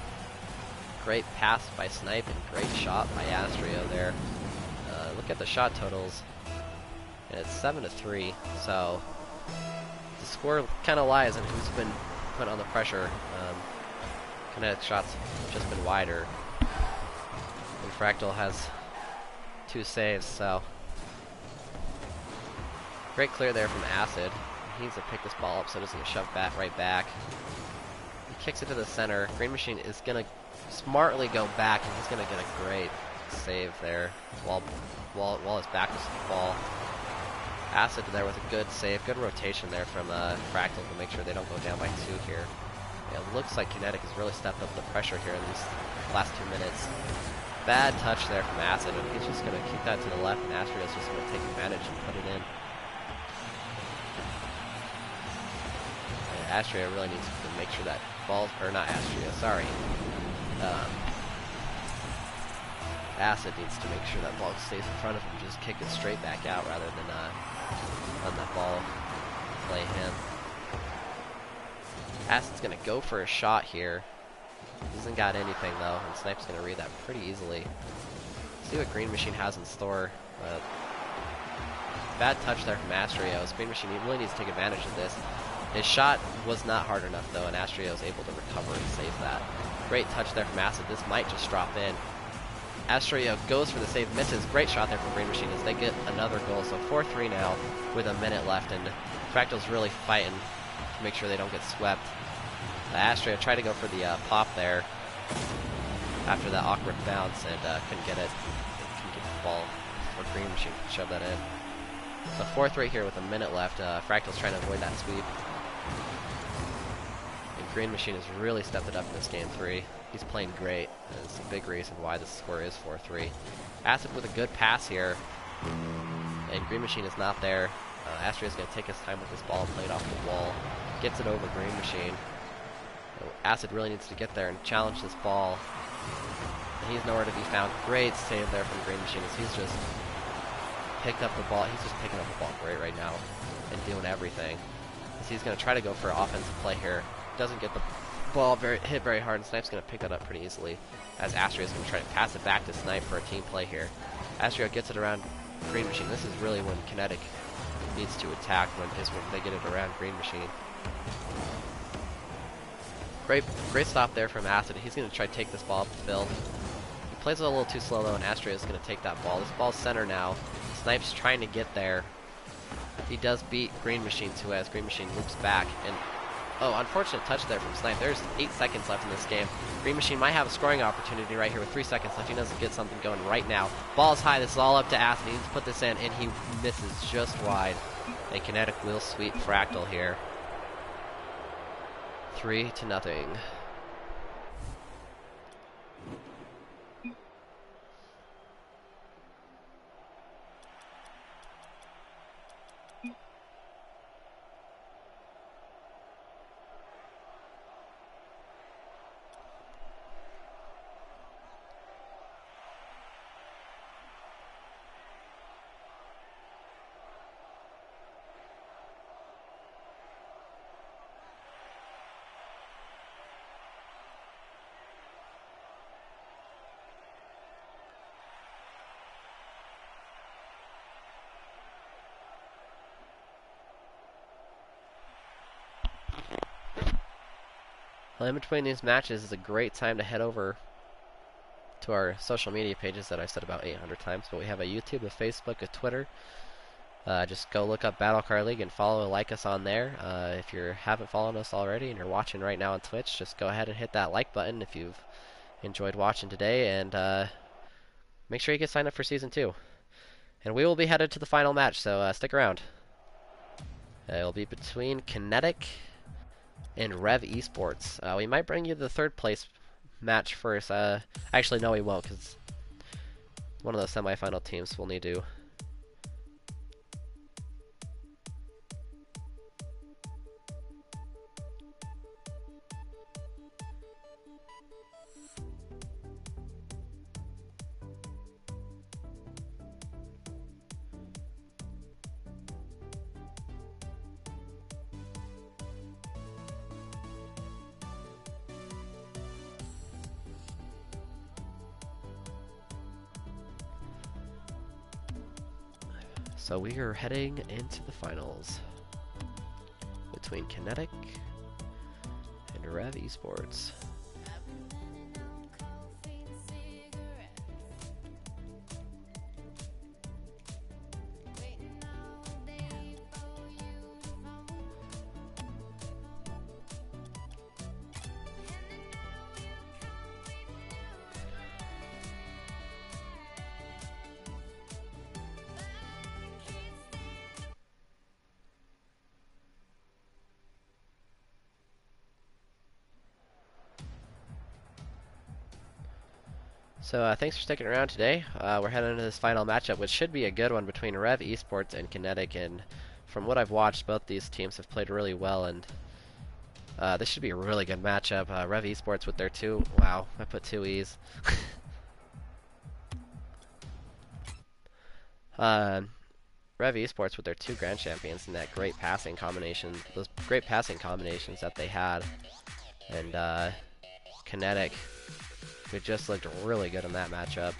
Great pass by Snipe and great shot by Astrio there. Look at the shot totals, and it's 7-3. So the score kind of lies on who's been put on the pressure. Kinetic shots have just been wider, and Fractal has 2 saves. So great clear there from Acid. He needs to pick this ball up so it doesn't get shoved back right back. He kicks it to the center. Green Machine is gonna smartly go back, and he's gonna get a great save there while his back is to the ball. Acid there with a good save, good rotation there from Fractal to make sure they don't go down by 2 here. It looks like Kinetic has really stepped up the pressure here in these last 2 minutes. Bad touch there from Acid, and he's just gonna kick that to the left, and Astrio's just gonna take advantage and put it in. And Astrio really needs to make sure that ball, or not Astrio, sorry. Acid needs to make sure that ball stays in front of him, just kick it straight back out rather than let that ball play him. Acid's going to go for a shot here. He hasn't got anything though, and Snipe's going to read that pretty easily. See what Green Machine has in store. Bad touch there from Astrio. Green Machine really needs to take advantage of this. His shot was not hard enough though, and Astrio is able to recover and save that. Great touch there from Acid. This might just drop in. Astrio goes for the save, misses. Great shot there from Green Machine as they get another goal. So 4-3 now with a minute left, and Fractal's really fighting to make sure they don't get swept. Astrio tried to go for the pop there after that awkward bounce and couldn't get it. Couldn't get the ball for Green Machine to shove that in. So 4-3 here with a minute left. Fractal's trying to avoid that sweep. And Green Machine has really stepped it up in this Game 3. He's playing great, and it's a big reason why the score is 4-3. Acid with a good pass here, and Green Machine is not there. Astrio's going to take his time with this ball and play it off the wall. Gets it over Green Machine. So Acid really needs to get there and challenge this ball. And he's nowhere to be found. Great save there from Green Machine as he's just picked up the ball. He's just picking up the ball great right now and doing everything. As he's going to try to go for an offensive play here. Doesn't get the ball hit very hard, and Snipe's going to pick that up pretty easily as Astrio's going to try to pass it back to Snipe for a team play here. Astrio gets it around Green Machine. This is really when Kinetic needs to attack, when they get it around Green Machine. Great stop there from Acid. He's going to try to take this ball up the field. He plays it a little too slow though, and Astria is going to take that ball. This ball's center now. Snipes trying to get there. He does beat Green Machine too, as Green Machine loops back. And oh, unfortunate touch there from Snipe. There's 8 seconds left in this game. Green Machine might have a scoring opportunity right here with 3 seconds left. He doesn't get something going right now. Ball's high. This is all up to Ass. He needs to put this in, and he misses just wide. And Kinetic will sweep Fractal here. 3-0. Well, in between these matches is a great time to head over to our social media pages that I said about 800 times. But we have a YouTube, a Facebook, a Twitter. Just go look up Battle Card League and follow, like us on there. If you haven't followed us already and you're watching right now on Twitch, just go ahead and hit that like button if you've enjoyed watching today, and make sure you get signed up for Season 2. And we will be headed to the final match, so stick around. It will be between Kinetic and Rev Esports. We might bring you the third place match first. Actually, no, we won't, because one of those semifinal teams will need to. So we are heading into the finals between Kinetic and Rev Esports. So thanks for sticking around today. We're heading into this final matchup, which should be a good one between Rev Esports and Kinetic. And from what I've watched, both these teams have played really well, and this should be a really good matchup. Rev Esports with their two... Wow, I put 2 E's. Rev Esports with their 2 Grand Champions and that great passing combination, those great passing combinations that they had. And Kinetic, who just looked really good in that matchup.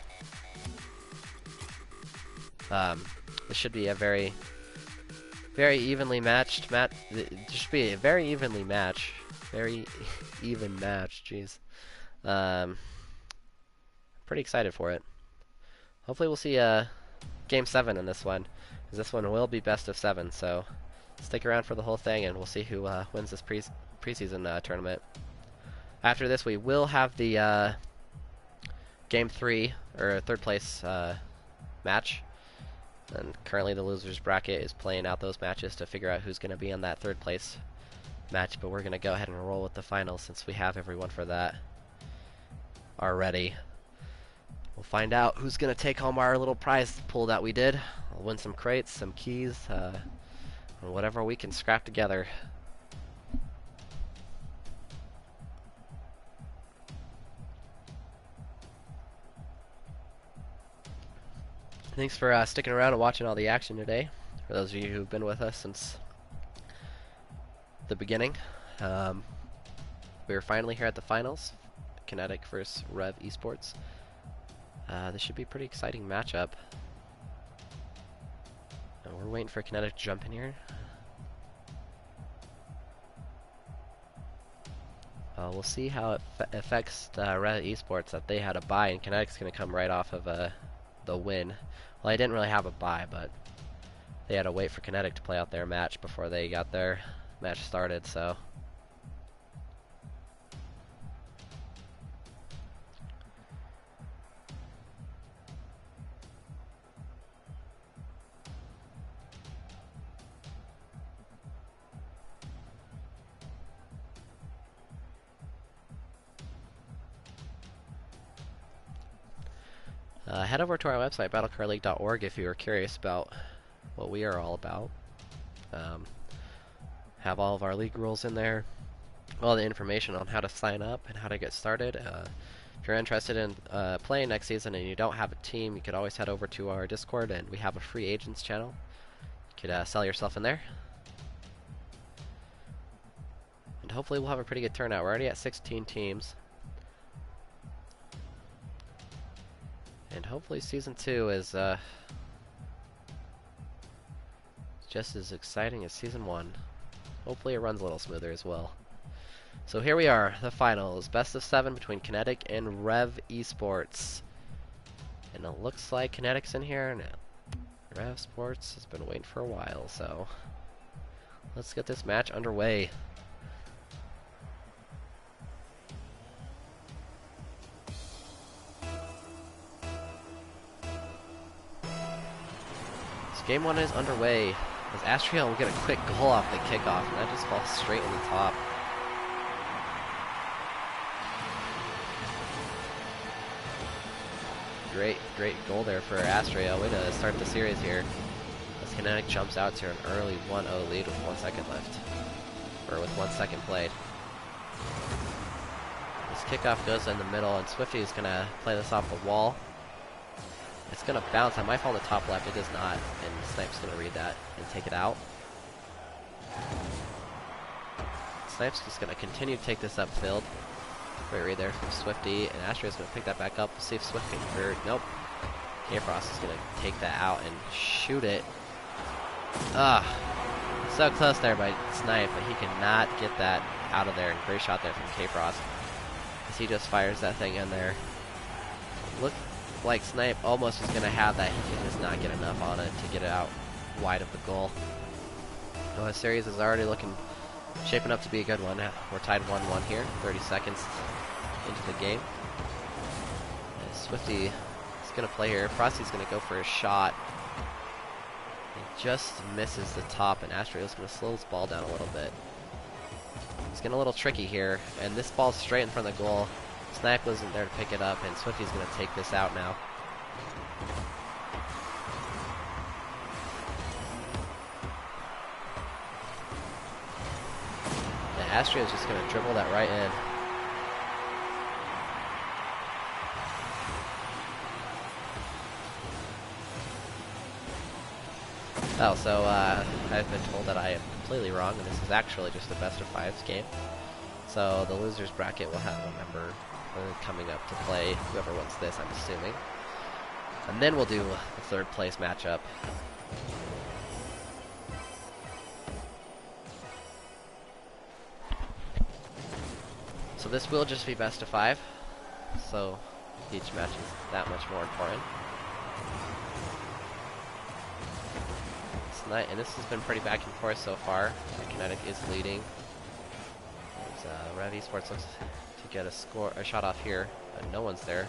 This should be a very evenly matched match. It should be a very even match. Jeez. Pretty excited for it. Hopefully we'll see Game 7 in this one, because this one will be best of 7. So stick around for the whole thing, and we'll see who wins this preseason tournament. After this, we will have the Game 3 or third place match. And currently the losers bracket is playing out those matches to figure out who's going to be on that third place match, but we're going to go ahead and roll with the finals since we have everyone for that already. We'll find out who's going to take home our little prize pool that we did. I'll win some crates, some keys, and whatever we can scrap together. Thanks for sticking around and watching all the action today. For those of you who've been with us since the beginning, we're finally here at the finals. Kinetic versus Rev Esports. This should be a pretty exciting matchup. And we're waiting for Kinetic to jump in here. We'll see how it affects Rev Esports that they had a bye, and Kinetic's going to come right off of the win. Well, I didn't really have a bye, but they had to wait for Kinetic to play out their match before they got their match started, so... head over to our website, battlecardleague.org, if you are curious about what we are all about. Have all of our league rules in there, all the information on how to sign up and how to get started. If you're interested in playing next season and you don't have a team, you could always head over to our Discord, and we have a free agents channel. You could sell yourself in there. And hopefully we'll have a pretty good turnout. We're already at 16 teams. And hopefully Season 2 is just as exciting as Season 1. Hopefully it runs a little smoother as well. So here we are, the finals. Best of 7 between Kinetic and Rev Esports. And it looks like Kinetic's in here now. Rev Sports has been waiting for a while, so let's get this match underway. Game 1 is underway, as Astriel will get a quick goal off the kickoff, and that just falls straight in the top. Great goal there for Astriel. Way to start the series here, as Kinetic jumps out to an early 1-0 lead with 1 second left, or with 1 second played. This kickoff goes in the middle, and Swifty is going to play this off the wall. It's going to bounce. I might fall in the top left. It does not. And Snipe's going to read that and take it out. Snipe's just going to continue to take this upfield. Great read there from Swifty. And Astriel's going to pick that back up. We'll see if Swift can convert. Nope. K-Frost is going to take that out and shoot it. So close there by Snipe, but he cannot get that out of there. And great shot there from K-Frost, as he just fires that thing in there. Look like Snipe almost is going to have that. He can just not get enough on it to get it out wide of the goal. Well, the series is already shaping up to be a good one. We're tied 1-1 here, 30 seconds into the game. And Swifty is going to play here. Frosty's going to go for a shot. He just misses the top, and Astriel's going to slow his ball down a little bit. It's getting a little tricky here, and this ball's straight in front of the goal. Snipe wasn't there to pick it up, and Swifty's going to take this out now. And Astriel's just going to dribble that right in. Oh, so I've been told that I am completely wrong, and this is actually just a best of 5s game. So the losers bracket will have a member coming up to play, whoever wants this, I'm assuming. And then we'll do the third place matchup. So this will just be best of 5, so each match is that much more important. And this has been pretty back and forth so far. Kinetic is leading. Rev Esports looks to get a shot off here, but no one's there.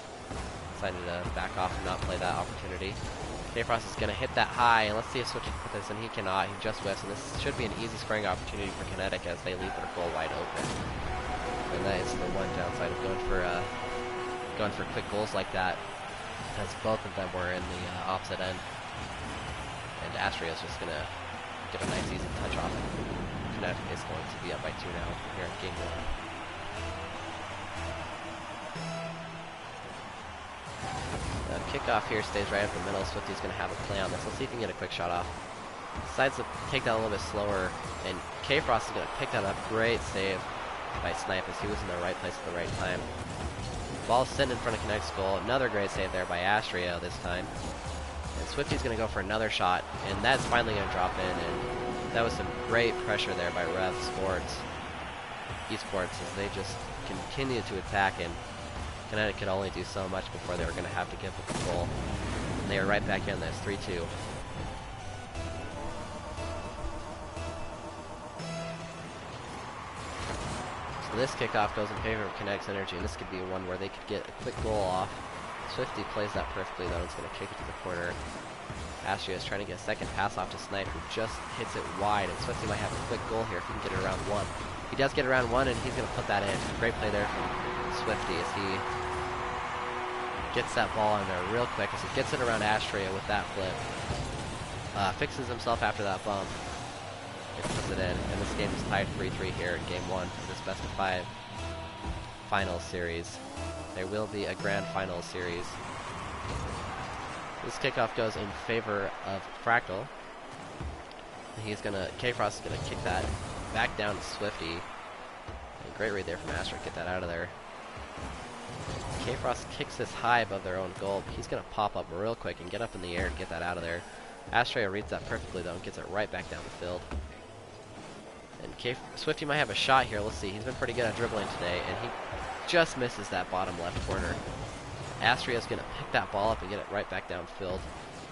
Decided to back off and not play that opportunity. K-Frost is going to hit that high, and let's see if Switch can put this, and he cannot. He just whiffs, and this should be an easy scoring opportunity for Kinetic as they leave their goal wide open. And that is the one downside of going for quick goals like that, as both of them were in the opposite end. And Astriel's just going to get a nice easy touch off it. Kinetic is going to be up by 2 now here in game 1. The kickoff here stays right up the middle. Swifty's going to have a play on this. Let's see if he can get a quick shot off. Decides to take that a little bit slower, and K-Frost is going to pick that up. Great save by Snipe, as he was in the right place at the right time. Ball's sitting in front of Kinetic's goal. Another great save there by Astriel this time. And Swifty's going to go for another shot, and that's finally going to drop in, and that was some great pressure there by Rev Esports, as they just continued to attack, and Kinetic could only do so much before they were going to have to give up the goal. And they are right back in this, 3-2. So this kickoff goes in favor of Kinetic's energy, and this could be one where they could get a quick goal off. Swifty plays that perfectly, though, and it's going to kick it to the corner. Astria is trying to get a second pass off to Snipe, who just hits it wide, and Swifty might have a quick goal here if he can get it around one. He does get around one, and he's going to put that in. Great play there from Swifty as he gets that ball in there real quick, as he gets it around Astria with that flip. Fixes himself after that bump, and puts it in. And this game is tied 3-3 here in Game 1 for this best-of-5 final series. There will be a grand final series. This kickoff goes in favor of Fractal. He's gonna, K-Frost is gonna kick that back down to Swifty. And great read there from Astria, get that out of there. K-Frost kicks this high above their own goal, but he's gonna pop up real quick and get up in the air and get that out of there. Astria reads that perfectly though and gets it right back down the field. And Swifty might have a shot here, let's see, he's been pretty good at dribbling today, and he just misses that bottom left corner. Astria's going to pick that ball up and get it right back downfield.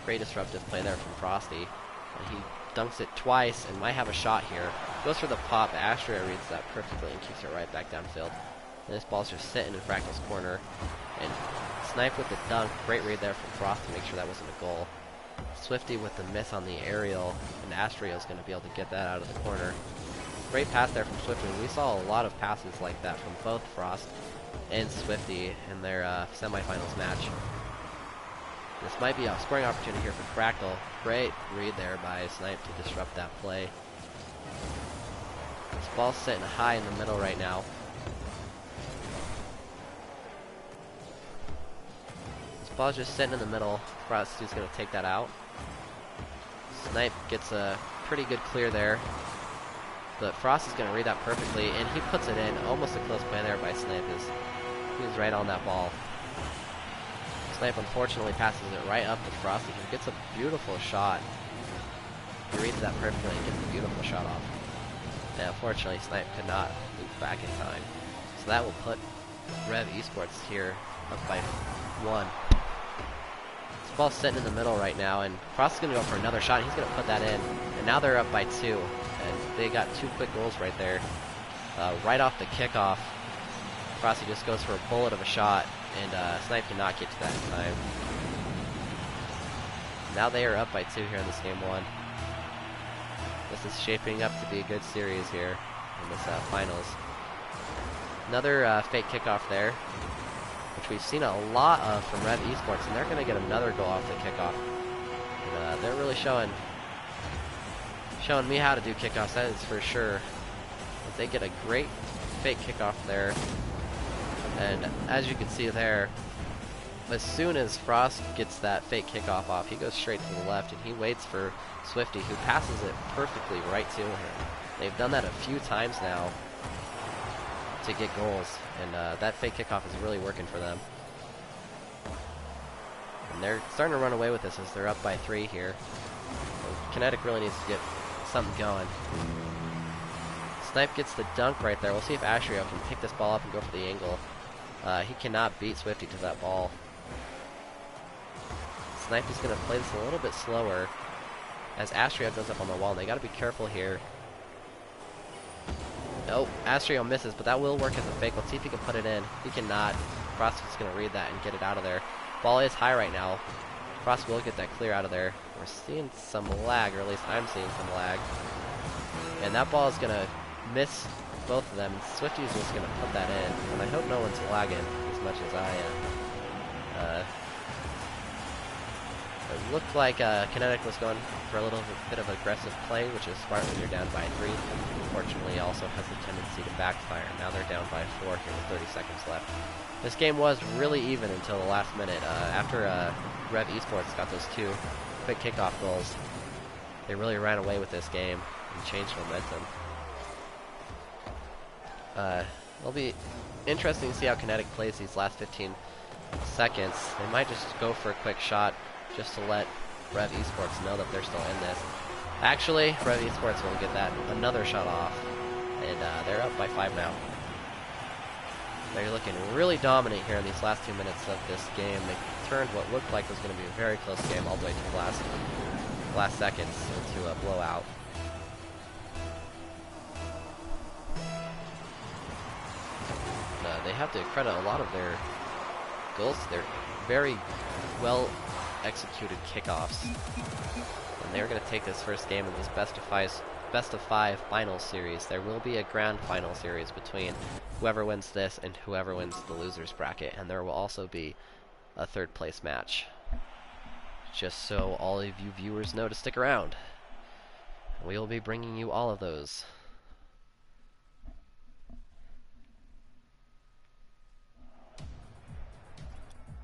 Great disruptive play there from Frosty. And he dunks it twice and might have a shot here. Goes for the pop. Astria reads that perfectly and keeps it right back downfield. And this ball's just sitting in Fractal's corner. And Snipe with the dunk. Great read there from Frost to make sure that wasn't a goal. Swifty with the miss on the aerial. And Astria's going to be able to get that out of the corner. Great pass there from Swifty. We saw a lot of passes like that from both Frost and Swifty in their semifinals match. This might be a scoring opportunity here for Fractal. Great read there by Snipe to disrupt that play. This ball's sitting high in the middle right now. This ball's just sitting in the middle. Frosty's going to take that out. Snipe gets a pretty good clear there. But Frost is going to read that perfectly, and he puts it in. Almost a close play there by Snipe. He was right on that ball. Snipe unfortunately passes it right up to Frosty, who gets a beautiful shot. He reads that perfectly and gets a beautiful shot off. And unfortunately, Snipe could not loop back in time. So that will put Rev Esports here up by 1. This ball's sitting in the middle right now, and Frost is going to go for another shot. He's going to put that in, and now they're up by 2. And they got 2 quick goals right there. Right off the kickoff, Frosty just goes for a bullet of a shot, and Snipe cannot get to that in time. Now they are up by 2 here in this Game 1. This is shaping up to be a good series here in this finals. Another fake kickoff there, which we've seen a lot of from Rev Esports, and they're going to get another goal off the kickoff. And they're really showing me how to do kickoffs, that is for sure. But they get a great fake kickoff there. And as you can see there, as soon as Frost gets that fake kickoff off, he goes straight to the left and he waits for Swifty, who passes it perfectly right to him. They've done that a few times now to get goals, and that fake kickoff is really working for them. And they're starting to run away with this as they're up by 3 here. So Kinetic really needs to get something going. Snipe gets the dunk right there. We'll see if Astria can pick this ball up and go for the angle. He cannot beat Swifty to that ball. Snipe is going to play this a little bit slower as Astria goes up on the wall. They got to be careful here. Nope, Astria misses, but that will work as a fake. Let's see if he can put it in. He cannot. Frost is going to read that and get it out of there. Ball is high right now. Frost will get that clear out of there. We're seeing some lag, or at least I'm seeing some lag. And that ball is going to miss both of them. Swifty's just going to put that in. And I hope no one's lagging as much as I am. It looked like Kinetic was going for a little bit of aggressive play, which is smart when you're down by 3. Unfortunately, also has a tendency to backfire. Now they're down by 4 here with 30 seconds left. This game was really even until the last minute. After Rev Esports got those 2 quick kickoff goals, they really ran away with this game and changed momentum. It'll be interesting to see how Kinetic plays these last 15 seconds. They might just go for a quick shot just to let Rev Esports know that they're still in this. Actually, Rev Esports will get that another shot off, and they're up by 5 now. They're looking really dominant here in these last 2 minutes of this game. They turned what looked like was going to be a very close game all the way to the last seconds into a blowout. They have to credit a lot of their goals to their very well executed kickoffs. And they're going to take this first game in this best of five final series. There will be a grand final series between whoever wins this and whoever wins the losers bracket, and there will also be a third place match. Just so all of you viewers know to stick around. We will be bringing you all of those.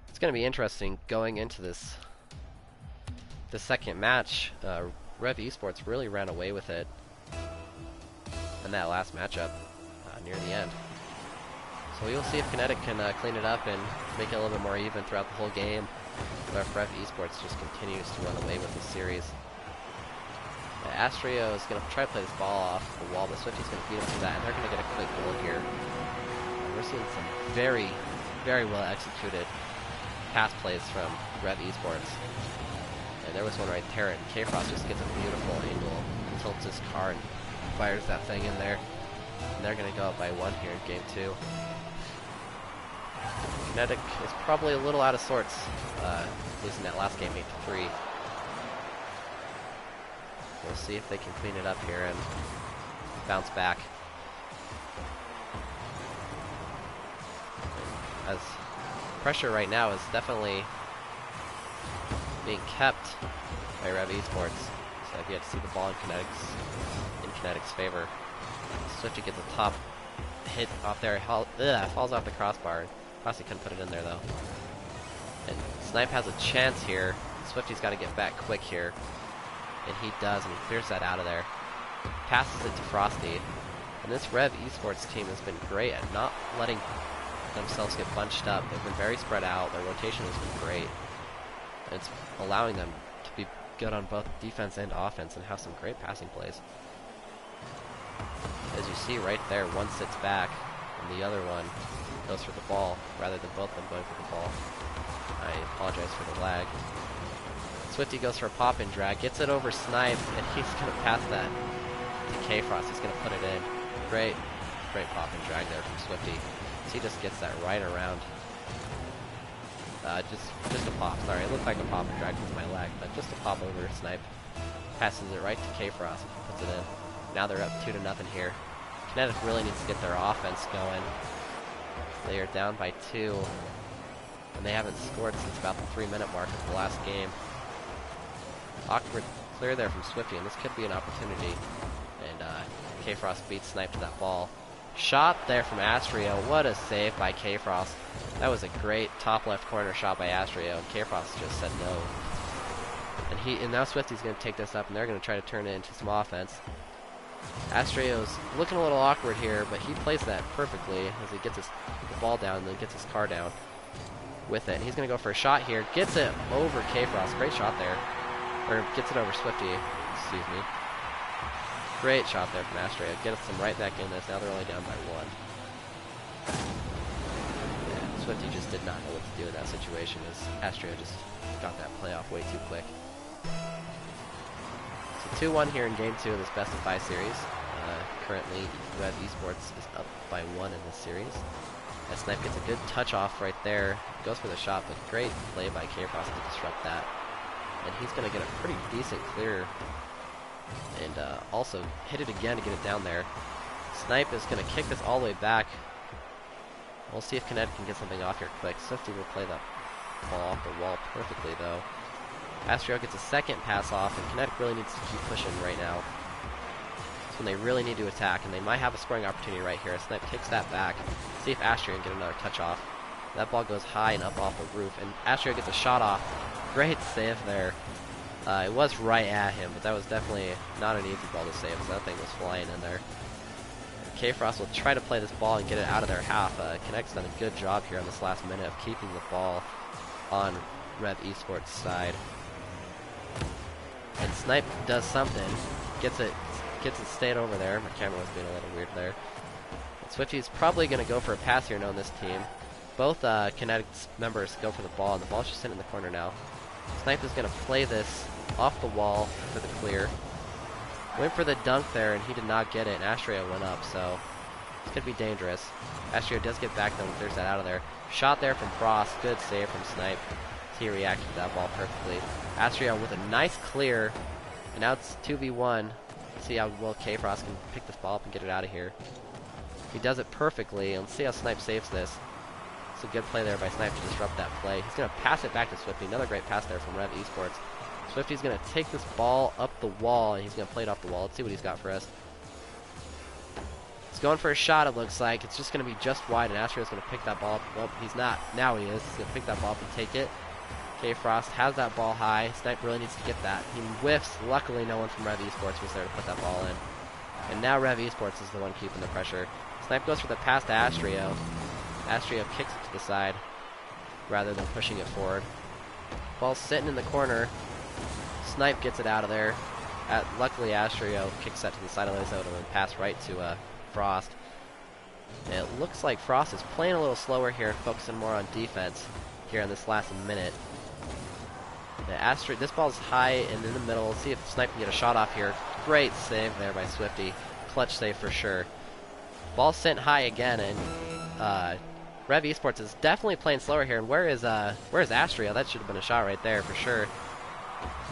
It's going to be interesting going into the second match. Rev Esports really ran away with it in that last matchup near the end. So we will see if Kinetic can clean it up and make it a little bit more even throughout the whole game, or if Rev Esports just continues to run away with this series. Astrio is going to try to play this ball off the wall, but Swifty's going to feed him to that, and they're going to get a quick goal here. We're seeing some very, very well executed pass plays from Rev Esports. And there was one right there, and K-Frost just gets a beautiful angle, tilts his car and fires that thing in there. And they're going to go up by 1 here in game 2. Kinetic is probably a little out of sorts, losing that last game 8-3. We'll see if they can clean it up here and bounce back. As pressure right now is definitely being kept by Rev Esports. So you have to see the ball in Kinetic's favor. Swifty gets a top hit off there. Falls off the crossbar. Crossy couldn't put it in there though. And Snipe has a chance here. Swifty's got to get back quick here. And he does, and he clears that out of there. Passes it to Frosty. And this Rev Esports team has been great at not letting themselves get bunched up. They've been very spread out. Their rotation has been great. And it's allowing them to be good on both defense and offense and have some great passing plays. As you see right there, one sits back and the other one goes for the ball rather than both of them going for the ball. I apologize for the lag. Swifty goes for a pop and drag, gets it over Snipe, and he's going to pass that to K-Frost. He's going to put it in. Great pop and drag there from Swifty. So he just gets that right around. Just a pop, sorry. It looked like a pop and drag with my lag, but just a pop over Snipe. Passes it right to K-Frost and puts it in. Now they're up 2-0 here. Kinetic really needs to get their offense going. They are down by 2, and they haven't scored since about the 3-minute mark of the last game. Awkward clear there from Swifty, and this could be an opportunity. And K-Frost beats Snipe to that ball. Shot there from Astrio. What a save by K-Frost. That was a great top left corner shot by Astrio, and K-Frost just said no. And now Swifty's going to take this up, and they're going to try to turn it into some offense. Astrio's looking a little awkward here, but he plays that perfectly as he gets the ball down and then gets his car down with it. And he's going to go for a shot here. Gets it over K-Frost. Great shot there. Or gets it over Swifty. Excuse me. Great shot there from Astrio. Gets them right back in this. Now they're only down by 1. Yeah, Swifty just did not know what to do in that situation as Astrio just got that play off way too quick. So 2-1 here in game 2 of this best of 5 series. Currently, Rev Esports is up by 1 in this series. As Snipe gets a good touch off right there. Goes for the shot, but great play by K-Frost to disrupt that. And he's going to get a pretty decent clear. And also hit it again to get it down there. Snipe is going to kick this all the way back. We'll see if Kinetic can get something off here quick. Swifty will play that ball off the wall perfectly though. Astrio gets a second pass off, and Kinetic really needs to keep pushing right now. That's when they really need to attack, and they might have a scoring opportunity right here. Snipe kicks that back. See if Astrio can get another touch off. That ball goes high and up off the roof, and Astrio gets a shot off. Great save there. It was right at him, but that was definitely not an easy ball to save, so that thing was flying in there. K-Frost will try to play this ball and get it out of their half. Kinetic's done a good job here on this last minute of keeping the ball on Rev Esports' side. And Snipe does something, gets it stayed over there. My camera was being a little weird there. Swifty's probably going to go for a pass here, knowing this team. Both Kinetics members go for the ball, and the ball's just sitting in the corner now. Snipe is going to play this off the wall for the clear. Went for the dunk there, and he did not get it, and Astrio went up, so it's going to be dangerous. Astrio does get back, though, and clears that out of there. Shot there from Frost. Good save from Snipe. He reacted to that ball perfectly. Astrio with a nice clear, and now it's 2v1. Let's see how well K-Frost can pick this ball up and get it out of here. He does it perfectly, and let's see how Snipe saves this. It's a good play there by Snipe to disrupt that play. He's going to pass it back to Swifty. Another great pass there from Rev Esports. Swifty's going to take this ball up the wall, and he's going to play it off the wall. Let's see what he's got for us. He's going for a shot, it looks like. It's just going to be just wide, and Astrio's going to pick that ball up. Well, he's not. Now he is. He's going to pick that ball up and take it. K-Frost has that ball high. Snipe really needs to get that. He whiffs. Luckily, no one from Rev Esports was there to put that ball in. And now Rev Esports is the one keeping the pressure. Snipe goes for the pass to Astrio. Astrio kicks it to the side rather than pushing it forward. Ball's sitting in the corner. Snipe gets it out of there. Luckily, Astrio kicks that to the side of the zone and then pass right to Frost. And it looks like Frost is playing a little slower here, focusing more on defense here in this last minute. This ball's high and in the middle. Let's see if Snipe can get a shot off here. Great save there by Swifty. Clutch save for sure. Ball sent high again, and Rev Esports is definitely playing slower here. And where's Astrio? That should have been a shot right there for sure.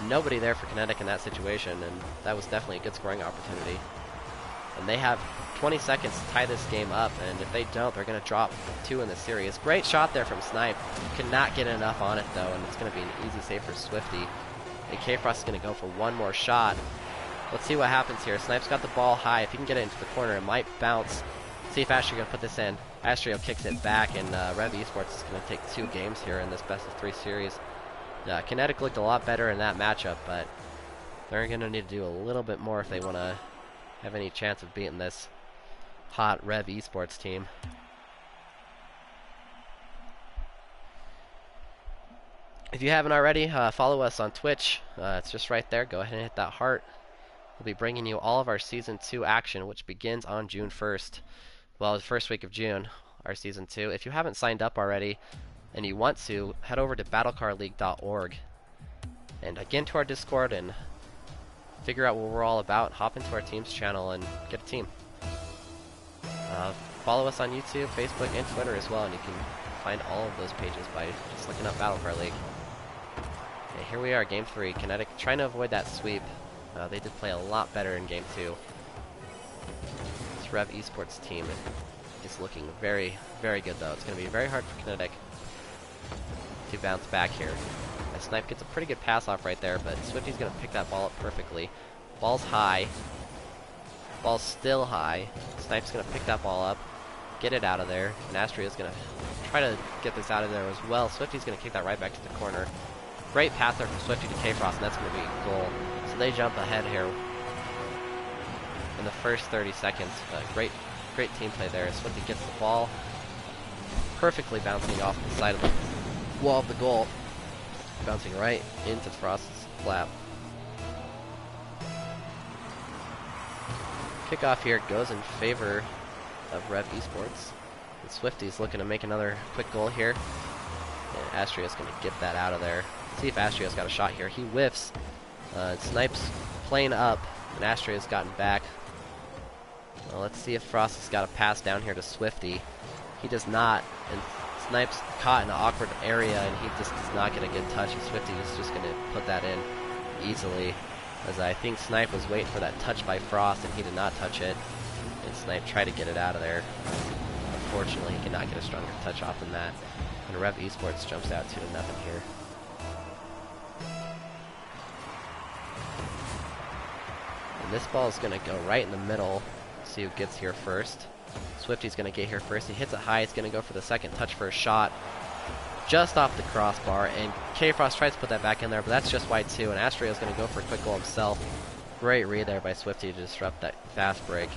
Nobody there for Kinetic in that situation, and that was definitely a good scoring opportunity. And they have 20 seconds to tie this game up, and if they don't, they're going to drop 2 in the series. Great shot there from Snipe. Could not get enough on it, though, and it's going to be an easy save for Swifty. And K-Frost is going to go for one more shot. Let's see what happens here. Snipe's got the ball high. If he can get it into the corner, it might bounce. See if Astrio can put this in. Astrio kicks it back, and Rev Esports is going to take 2 games here in this best-of-3 series. Kinetic looked a lot better in that matchup, but they're going to need to do a little bit more if they want to have any chance of beating this hot Rev Esports team. If you haven't already, follow us on Twitch. It's just right there. Go ahead and hit that heart. We'll be bringing you all of our Season 2 action, which begins on June 1st. Well, the first week of June, our Season 2. If you haven't signed up already and you want to, head over to battlecardleague.org and get into our Discord and figure out what we're all about. Hop into our team's channel and get a team. Follow us on YouTube, Facebook, and Twitter as well, and you can find all of those pages by just looking up Battlecard League. Okay, here we are, Game 3. Kinetic trying to avoid that sweep. They did play a lot better in Game 2. This Rev Esports team is looking very, very good, though. It's going to be very hard for Kinetic to bounce back here. Snipe gets a pretty good pass off right there, but Swifty's going to pick that ball up perfectly. Ball's high. Ball's still high. Snipe's going to pick that ball up, get it out of there, and Astrio's going to try to get this out of there as well. Swifty's going to kick that right back to the corner. Great pass there from Swifty to K-Frost, and that's going to be a goal. So they jump ahead here in the first 30 seconds. Great team play there. Swifty gets the ball perfectly bouncing off the side of the wall of the goal. Bouncing right into Frost's lap. Kickoff here goes in favor of Rev Esports. And Swifty's looking to make another quick goal here. And Astrio's going to get that out of there. See if Astrio's got a shot here. He whiffs. Snipe's playing up, and Astrio's gotten back. Well, let's see if Frost has got a pass down here to Swifty. He does not, and Snipe's caught in an awkward area, and he just does not get a good touch, and Swifty is just going to put that in easily, as I think Snipe was waiting for that touch by Frost, and he did not touch it, and Snipe tried to get it out of there. Unfortunately, he cannot get a stronger touch off than that, and Rev Esports jumps out 2-0 here. And this ball is going to go right in the middle. See who gets here first. Swifty's going to get here first. He hits it high. He's going to go for the second touch for a shot. Just off the crossbar. And K-Frost tries to put that back in there, but that's just wide too. And Astrio's going to go for a quick goal himself. Great read there by Swifty to disrupt that fast break.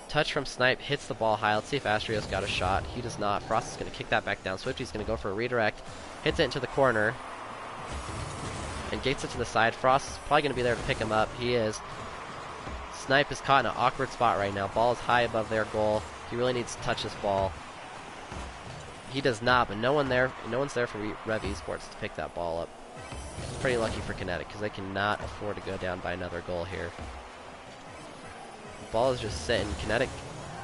Touch from Snipe. Hits the ball high. Let's see if Astrio's got a shot. He does not. Frost is going to kick that back down. Swifty's going to go for a redirect. Hits it into the corner. And gates it to the side. Frost is probably going to be there to pick him up. He is. Snipe is caught in an awkward spot right now. Ball is high above their goal. He really needs to touch this ball. He does not, but no one's there for Rev Esports to pick that ball up. It's pretty lucky for Kinetic because they cannot afford to go down by another goal here. The ball is just sitting. Kinetic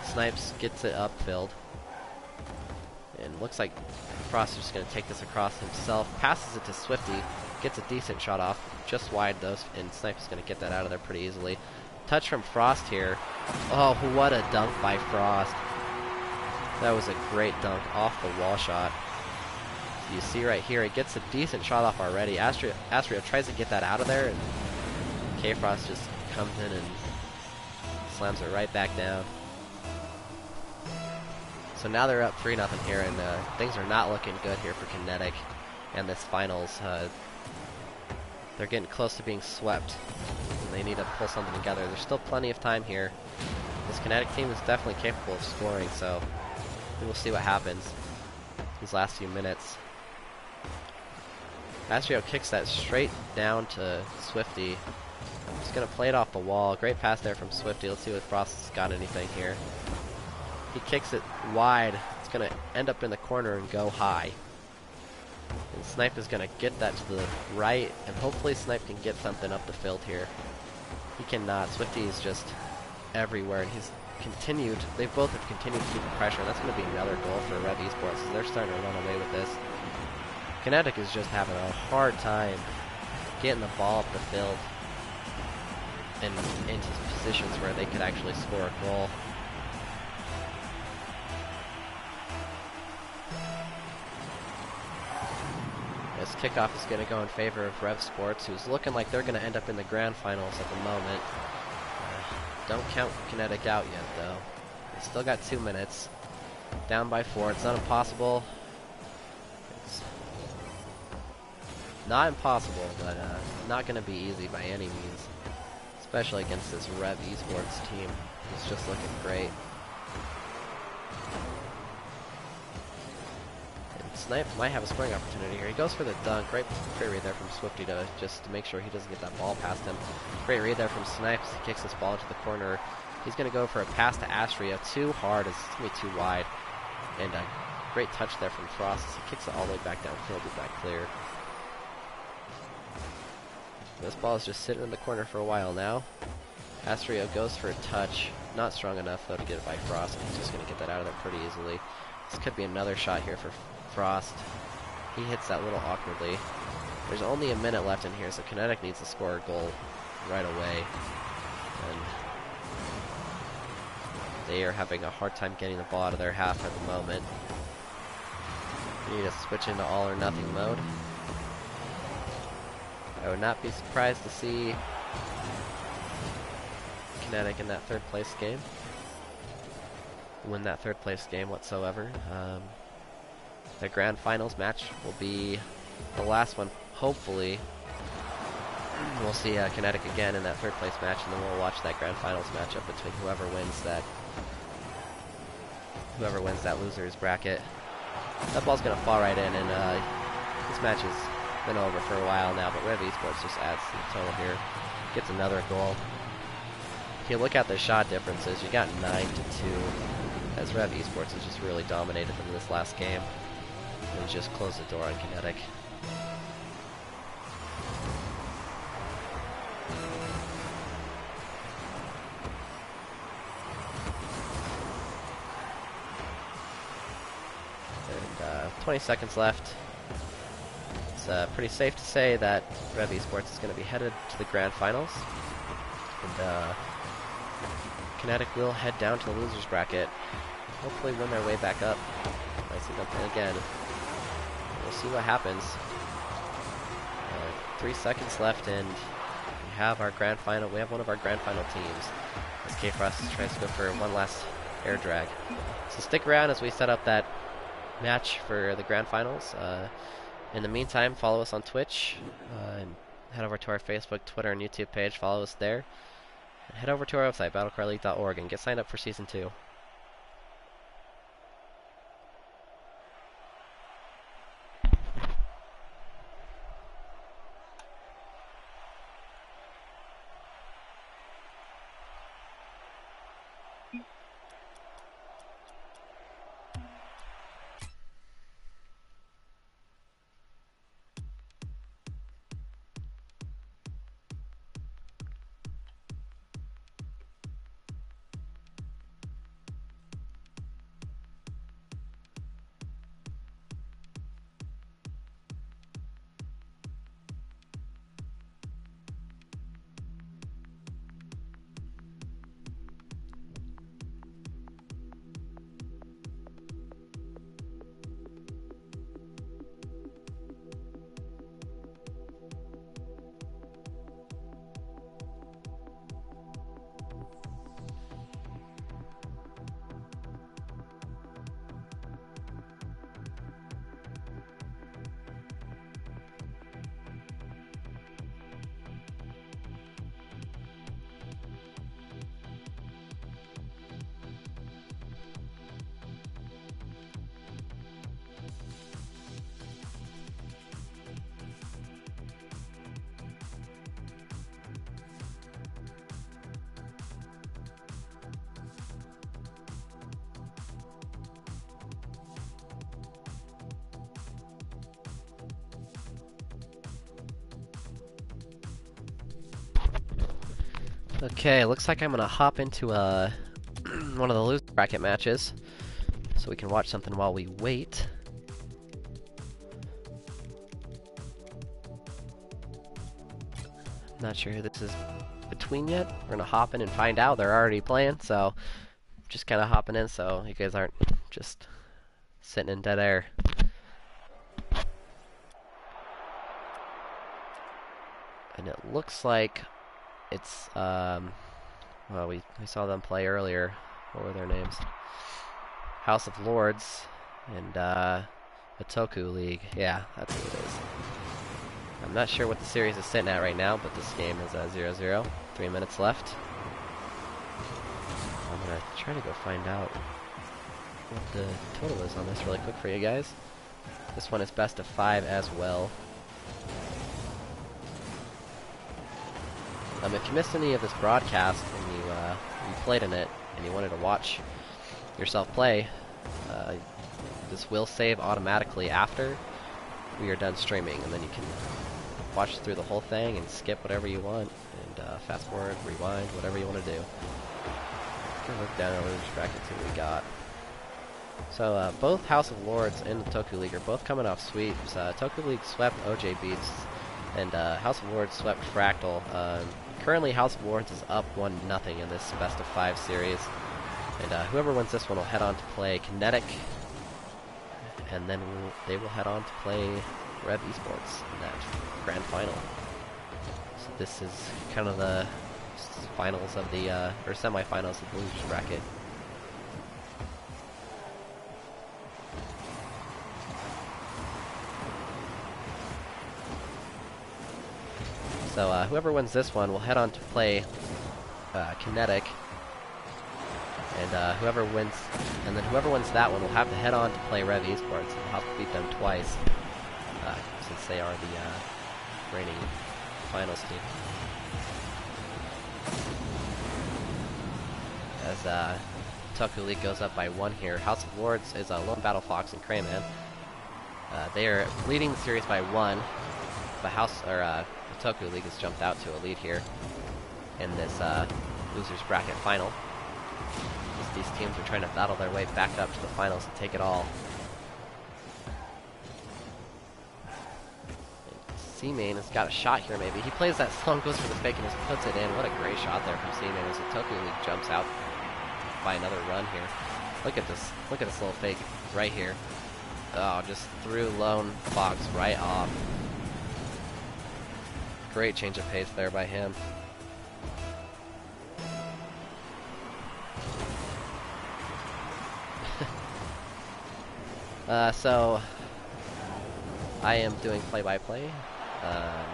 snipes, gets it upfield. And looks like Frost is just going to take this across himself. Passes it to Swifty. Gets a decent shot off. Just wide though. And Snipe is going to get that out of there pretty easily. Touch from Frost here. Oh, what a dunk by Frost. That was a great dunk off the wall shot. You see right here, it gets a decent shot off already. Astrio tries to get that out of there, and K-Frost just comes in and slams it right back down. So now they're up 3-0 here, and things are not looking good here for Kinetic and this finals. They're getting close to being swept, and they need to pull something together. There's still plenty of time here. This Kinetic team is definitely capable of scoring, so we'll see what happens these last few minutes. Astrio kicks that straight down to Swifty. He's going to play it off the wall. Great pass there from Swifty. Let's see if Frost's got anything here. He kicks it wide. It's going to end up in the corner and go high. And Snipe is going to get that to the right, and hopefully Snipe can get something up the field here. He cannot. Swifty is just everywhere, and he's continued. They both have continued to keep the pressure. That's going to be another goal for Rev Esports, so they're starting to run away with this. Kinetic is just having a hard time getting the ball up the field and into positions where they could actually score a goal. This kickoff is going to go in favor of Rev Sports, who's looking like they're going to end up in the grand finals at the moment. Don't count Kinetic out yet, though. They still got 2 minutes. Down by 4. It's not impossible. It's not impossible, but not going to be easy by any means. Especially against this Rev Esports team, who's just looking great. And Snipe might have a scoring opportunity here. He goes for the dunk. Great read there from Swifty to make sure he doesn't get that ball past him. Great read there from Snipes. He kicks this ball into the corner. He's going to go for a pass to Astrio. Too hard. It's going to be too wide. And a great touch there from Frost. He kicks it all the way back downfield. Get that clear. This ball is just sitting in the corner for a while now. Astrio goes for a touch. Not strong enough, though, to get it by Frost. He's just going to get that out of there pretty easily. This could be another shot here for Frost. He hits that a little awkwardly. There's only a minute left in here, so Kinetic needs to score a goal right away. And they are having a hard time getting the ball out of their half at the moment. We need to switch into all or nothing mode. I would not be surprised to see Kinetic in that third place game. Win that third place game whatsoever. The grand finals match will be the last one, hopefully. We'll see Kinetic again in that third place match, and then we'll watch that grand finals matchup between whoever wins that losers bracket. That ball's gonna fall right in, and this match has been over for a while now, but Rev Esports just adds to the total here. Gets another goal. If you look at the shot differences, you got 9-2, as Rev Esports has just really dominated them in this last game. And just closed the door on Kinetic. And 20 seconds left. It's pretty safe to say that Rev Esports is going to be headed to the grand finals. And Kinetic will head down to the losers bracket. Hopefully win their way back up. I see them play again. We'll see what happens. 3 seconds left, and we have our grand final. We have one of our grand final teams. As K-Frost tries to go for one last air drag. So stick around as we set up that match for the grand finals. In the meantime, follow us on Twitch, and head over to our Facebook, Twitter, and YouTube page. Follow us there. And head over to our website, battlecryleague.org, and get signed up for Season 2. Okay, looks like I'm gonna hop into one of the loser bracket matches, so we can watch something while we wait. Not sure who this is between yet. We're gonna hop in and find out. They're already playing, so just kind of hopping in so you guys aren't just sitting in dead air. And it looks like it's well, we saw them play earlier. What were their names? House of Lords and Otaku League. Yeah, that's what it is. I'm not sure what the series is sitting at right now, but this game is 0-0. 3 minutes left. I'm gonna try to go find out what the total is on this really quick for you guys. This one is best of 5 as well. If you missed any of this broadcast and you played in it and you wanted to watch yourself play, this will save automatically after we are done streaming, and then you can watch through the whole thing and skip whatever you want, and fast forward, rewind, whatever you want to do. Let's look down over this bracket, see what we got. So both House of Lords and the Otaku League are both coming off sweeps. Otaku League swept OJ Beats, and House of Lords swept Fractal. Currently, House of Lords is up 1-0 in this best of 5 series, and whoever wins this one will head on to play Kinetic, and then they will head on to play Rev Esports in that grand final. So this is kind of the finals of the or semifinals of the losers bracket. So whoever wins this one will head on to play Kinetic, and whoever wins that one will have to head on to play Rev Esports and have to beat them twice, since they are the reigning finals team. As Otaku League goes up by 1 here, House of Lords is Lone Battle Fox and Crayman. They are leading the series by 1. The Otaku League has jumped out to a lead here in this losers bracket final. These teams are trying to battle their way back up to the finals and take it all. C-Main has got a shot here maybe. He plays that slow, goes for the fake, and just puts it in. What a great shot there from C-Main as Otaku League jumps out by another run here. Look at this. Look at this little fake right here. Oh, just threw Lone Fox right off. Great change of pace there by him. So I am doing play-by-play. I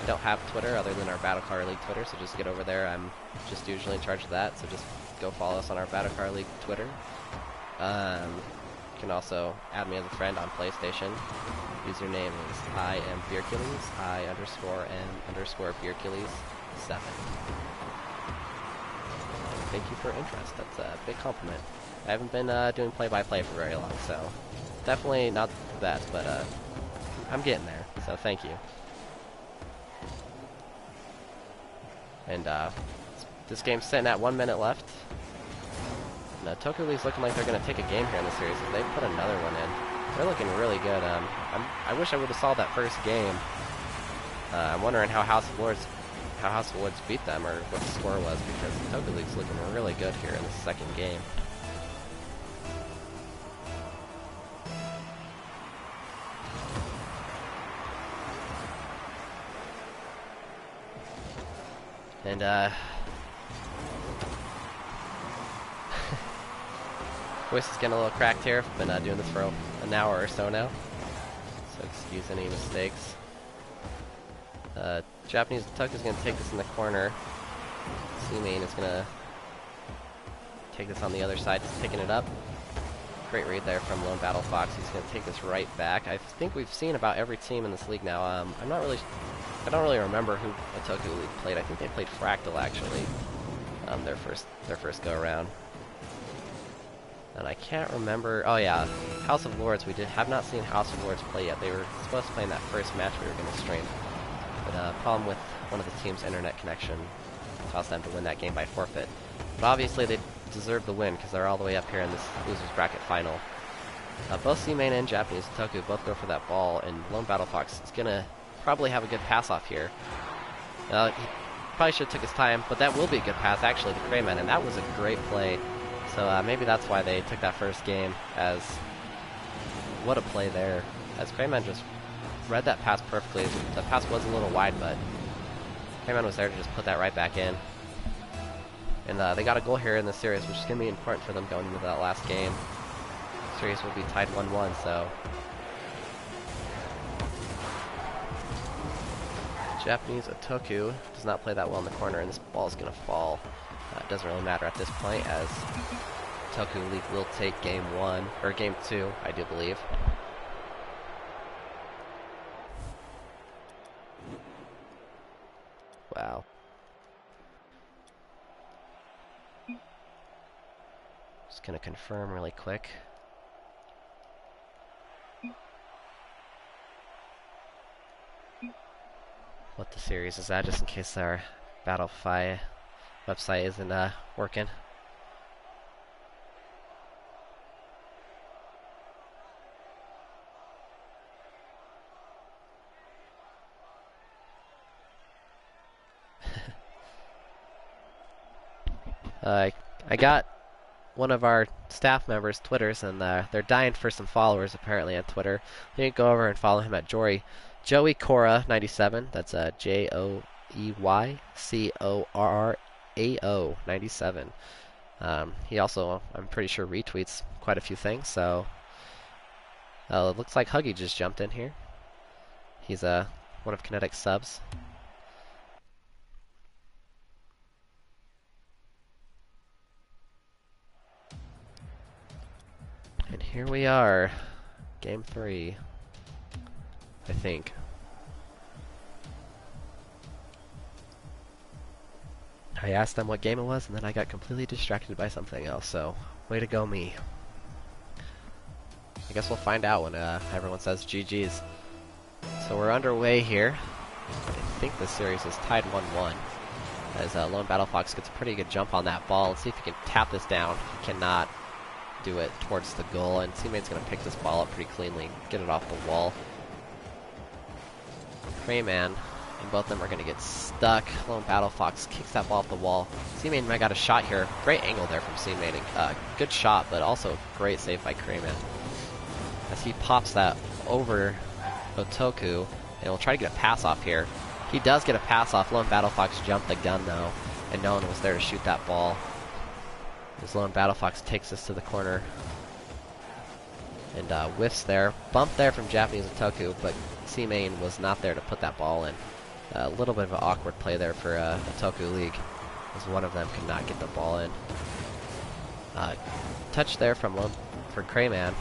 don't have Twitter other than our Battle Car League Twitter, so just get over there. I'm just usually in charge of that, so just go follow us on our Battle Car League Twitter. You can also add me as a friend on PlayStation. Username is IamBeerKillies, I_N_BeerKillies7. Thank you for interest. That's a big compliment. I haven't been doing play-by-play for very long, so definitely not the best, but I'm getting there, so thank you. And this game's sitting at 1 minute left. And Otaku League's looking like they're going to take a game here in the series, as they put another one in. They're looking really good. I wish I would have saw that first game. I'm wondering how House of Lords beat them, or what the score was, because Otaku League's looking really good here in the second game. And voice is getting a little cracked here. I've been doing this for an hour or so now, so excuse any mistakes. Japanese Tuck is going to take this in the corner. C-Main is going to take this on the other side, just picking it up. Great read there from Lone Battle Fox. He's going to take this right back. I think we've seen about every team in this league now. I don't really remember who Otaku League played. I think they played Fractal actually, their first go around. And I can't remember. Oh yeah, House of Lords. We have not seen House of Lords play yet. They were supposed to play in that first match we were going to stream, but problem with one of the team's internet connection caused them to win that game by forfeit. But obviously they deserve the win because they're all the way up here in this losers bracket final. Both C-Main and Japanese Otaku both go for that ball, and Lone Battle Fox is going to probably have a good pass off here. He probably should have took his time, but that will be a good pass actually to Crayman, and that was a great play. So maybe that's why they took that first game, as what a play there. As Crayman just read that pass perfectly. The pass was a little wide, but Crayman was there to just put that right back in. And they got a goal here in this series, which is going to be important for them going into that last game. Series will be tied 1-1, so Japanese Otaku does not play that well in the corner, and this ball is going to fall. It doesn't really matter at this point, as Otaku League will take game 1, or game 2, I do believe. Wow. Just going to confirm really quick. What the series is at, just in case our Battlefy website isn't working. I got one of our staff members' Twitters, and they're dying for some followers apparently on Twitter. You can go over and follow him at Joey Cora 97. That's JoeyCorrao 97. He also, I'm pretty sure, retweets quite a few things. So it looks like Huggy just jumped in here. He's one of Kinetic's subs. And here we are, game 3, I think. I asked them what game it was, and then I got completely distracted by something else, so way to go me. I guess we'll find out when everyone says GG's. So we're underway here. I think this series is tied 1-1, as Lone Battle Fox gets a pretty good jump on that ball. Let's see if he can tap this down. He cannot do it towards the goal, and teammate's going to pick this ball up pretty cleanly, get it off the wall. Crayman and both of them are going to get stuck. Lone Battle Fox kicks that ball off the wall. C-Main might got a shot here. Great angle there from C-Main. Good shot, but also great save by Crayman, as he pops that over Otaku, and will try to get a pass off here. He does get a pass off. Lone Battle Fox jumped the gun though, and no one was there to shoot that ball. As Lone Battle Fox takes this to the corner and whiffs there. Bump there from Japanese Otaku, but C-Main was not there to put that ball in. A little bit of an awkward play there for Otaku League, as one of them could not get the ball in. Touch there for Crayman,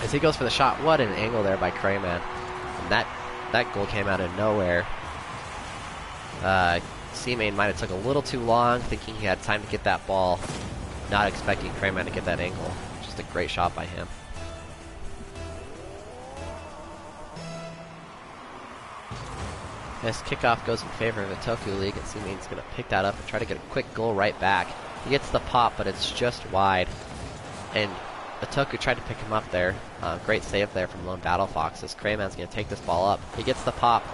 as he goes for the shot. What an angle there by Crayman. And that goal came out of nowhere. C-Main might have took a little too long, thinking he had time to get that ball, not expecting Crayman to get that angle. Just a great shot by him. This kickoff goes in favor of the Otaku League, and C-Main's going to pick that up and try to get a quick goal right back. He gets the pop, but it's just wide. And Otaku tried to pick him up there. Great save there from Lone Battle Fox, as Crayman's going to take this ball up. He gets the pop.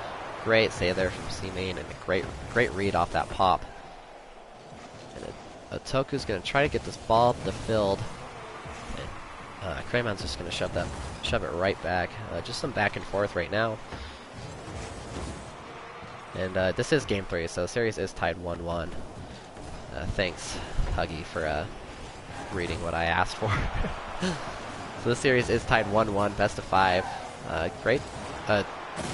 Great save there from C-Main, and a great read off that pop. And Otaku's going to try to get this ball up the field. And Crayman's just going to shove it right back. Just some back and forth right now. And this is game 3, so the series is tied 1-1. Thanks, Huggy, for reading what I asked for. So the series is tied 1-1, best of 5. Great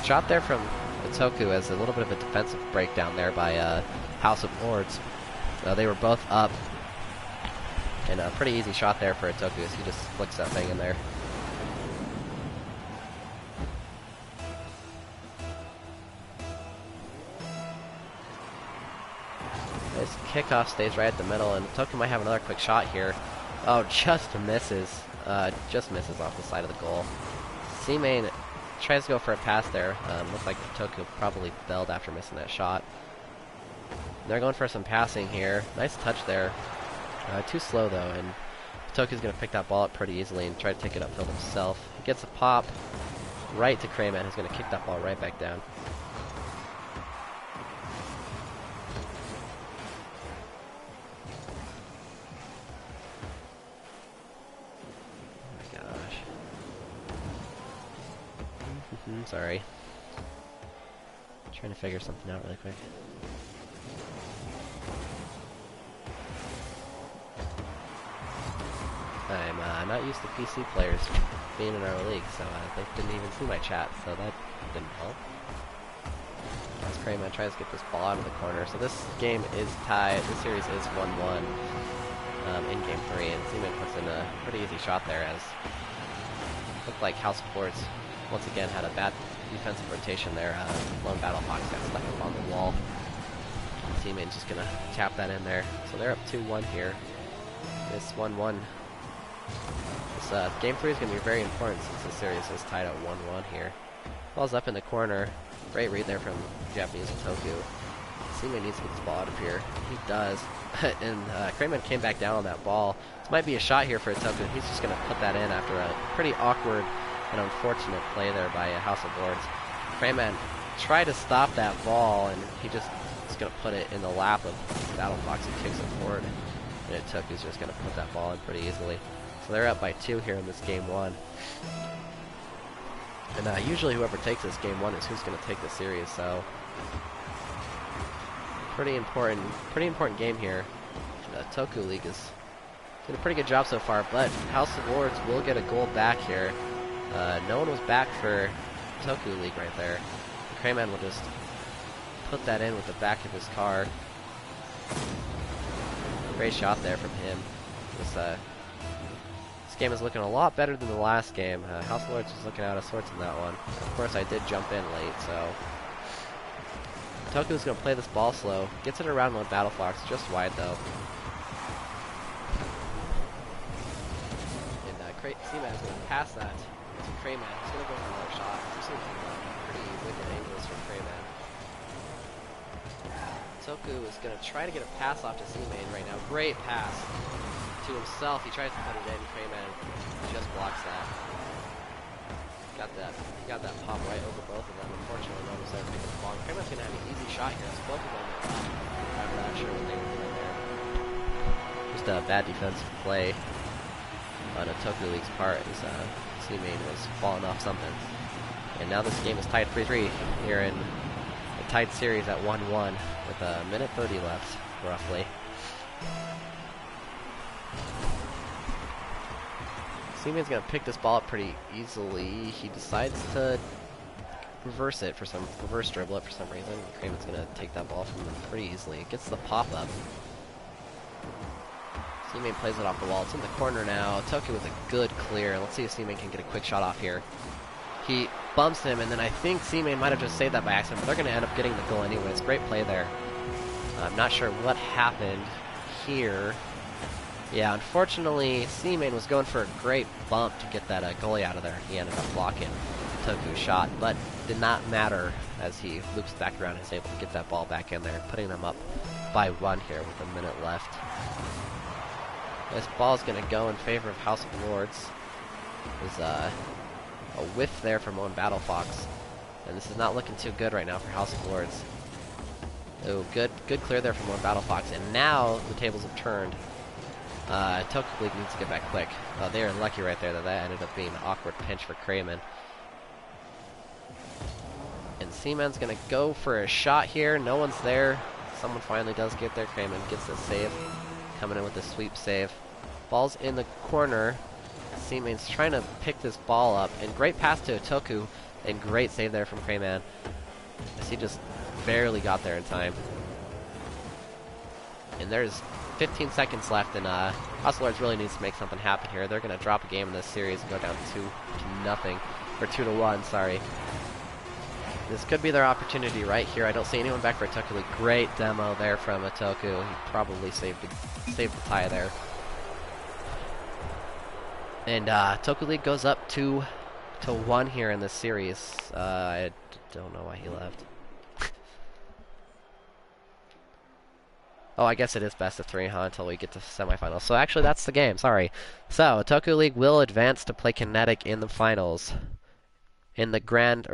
shot there from Otaku, as a little bit of a defensive breakdown there by House of Lords. They were both up, and a pretty easy shot there for Otaku, as he just flicks that thing in there. This kickoff stays right at the middle, and Otaku might have another quick shot here. Oh, just misses. Just misses off the side of the goal. C-Main tries to go for a pass there. Looks like Otaku probably bailed after missing that shot. They're going for some passing here. Nice touch there. Too slow though, and Toku's going to pick that ball up pretty easily and try to take it upfield himself. He gets a pop right to Crayman, who's going to kick that ball right back down. Oh my gosh. Sorry. Trying to figure something out really quick. I'm not used to PC players being in our league, so they didn't even see my chat, so that didn't help. As Crayman tries to get this ball out of the corner. So this game is tied. This series is 1-1 in Game 3, and Seaman puts in a pretty easy shot there, as it looked like House of Lords once again had a bad defensive rotation there. Lone Battle Fox got stuck up on the wall. Seaman's just going to tap that in there. So they're up 2-1 here. This 1-1. This Game 3 is going to be very important since the series is tied at 1-1 here. Ball's up in the corner. Great read there from Japanese Toku. Seaman needs to get this ball out of here. He does. And Crayman came back down on that ball. This might be a shot here for Toku. He's just going to put that in after a pretty awkward and unfortunate play there by House of Lords. Crayman tried to stop that ball, and he just is going to put it in the lap of Battle Fox and kicks it forward. And Toku's just going to put that ball in pretty easily. So they're up by 2 here in this Game 1. And usually whoever takes this Game 1 is who's going to take the series, so pretty important game here. The Toku League is doing a pretty good job so far, but House of Lords will get a goal back here. No one was back for Toku League right there. Crayman will just put that in with the back of his car. Great shot there from him. This game is looking a lot better than the last game. House of Lords was looking out of sorts in that one. Of course, I did jump in late, so Toku's going to play this ball slow. Gets it around with Battle Fox, just wide though. And Seaman is going to pass that to Crayman. He's going to go for another shot. This is pretty wicked angles from Crayman. Toku is going to try to get a pass off to Seaman right now. Great pass to himself. He tries to put it in. Crayman just blocks that. He got that pop right over both of them. Unfortunately, no one was there to pick up the ball. Crayman's going to have an easy shot here. It's both of them. I'm not sure what they were doing there. Just a bad defensive play on a Toku League's part as Seaman was falling off something. And now this game is tied 3-3 here in a tied series at 1-1 with a minute 30 left, roughly. Seaman's going to pick this ball up pretty easily. He decides to reverse dribble it for some reason. Crayman's going to take that ball from him pretty easily. It gets the pop up. Seaman plays it off the wall. It's in the corner now. Toku with a good clear. Let's see if Seaman can get a quick shot off here. He bumps him, and then I think Seaman might have just saved that by accident, but they're going to end up getting the goal anyways. Great play there. I'm not sure what happened here. Yeah, unfortunately, Seaman was going for a great bump to get that goalie out of there. He ended up blocking Toku's shot, but did not matter as he loops back around and is able to get that ball back in there, putting them up by 1 here with a minute left. This ball is going to go in favor of House of Lords. There's a whiff there from Lone Battle Fox, and this is not looking too good right now for House of Lords. Oh, good clear there from Lone Battle Fox, and now the tables have turned. Toku League needs to get back quick. They are lucky right there that ended up being an awkward pinch for Crayman. And Seaman's going to go for a shot here. No one's there. Someone finally does get there. Crayman gets the save. Coming in with a sweep save. Ball's in the corner. Seaman's trying to pick this ball up. And great pass to Toku. And great save there from Crayman. As he just barely got there in time. And there's 15 seconds left, and House of Lords really needs to make something happen here. They're going to drop a game in this series and go down 2-0, or 2-1, sorry. This could be their opportunity right here. I don't see anyone back for a Toku League. Great demo there from Toku. He probably saved the tie there. And Toku League goes up 2-1 here in this series. I don't know why he left. Oh, I guess it is best of 3, huh? Until we get to semifinals. So actually, that's the game. Sorry. So Tokyo League will advance to play Kinetic in the finals, in the grand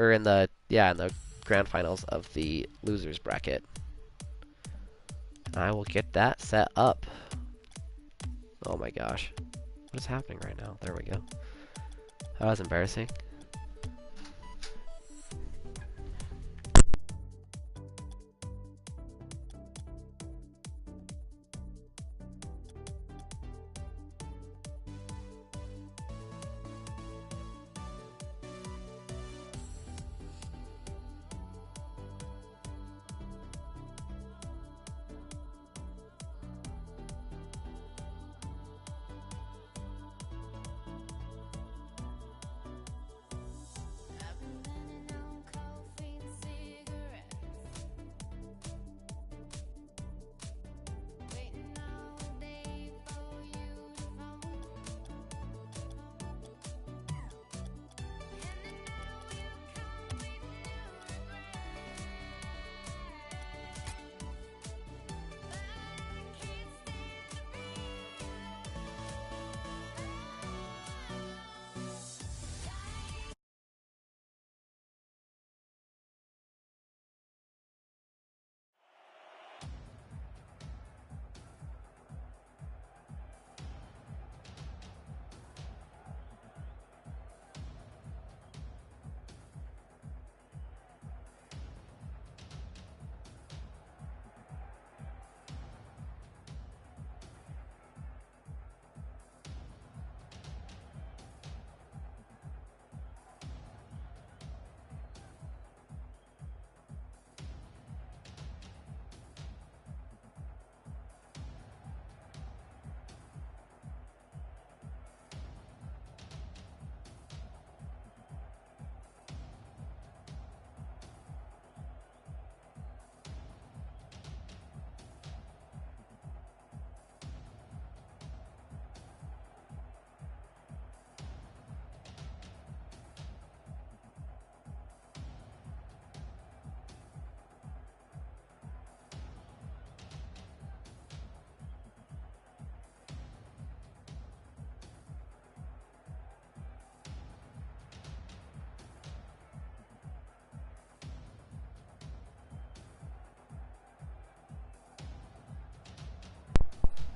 finals of the losers bracket. I will get that set up. Oh my gosh, what is happening right now? There we go. That was embarrassing.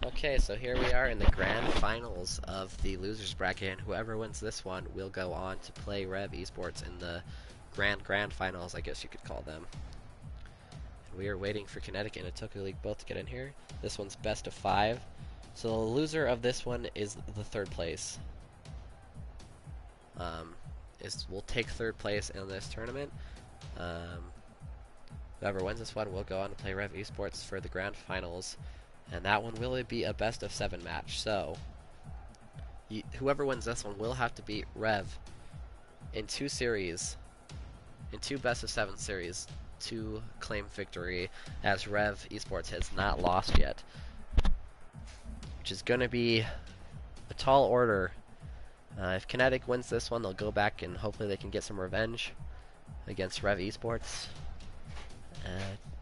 Okay, so here we are in the grand finals of the losers bracket, and whoever wins this one will go on to play Rev Esports in the grand finals, I guess you could call them. And we are waiting for Kinetic and Tokyo League both to get in here. This one's best of 5. So the loser of this one is the 3rd place. Will take 3rd place in this tournament. Whoever wins this one will go on to play Rev Esports for the grand finals. And that one will be a best of 7 match. So whoever wins this one will have to beat Rev in 2 series, in 2 best of 7 series, to claim victory, as Rev Esports has not lost yet, which is going to be a tall order. If Kinetic wins this one, they'll go back and hopefully they can get some revenge against Rev Esports,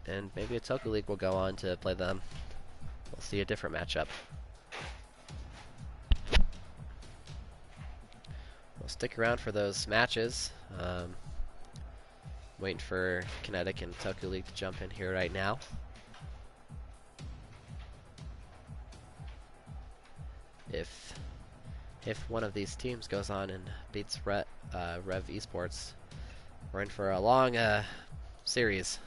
and maybe a Tokyo League will go on to play them. We'll see a different matchup. We'll stick around for those matches. Waiting for Kinetic and Tokyo League to jump in here right now. If one of these teams goes on and beats Rev Esports, we're in for a long series.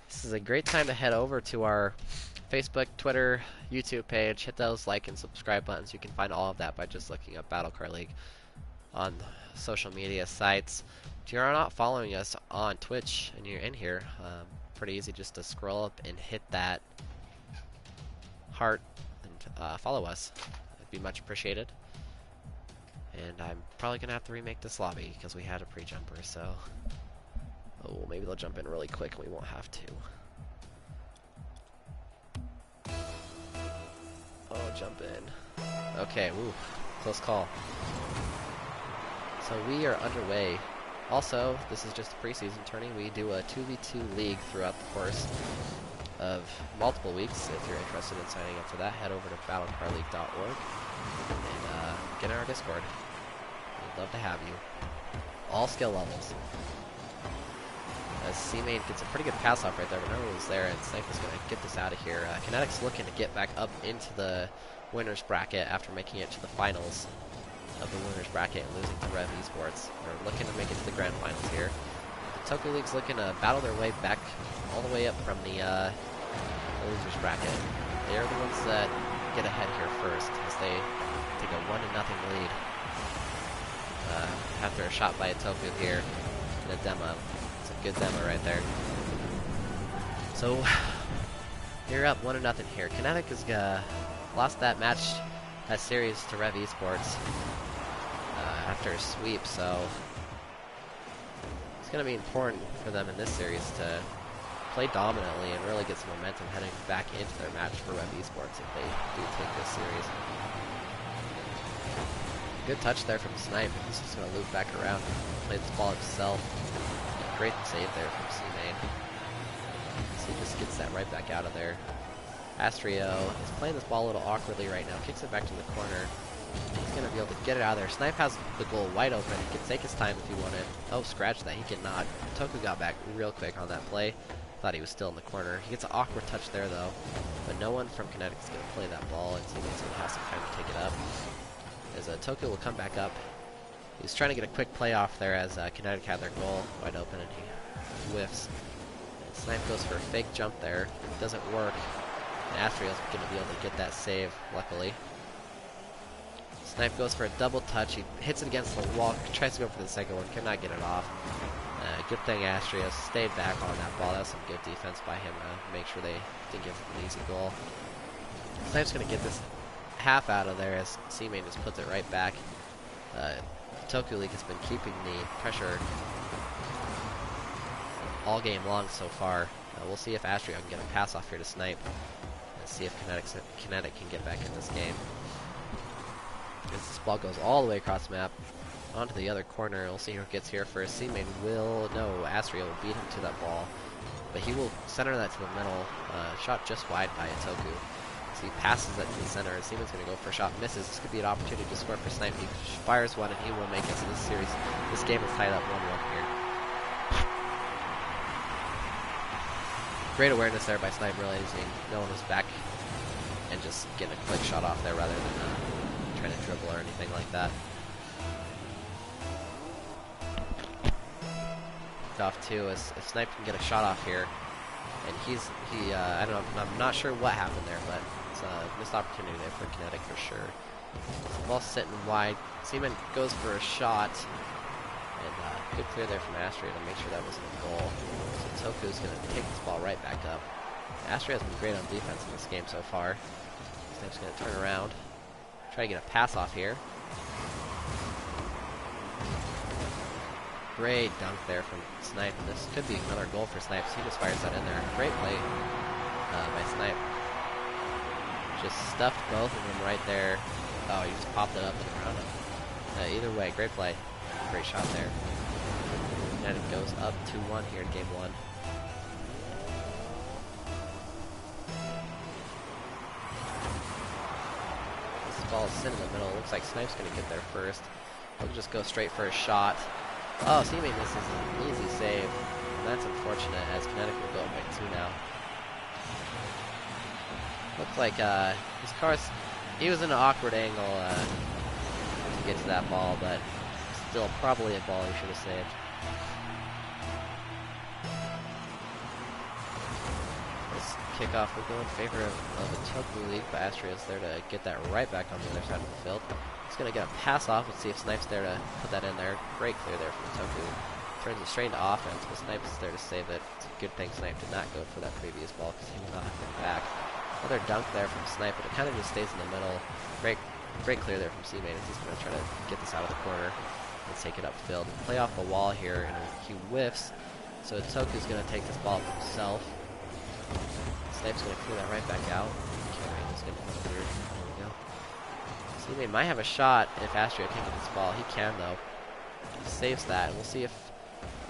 This is a great time to head over to our Facebook, Twitter, YouTube page. Hit those like and subscribe buttons. You can find all of that by just looking up Battle Car League on social media sites. If you're not following us on Twitch and you're in here, pretty easy just to scroll up and hit that heart and follow us. It'd be much appreciated. And I'm probably going to have to remake this lobby because we had a pre-jumper, so... Oh, maybe they'll jump in really quick and we won't have to. will jump in. Okay, woo, close call. So we are underway. Also, this is just a preseason tourney. We do a 2v2 league throughout the course of multiple weeks. If you're interested in signing up for that, head over to battlecarleague.org and get in our Discord. We'd love to have you. All skill levels. As C-Main gets a pretty good pass off right there, but no one was there, and Snipe is going to get this out of here. Kinetic's looking to get back up into the winner's bracket after making it to the finals of the winner's bracket and losing to Rev Esports. They're looking to make it to the grand finals here. The Toku League's looking to battle their way back all the way up from the loser's bracket. They're the ones that get ahead here first as they take a 1-0 lead after a shot by a Toku here in a demo. It's a good demo right there. So you're up 1-0 here. Kinetic has lost that match, that series to Rev Esports after a sweep, so it's going to be important for them in this series to play dominantly and really get some momentum heading back into their match for Rev Esports if they do take this series. Good touch there from Snipe. He's just going to loop back around, play this ball himself. Great save there from C-Main. So he just gets that right back out of there. Astrio is playing this ball a little awkwardly right now, kicks it back to the corner. He's going to be able to get it out of there. Snipe has the goal wide open. He can take his time if he wanted. Oh, scratch that. He cannot. Toku got back real quick on that play. Thought he was still in the corner. He gets an awkward touch there, though. But no one from Kinetic is going to play that ball, and C-Main's going to have some time to take it up. As Toku will come back up. He's trying to get a quick play off there as Kinetic had their goal wide open, and he whiffs. And Snipe goes for a fake jump there. It doesn't work. And Astrio's going to be able to get that save, luckily. Snipe goes for a double touch. He hits it against the wall, tries to go for the second one, cannot get it off. Good thing Astrio stayed back on that ball. That was some good defense by him to make sure they didn't give him an easy goal. Snipe's going to get this half out of there as C-Main just puts it right back. Toku League has been keeping the pressure all game long so far. We'll see if Astrio can get a pass off here to Snipe and see if Kinetic can get back in this game. As this ball goes all the way across the map onto the other corner, we'll see who gets here first. C-Main Astrio will beat him to that ball, but he will center that to the middle. Shot just wide by a Toku. So he passes that to the center, and C-Main's going to go for a shot, misses. This could be an opportunity to score for Snipe. He fires one, and he will make it. So this game is tied up 1-1 here. Great awareness there by Snipe, realizing no one was back, and just getting a quick shot off there rather than trying to dribble or anything like that. Off too, as if Snipe can get a shot off here, and I don't know, I'm not sure what happened there, but it's a missed opportunity there for Kinetic for sure. The ball's sitting wide. C-Main goes for a shot, and good clear there from Astrio to make sure that wasn't a goal. So Toku's going to take this ball right back up. Astrio has been great on defense in this game so far. Snipe's going to turn around, try to get a pass off here. Great dunk there from Snipe, and this could be another goal for Snipe, so he just fires that in there. Great play by Snipe. Just stuffed both of them right there. Oh, he just popped it up and around him. Either way, great play. Great shot there. And it goes up 2-1 here in game 1. This ball is sitting in the middle. It looks like Snipe's going to get there first. He'll just go straight for a shot. Oh, C-Main misses an easy save. And that's unfortunate as Kinetic will go by 2 now. Looks like his car, he was in an awkward angle to get to that ball, but still probably a ball he should have saved. This kickoff will go in favor of the Toku League, but Astrio's there to get that right back on the other side of the field. He's going to get a pass off. Let's see if Snipe's there to put that in there. Great clear there from Toku. Turns it straight into offense, but Snipe's there to save it. It's a good thing Snipe did not go for that previous ball because he would not have been back. Another dunk there from Snipe, but it kind of just stays in the middle. Great clear there from C-Main. He's going to try to get this out of the corner and take it upfield. Play off the wall here, and he whiffs. So Toku's going to take this ball up himself. Snipe's going to clear that right back out. Carrying is going to come through. There we go. Teammate might have a shot if Astrio can get this ball. He can, though. He saves that, and we'll see if...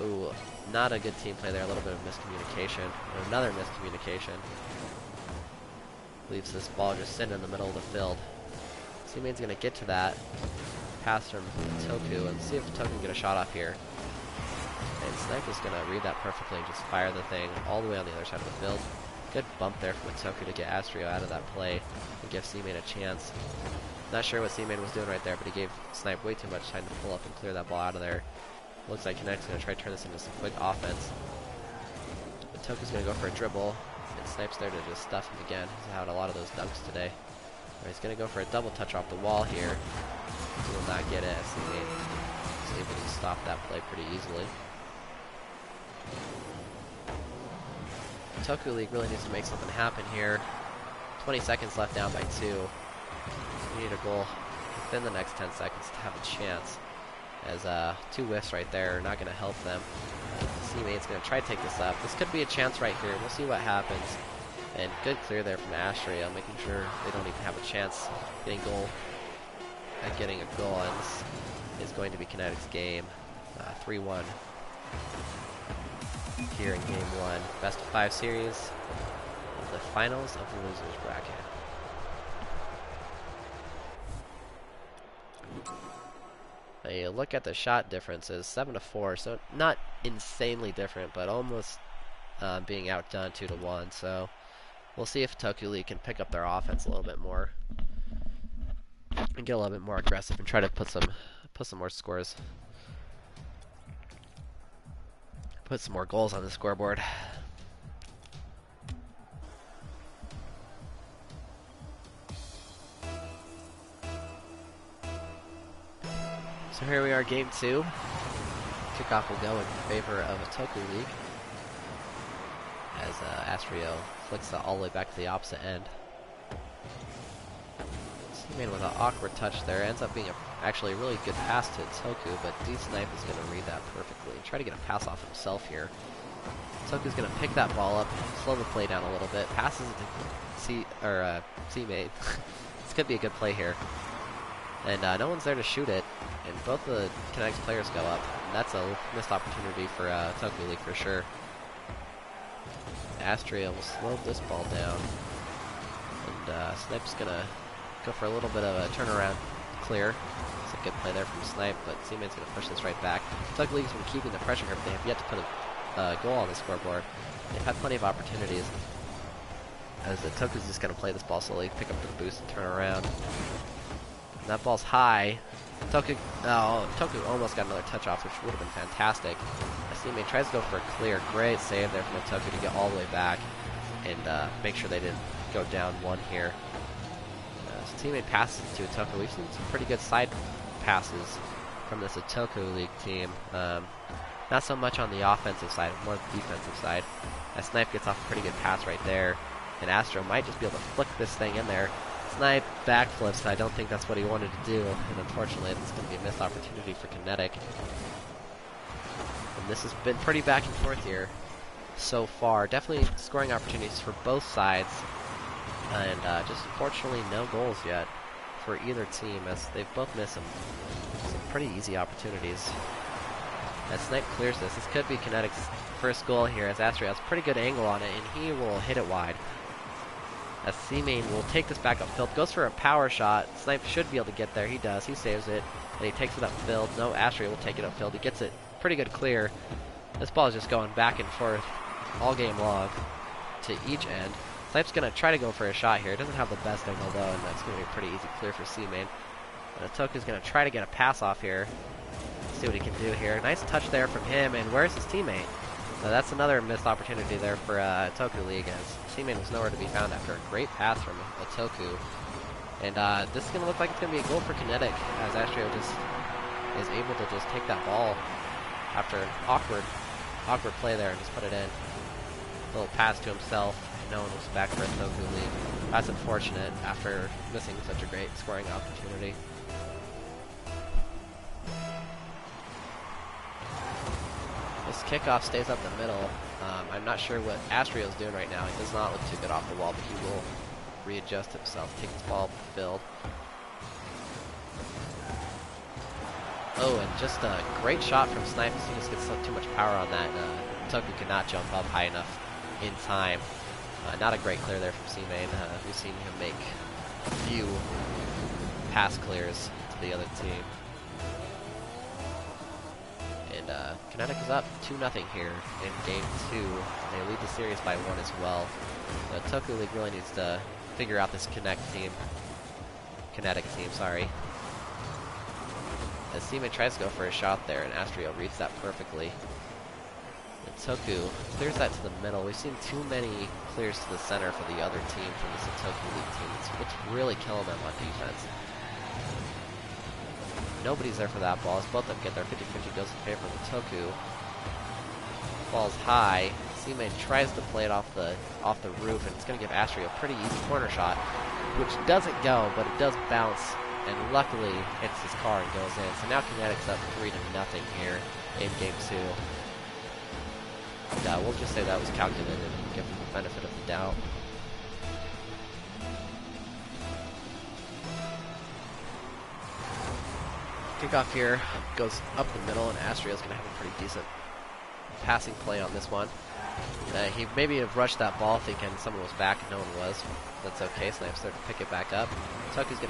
Ooh, not a good team play there. A little bit of miscommunication. Or another miscommunication. Leaves this ball just sitting in the middle of the field. Teammate's going to get to that. Pass from Toku, and see if Toku can get a shot off here. And Snipe is going to read that perfectly and just fire the thing all the way on the other side of the field. Good bump there from Toku to get Astrio out of that play and give Seaman a chance. Not sure what Seaman was doing right there, but he gave Snipe way too much time to pull up and clear that ball out of there. Looks like Kinetic's going to try to turn this into some quick offense. But Toku's going to go for a dribble, and Snipe's there to just stuff him again. He's had a lot of those dunks today. He's going to go for a double touch off the wall here. He will not get it as Seaman is able to stop that play pretty easily. Toku League really needs to make something happen here. 20 seconds left, down by 2. We need a goal within the next 10 seconds to have a chance. As 2 whiffs right there are not going to help them. Teammate's going to try to take this up. This could be a chance right here. We'll see what happens. And good clear there from Astrio, making sure they don't even have a chance getting a goal. And this is going to be Kinetic's game. 3-1. Here in Game 1, best of 5 series of the finals of the losers bracket. A look at the shot differences, 7-4, so not insanely different, but almost being outdone 2-1. So we'll see if Toku League can pick up their offense a little bit more and get a little bit more aggressive and try to put some more scores. Put some more goals on the scoreboard. So here we are, Game 2. Kickoff will go in favor of a Toku League as Astrio flicks that all the way back to the opposite end. Seaman with an awkward touch there. Ends up being actually a really good pass to Toku, but D-Snipe is going to read that perfectly and try to get a pass off himself here. Toku's going to pick that ball up, slow the play down a little bit, passes it to Seamate. This could be a good play here. And no one's there to shoot it, and both the Kinetics players go up. And that's a missed opportunity for Toku League for sure. Astrio will slow this ball down. And Snipe's going to go for a little bit of a turnaround clear. It's a good play there from Snipe, but Seaman's going to push this right back. Toku League's been keeping the pressure here, but they have yet to put a goal on the scoreboard. They've had plenty of opportunities. As Toku's just going to play this ball slowly, pick up the boost and turn around. And that ball's high. Toku almost got another touch off, which would have been fantastic. Seaman tries to go for a clear. Great save there from Toku to get all the way back and make sure they didn't go down 1 here. So teammate passes to Toku. We've seen some pretty good side passes from this Toku League team. Not so much on the offensive side, more the defensive side. As Snipe gets off a pretty good pass right there. And Astro might just be able to flick this thing in there. Snipe backflips, I don't think that's what he wanted to do, and unfortunately it's going to be a missed opportunity for Kinetic. And this has been pretty back and forth here so far. Definitely scoring opportunities for both sides, and just unfortunately no goals yet for either team, as they've both missed some pretty easy opportunities. As Snipe clears this could be Kinetic's first goal here, as Astrio has a pretty good angle on it, and he will hit it wide. As Seaman will take this back upfield, goes for a power shot. Snipe should be able to get there. He does. He saves it, and he takes it upfield. No, Astrio will take it upfield. He gets it pretty good clear. This ball is just going back and forth all game long to each end. Snipe's going to try to go for a shot here. Doesn't have the best angle, though, and that's going to be a pretty easy clear for Seaman. Toku's going to try to get a pass off here. See what he can do here. Nice touch there from him, and where's his teammate? So that's another missed opportunity there for Toku League, as Seaman was nowhere to be found after a great pass from Toku. And this is going to look like it's going to be a goal for Kinetic, as Astrio just is able to just take that ball after an awkward play there and just put it in. A little pass to himself, and no one was back for Toku League. That's unfortunate after missing such a great scoring opportunity. This kickoff stays up the middle. I'm not sure what Astrio's doing right now. He does not look too good off the wall, but he will readjust himself, take this ball up the field. Oh, and just a great shot from Snipe. He just gets too much power on that. Toku could not jump up high enough in time. Not a great clear there from C-Main. We've seen him make a few pass clears to the other team. And Kinetic is up 2-0 here in Game 2. They lead the series by 1 as well. The Toku League really needs to figure out this Kinetic team, sorry. As C-Main tries to go for a shot there, and Astrio reads that perfectly. And Toku clears that to the middle. We've seen too many clears to the center for the other team from the Toku League team. It's what's really killing them on defense. Nobody's there for that ball. As both of them get their 50-50 goes in favor of the Toku. Falls high. C-Main tries to play it off the roof, and it's going to give Astrio a pretty easy corner shot, which doesn't go, but it does bounce, and luckily hits his car and goes in. So now Kinetic's up 3-0 here in Game 2. And, we'll just say that was calculated and give them the benefit of the doubt. Kickoff here goes up the middle, and Astrio's going to have a pretty decent passing play on this one. He maybe have rushed that ball thinking someone was back and no one was. That's okay. Snipe started to pick it back up. Toku's going to